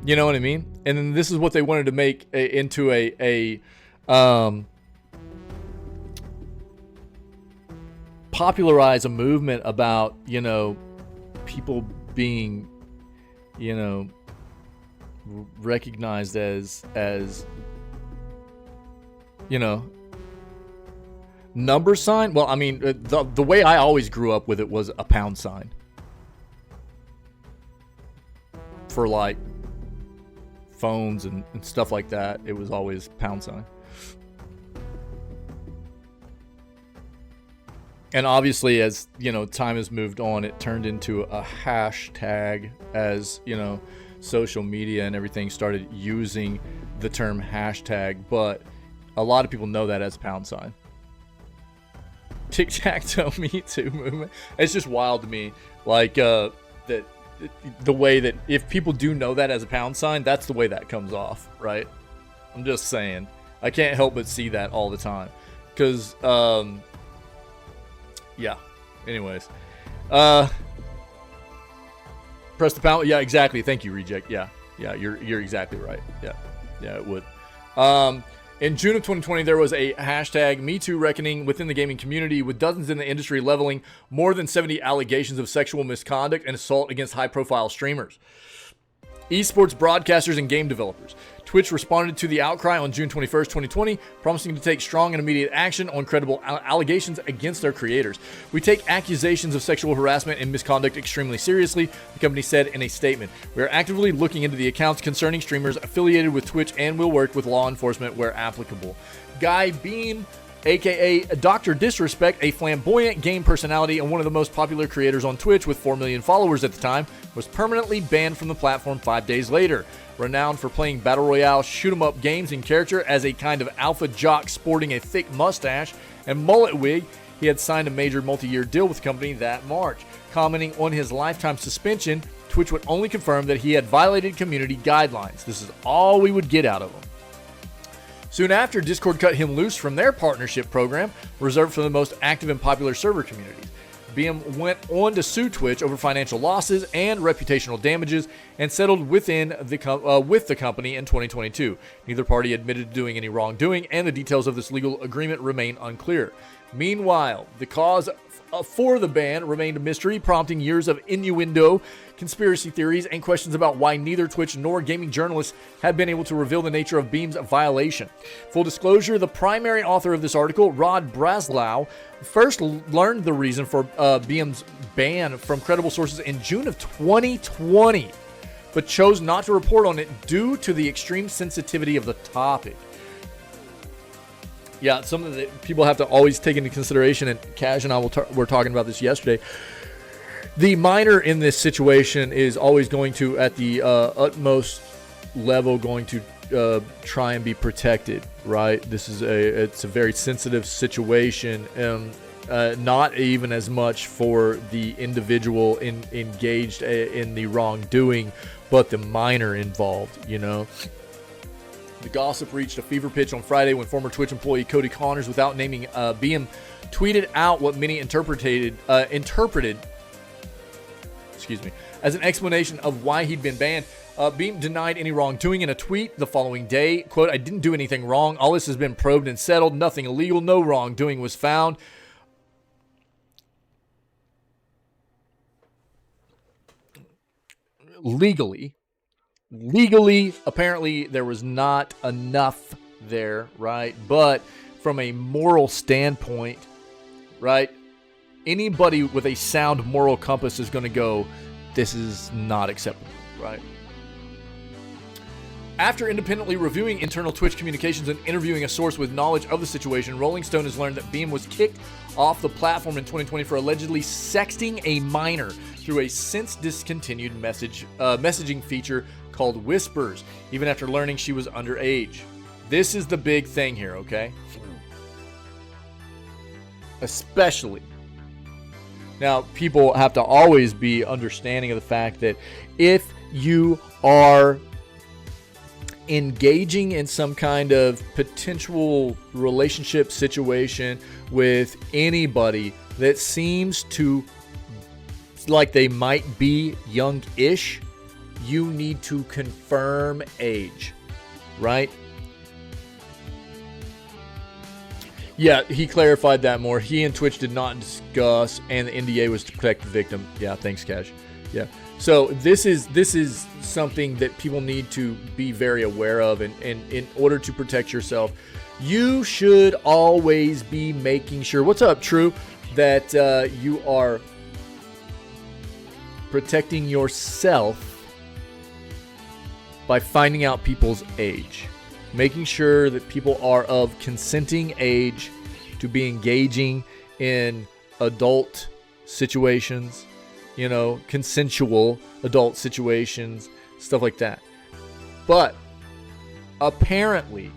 You know what I mean? And then this is what they wanted to make into a popularize a movement about, you know, people being, you know, recognized as you know, Number sign? Well, I mean, the way I always grew up with it was a pound sign. For like phones and stuff like that, it was always pound sign. And obviously, as you know, time has moved on, it turned into a hashtag as, you know, social media and everything started using the term hashtag, but a lot of people know that as pound sign. Tic-tac-toe Me Too movement. It's just wild to me, like that the way that if people do know that as a pound sign, that's the way that comes off, right? I'm just saying, I can't help but see that all the time, because yeah. Anyways, press the pound. Yeah, exactly. Thank you, Reject. Yeah, you're exactly right. Yeah, it would. In June of 2020, there was a hashtag #MeToo reckoning within the gaming community, with dozens in the industry leveling more than 70 allegations of sexual misconduct and assault against high-profile streamers, esports broadcasters, and game developers. Twitch responded to the outcry on June 21st, 2020, promising to take strong and immediate action on credible allegations against their creators. "We take accusations of sexual harassment and misconduct extremely seriously," the company said in a statement. "We are actively looking into the accounts concerning streamers affiliated with Twitch and will work with law enforcement where applicable." Guy Beam, aka Dr. Disrespect, a flamboyant game personality and one of the most popular creators on Twitch with 4 million followers at the time, was permanently banned from the platform 5 days later. Renowned for playing battle royale shoot-'em-up games in character as a kind of alpha jock sporting a thick mustache and mullet wig, he had signed a major multi-year deal with the company that March. Commenting on his lifetime suspension, Twitch would only confirm that he had violated community guidelines. This is all we would get out of him. Soon after, Discord cut him loose from their partnership program, reserved for the most active and popular server communities. BM went on to sue Twitch over financial losses and reputational damages and settled with the company in 2022. Neither party admitted to doing any wrongdoing, and the details of this legal agreement remain unclear. Meanwhile, the cause for the ban remained a mystery, prompting years of innuendo, conspiracy theories, and questions about why neither Twitch nor gaming journalists had been able to reveal the nature of Beam's violation. Full disclosure, the primary author of this article, Rod Breslau, first learned the reason for Beam's ban from credible sources in June of 2020, but chose not to report on it due to the extreme sensitivity of the topic. Yeah, something that people have to always take into consideration, and Cash and I were talking about this yesterday. The minor in this situation is always going to, at the utmost level, going to try and be protected, right? It's a very sensitive situation, and not even as much for the individual engaged in the wrongdoing, but the minor involved, you know? The gossip reached a fever pitch on Friday when former Twitch employee Cody Connors, without naming BM, tweeted out what many interpreted as an explanation of why he'd been banned. Beam denied any wrongdoing in a tweet the following day. Quote, "I didn't do anything wrong. All this has been probed and settled. Nothing illegal. No wrongdoing was found." Legally, apparently there was not enough there, right? But from a moral standpoint, right, anybody with a sound moral compass is going to go, this is not acceptable, right? After independently reviewing internal Twitch communications and interviewing a source with knowledge of the situation, Rolling Stone has learned that Beam was kicked off the platform in 2020 for allegedly sexting a minor through a since discontinued messaging feature called Whispers, even after learning she was underage. This is the big thing here, okay? Especially. Now, people have to always be understanding of the fact that if you are engaging in some kind of potential relationship situation with anybody that seems to like they might be young-ish, you need to confirm age, right? Yeah, he clarified that more. He and Twitch did not discuss, and the NDA was to protect the victim. Yeah, thanks, Cash. Yeah. So this is something that people need to be very aware of, and in order to protect yourself, you should always be making sure, what's up, True, that you are protecting yourself by finding out people's age. Making sure that people are of consenting age to be engaging in adult situations, you know, consensual adult situations, stuff like that. But apparently,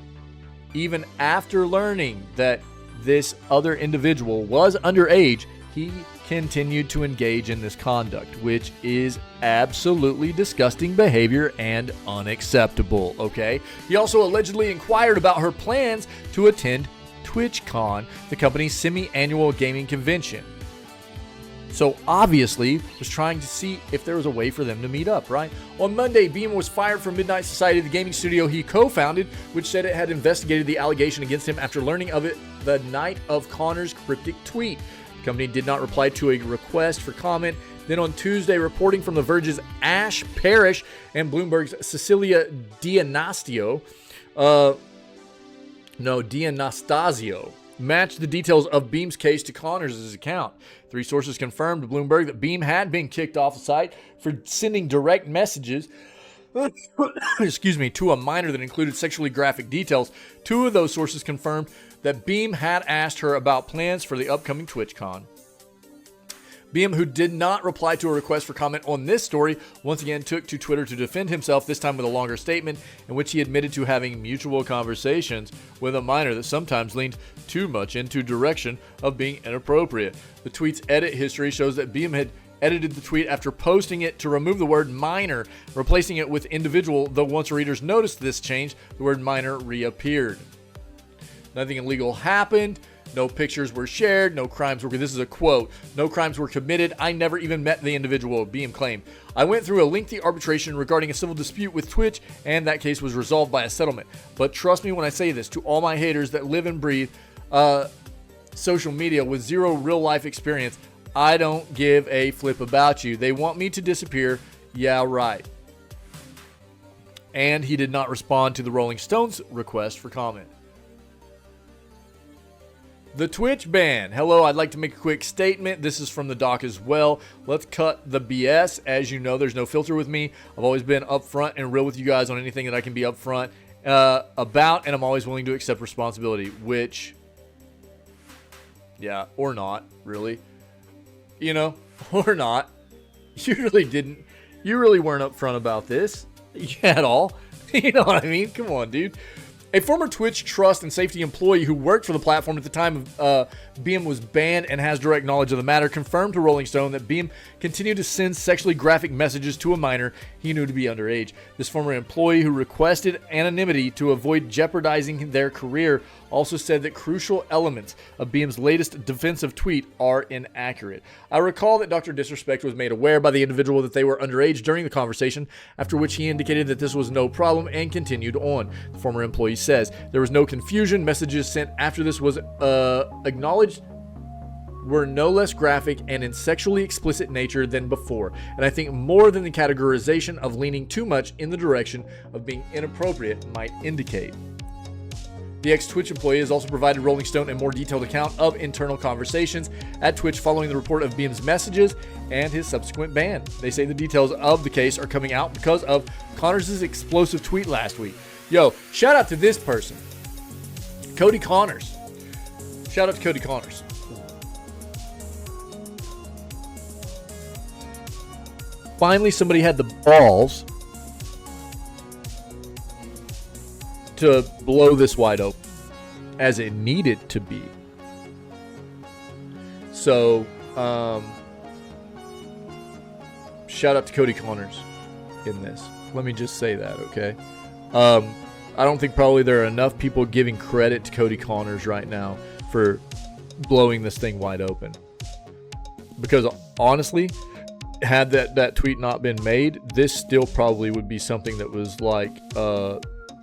even after learning that this other individual was underage, he continued to engage in this conduct, which is absolutely disgusting behavior and unacceptable, okay? He also allegedly inquired about her plans to attend TwitchCon, the company's semi-annual gaming convention. So obviously was trying to see if there was a way for them to meet up, right? On Monday, Beam was fired from Midnight Society, the gaming studio he co-founded, which said it had investigated the allegation against him after learning of it the night of Connor's cryptic tweet. The company did not reply to a request for comment. Then on Tuesday, reporting from The Verge's Ash Parrish and Bloomberg's Cecilia D'Anastasio matched the details of Beam's case to Connors' account. 3 sources confirmed to Bloomberg that Beam had been kicked off the site for sending direct messages to a minor that included sexually graphic details. 2 of those sources confirmed that Beam had asked her about plans for the upcoming TwitchCon. Beam, who did not reply to a request for comment on this story, once again took to Twitter to defend himself, this time with a longer statement in which he admitted to having mutual conversations with a minor that sometimes leaned too much into direction of being inappropriate. The tweet's edit history shows that Beam had edited the tweet after posting it to remove the word minor, replacing it with individual, though once readers noticed this change, the word minor reappeared. Nothing illegal happened. No pictures were shared. No crimes were... This is a quote. No crimes were committed. I never even met the individual, Beam claimed. I went through a lengthy arbitration regarding a civil dispute with Twitch, and that case was resolved by a settlement. But trust me when I say this, to all my haters that live and breathe social media with zero real-life experience, I don't give a flip about you. They want me to disappear. Yeah, right. And he did not respond to the Rolling Stones request for comment. The Twitch ban. Hello, I'd like to make a quick statement. This is from the doc as well. Let's cut the BS. As you know, there's no filter with me. I've always been upfront and real with you guys on anything that I can be upfront about, and I'm always willing to accept responsibility, which, yeah, or not, really. You know, or not. You really weren't upfront about this at all. You know what I mean? Come on, dude. A former Twitch trust and safety employee who worked for the platform at the time Beam was banned and has direct knowledge of the matter confirmed to Rolling Stone that Beam continued to send sexually graphic messages to a minor he knew to be underage. This former employee, who requested anonymity to avoid jeopardizing their career, also said that crucial elements of Beam's latest defensive tweet are inaccurate. I recall that Dr. Disrespect was made aware by the individual that they were underage during the conversation, after which he indicated that this was no problem and continued on. The former employee says there was no confusion. Messages sent after this was acknowledged were no less graphic and in sexually explicit nature than before, and I think more than the categorization of leaning too much in the direction of being inappropriate might indicate. The ex-Twitch employee has also provided Rolling Stone a more detailed account of internal conversations at Twitch following the report of Beam's messages and his subsequent ban. They say the details of the case are coming out because of Connors' explosive tweet last week. Yo, shout out to this person, Cody Connors. Shout out to Cody Connors. Finally, somebody had the balls to blow this wide open as it needed to be. So, shout out to Cody Connors in this. Let me just say that, okay? I don't think probably there are enough people giving credit to Cody Connors right now for blowing this thing wide open. Because honestly, had that tweet not been made, this still probably would be something that was like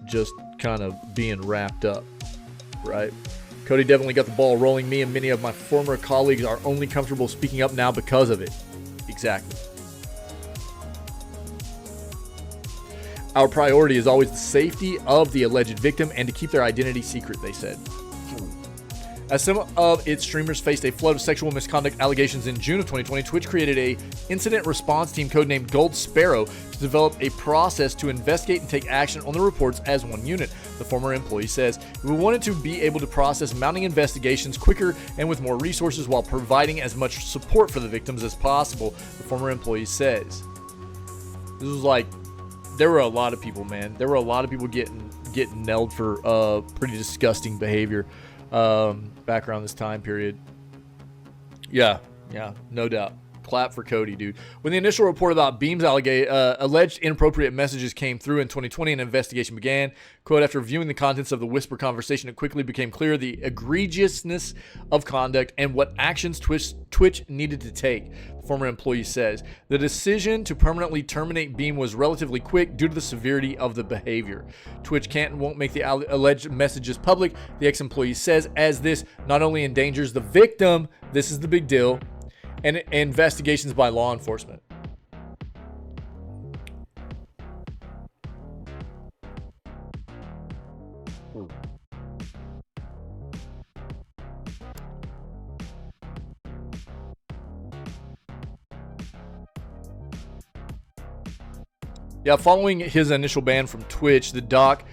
just kind of being wrapped up, right? Cody definitely got the ball rolling. Me and many of my former colleagues are only comfortable speaking up now because of it. Exactly. Our priority is always the safety of the alleged victim and to keep their identity secret, they said. As some of its streamers faced a flood of sexual misconduct allegations in June of 2020, Twitch created a incident response team codenamed Gold Sparrow to develop a process to investigate and take action on the reports as one unit. The former employee says, "We wanted to be able to process mounting investigations quicker and with more resources while providing as much support for the victims as possible," the former employee says. This was like, there were a lot of people, man. There were a lot of people getting nailed for pretty disgusting behavior back around this time period. Yeah, no doubt. Clap for Cody, dude. When the initial report about Beam's alleged inappropriate messages came through in 2020, an investigation began. Quote, after reviewing the contents of the whisper conversation, it quickly became clear the egregiousness of conduct and what actions Twitch needed to take, the former employee says. The decision to permanently terminate Beam was relatively quick due to the severity of the behavior. Twitch can't and won't make the alleged messages public, the ex-employee says, as this not only endangers the victim, this is the big deal, and investigations by law enforcement. Yeah, following his initial ban from Twitch, the doc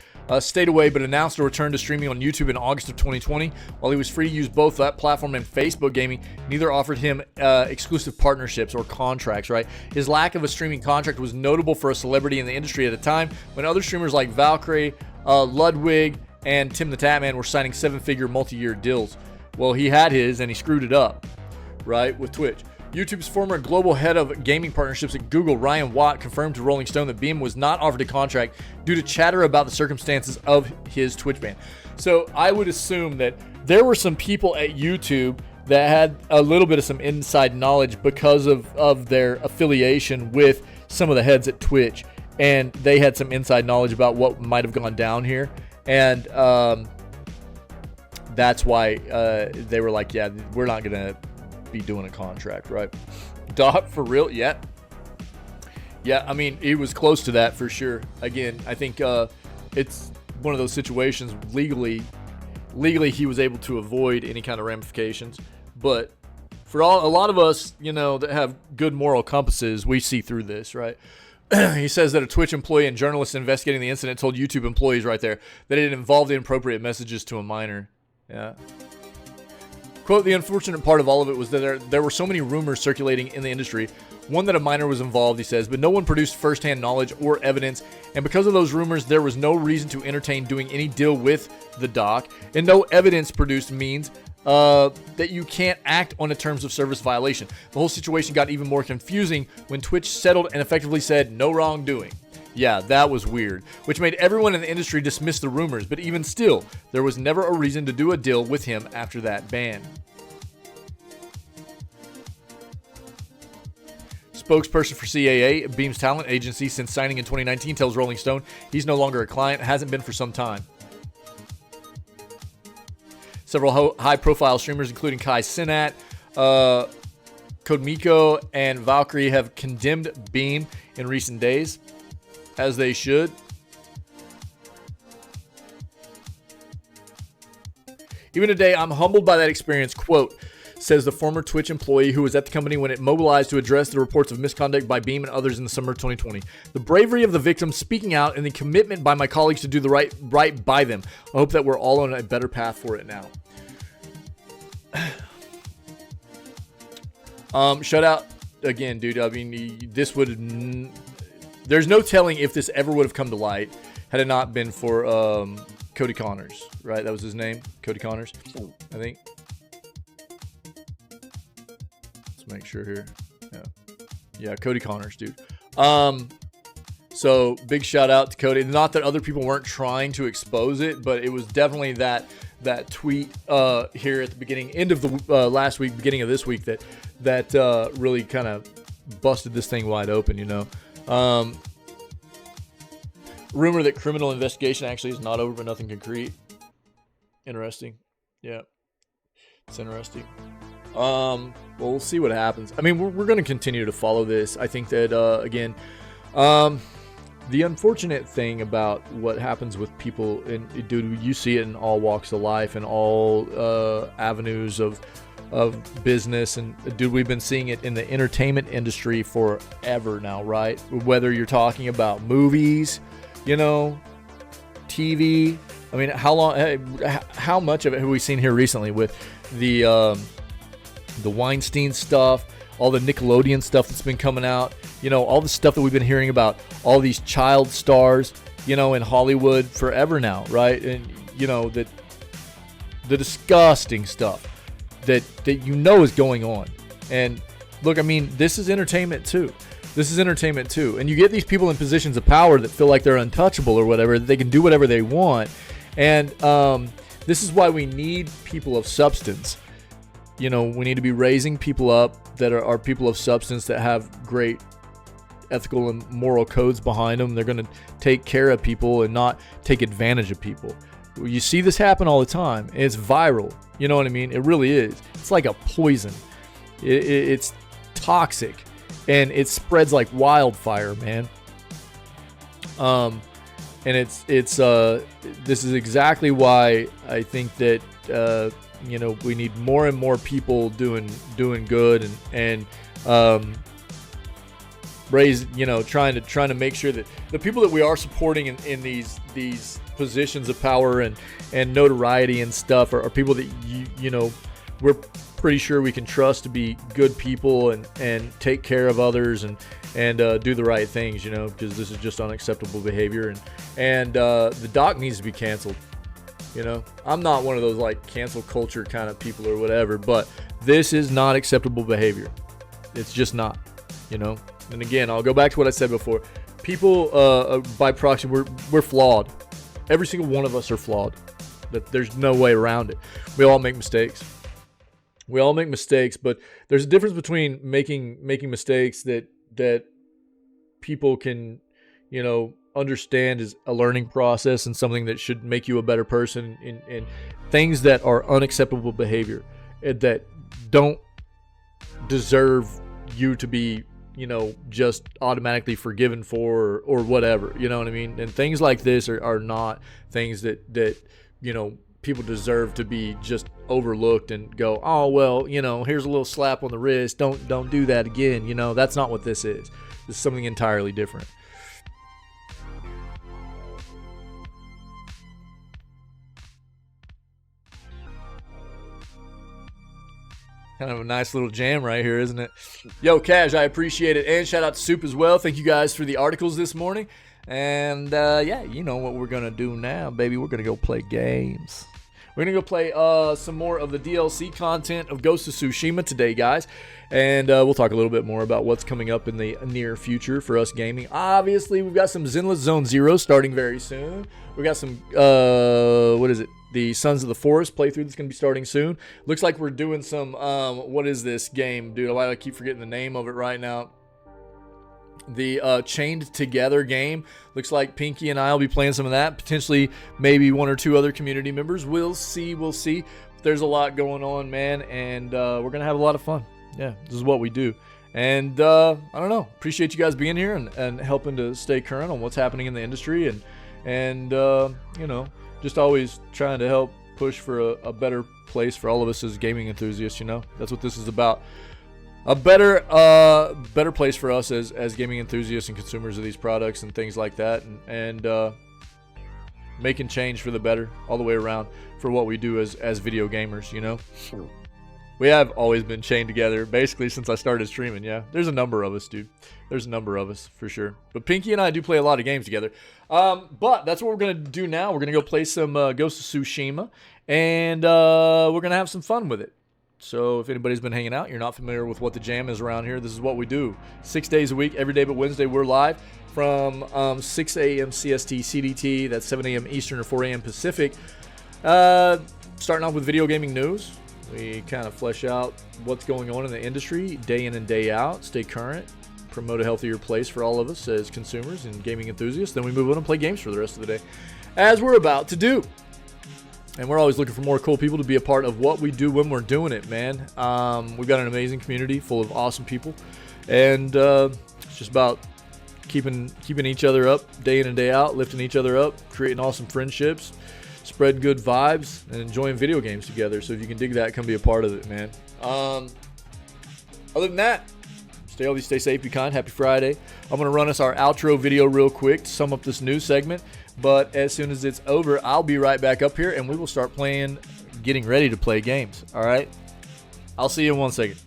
stayed away but announced a return to streaming on YouTube in August of 2020. While he was free to use both that platform and Facebook gaming, neither offered him exclusive partnerships or contracts, right? His lack of a streaming contract was notable for a celebrity in the industry at a time when other streamers like Valkyrie, Ludwig, and Tim the Tatman were signing seven-figure multi-year deals. Well, he had his and he screwed it up, right, with Twitch. YouTube's former global head of gaming partnerships at Google, Ryan Watt, confirmed to Rolling Stone that Beam was not offered a contract due to chatter about the circumstances of his Twitch ban. So I would assume that there were some people at YouTube that had a little bit of some inside knowledge because of their affiliation with some of the heads at Twitch, and they had some inside knowledge about what might have gone down here, and that's why they were like, yeah, we're not gonna be doing a contract, right? Doc, for real? Yeah, I mean, he was close to that for sure. Again, I think it's one of those situations legally he was able to avoid any kind of ramifications, but for a lot of us, you know, that have good moral compasses, we see through this, right? He says that a Twitch employee and journalist investigating the incident told YouTube employees right there that it involved inappropriate messages to a minor. Yeah. Quote, the unfortunate part of all of it was that there were so many rumors circulating in the industry. One that a minor was involved, he says, but no one produced firsthand knowledge or evidence. And because of those rumors, there was no reason to entertain doing any deal with the doc. And no evidence produced means that you can't act on a terms of service violation. The whole situation got even more confusing when Twitch settled and effectively said no wrongdoing. Yeah, that was weird, which made everyone in the industry dismiss the rumors, but even still, there was never a reason to do a deal with him after that ban. Spokesperson for CAA, Beam's talent agency since signing in 2019, tells Rolling Stone he's no longer a client, hasn't been for some time. Several high-profile streamers, including Kai Cenat, Kodmiko, and Valkyrie, have condemned Beam in recent days, as they should. Even today, I'm humbled by that experience, quote, says the former Twitch employee who was at the company when it mobilized to address the reports of misconduct by Beam and others in the summer of 2020. The bravery of the victims speaking out and the commitment by my colleagues to do the right by them. I hope that we're all on a better path for it now. Shout out again, dude. I mean, this would... There's no telling if this ever would have come to light had it not been for Cody Connors, right? That was his name, Cody Connors, I think. Let's make sure here. Yeah, Cody Connors, dude. So big shout out to Cody. Not that other people weren't trying to expose it, but it was definitely that tweet here at the end of the last week, beginning of this week that really kind of busted this thing wide open, you know. Rumor that criminal investigation actually is not over, but nothing concrete. Interesting. Yeah, it's interesting. Well, we'll see what happens. I mean, we're going to continue to follow this. I think that again, the unfortunate thing about what happens with people, and dude, you see it in all walks of life and all avenues of business, and dude, we've been seeing it in the entertainment industry forever now, right? Whether you're talking about movies, you know, TV. I mean, how much of it have we seen here recently with the Weinstein stuff, all the Nickelodeon stuff that's been coming out, you know, all the stuff that we've been hearing about, all these child stars, you know, in Hollywood forever now, right? And you know, that the disgusting stuff that you know is going on. And look, I mean, this is entertainment too. This is entertainment too. And you get these people in positions of power that feel like they're untouchable or whatever, that they can do whatever they want. And this is why we need people of substance. You know, we need to be raising people up that are people of substance, that have great ethical and moral codes behind them. They're going to take care of people and not take advantage of people. You see this happen all the time. It's viral. You know what I mean? It really is. It's like a poison. It's toxic, and it spreads like wildfire, man. And this is exactly why I think that you know, we need more and more people doing good and raise, you know, trying to make sure that the people that we are supporting in these positions of power and notoriety and stuff are people that you know, we're pretty sure we can trust to be good people and take care of others and do the right things, you know, because this is just unacceptable behavior, and the doc needs to be canceled. You know, I'm not one of those like cancel culture kind of people or whatever, but this is not acceptable behavior. It's just not, you know. And again, I'll go back to what I said before. People, by proxy, we're flawed. Every single one of us are flawed. There's no way around it. We all make mistakes. We all make mistakes, but there's a difference between making mistakes that people can, you know, understand is a learning process and something that should make you a better person, and things that are unacceptable behavior that don't deserve you to be, you know, just automatically forgiven for or whatever, you know what I mean? And things like this are not things that you know, people deserve to be just overlooked and go, oh well, you know, here's a little slap on the wrist, don't do that again. You know, that's not what this is. This is something entirely different. Kind of a nice little jam right here, isn't it? Yo, Cash, I appreciate it. And shout out to Soup as well. Thank you guys for the articles this morning. And yeah, you know what we're going to do now, baby. We're going to go play games. We're going to go play some more of the DLC content of Ghost of Tsushima today, guys. And we'll talk a little bit more about what's coming up in the near future for us gaming. Obviously, we've got some Zenless Zone Zero starting very soon. We got some, what is it? The Sons of the Forest playthrough that's going to be starting soon. Looks like we're doing some, what is this game, dude? I keep forgetting the name of it right now. The Chained Together game. Looks like Pinky and I will be playing some of that. Potentially, maybe one or two other community members. We'll see. There's a lot going on, man, and we're going to have a lot of fun. Yeah, this is what we do. And I don't know. Appreciate you guys being here and helping to stay current on what's happening in the industry, and you know, just always trying to help push for a better place for all of us as gaming enthusiasts. You know, that's what this is about. A better place for us as gaming enthusiasts and consumers of these products and things like that, and making change for the better all the way around for what we do as video gamers. You know, we have always been chained together basically since I started streaming. Yeah, there's a number of us, dude. There's a number of us for sure. But Pinky and I do play a lot of games together. But that's what we're gonna do now. We're gonna go play some Ghost of Tsushima, and we're gonna have some fun with it. So if anybody's been hanging out, you're not familiar with what the jam is around here, this is what we do. 6 days a week, every day but Wednesday, we're live from 6 a.m. CST CDT, that's 7 a.m. Eastern or 4 a.m. Pacific. Starting off with video gaming news. We kind of flesh out what's going on in the industry day in and day out, stay current, promote a healthier place for all of us as consumers and gaming enthusiasts. Then we move on and play games for the rest of the day, as we're about to do. And we're always looking for more cool people to be a part of what we do when we're doing it, man. We've got an amazing community full of awesome people. And it's just about keeping each other up day in and day out, lifting each other up, creating awesome friendships, spread good vibes, and enjoying video games together. So if you can dig that, come be a part of it, man. Other than that, stay healthy, stay safe, be kind. Happy Friday. I'm going to run us our outro video real quick to sum up this news segment. But as soon as it's over, I'll be right back up here, and we will start getting ready to play games. All right? I'll see you in 1 second.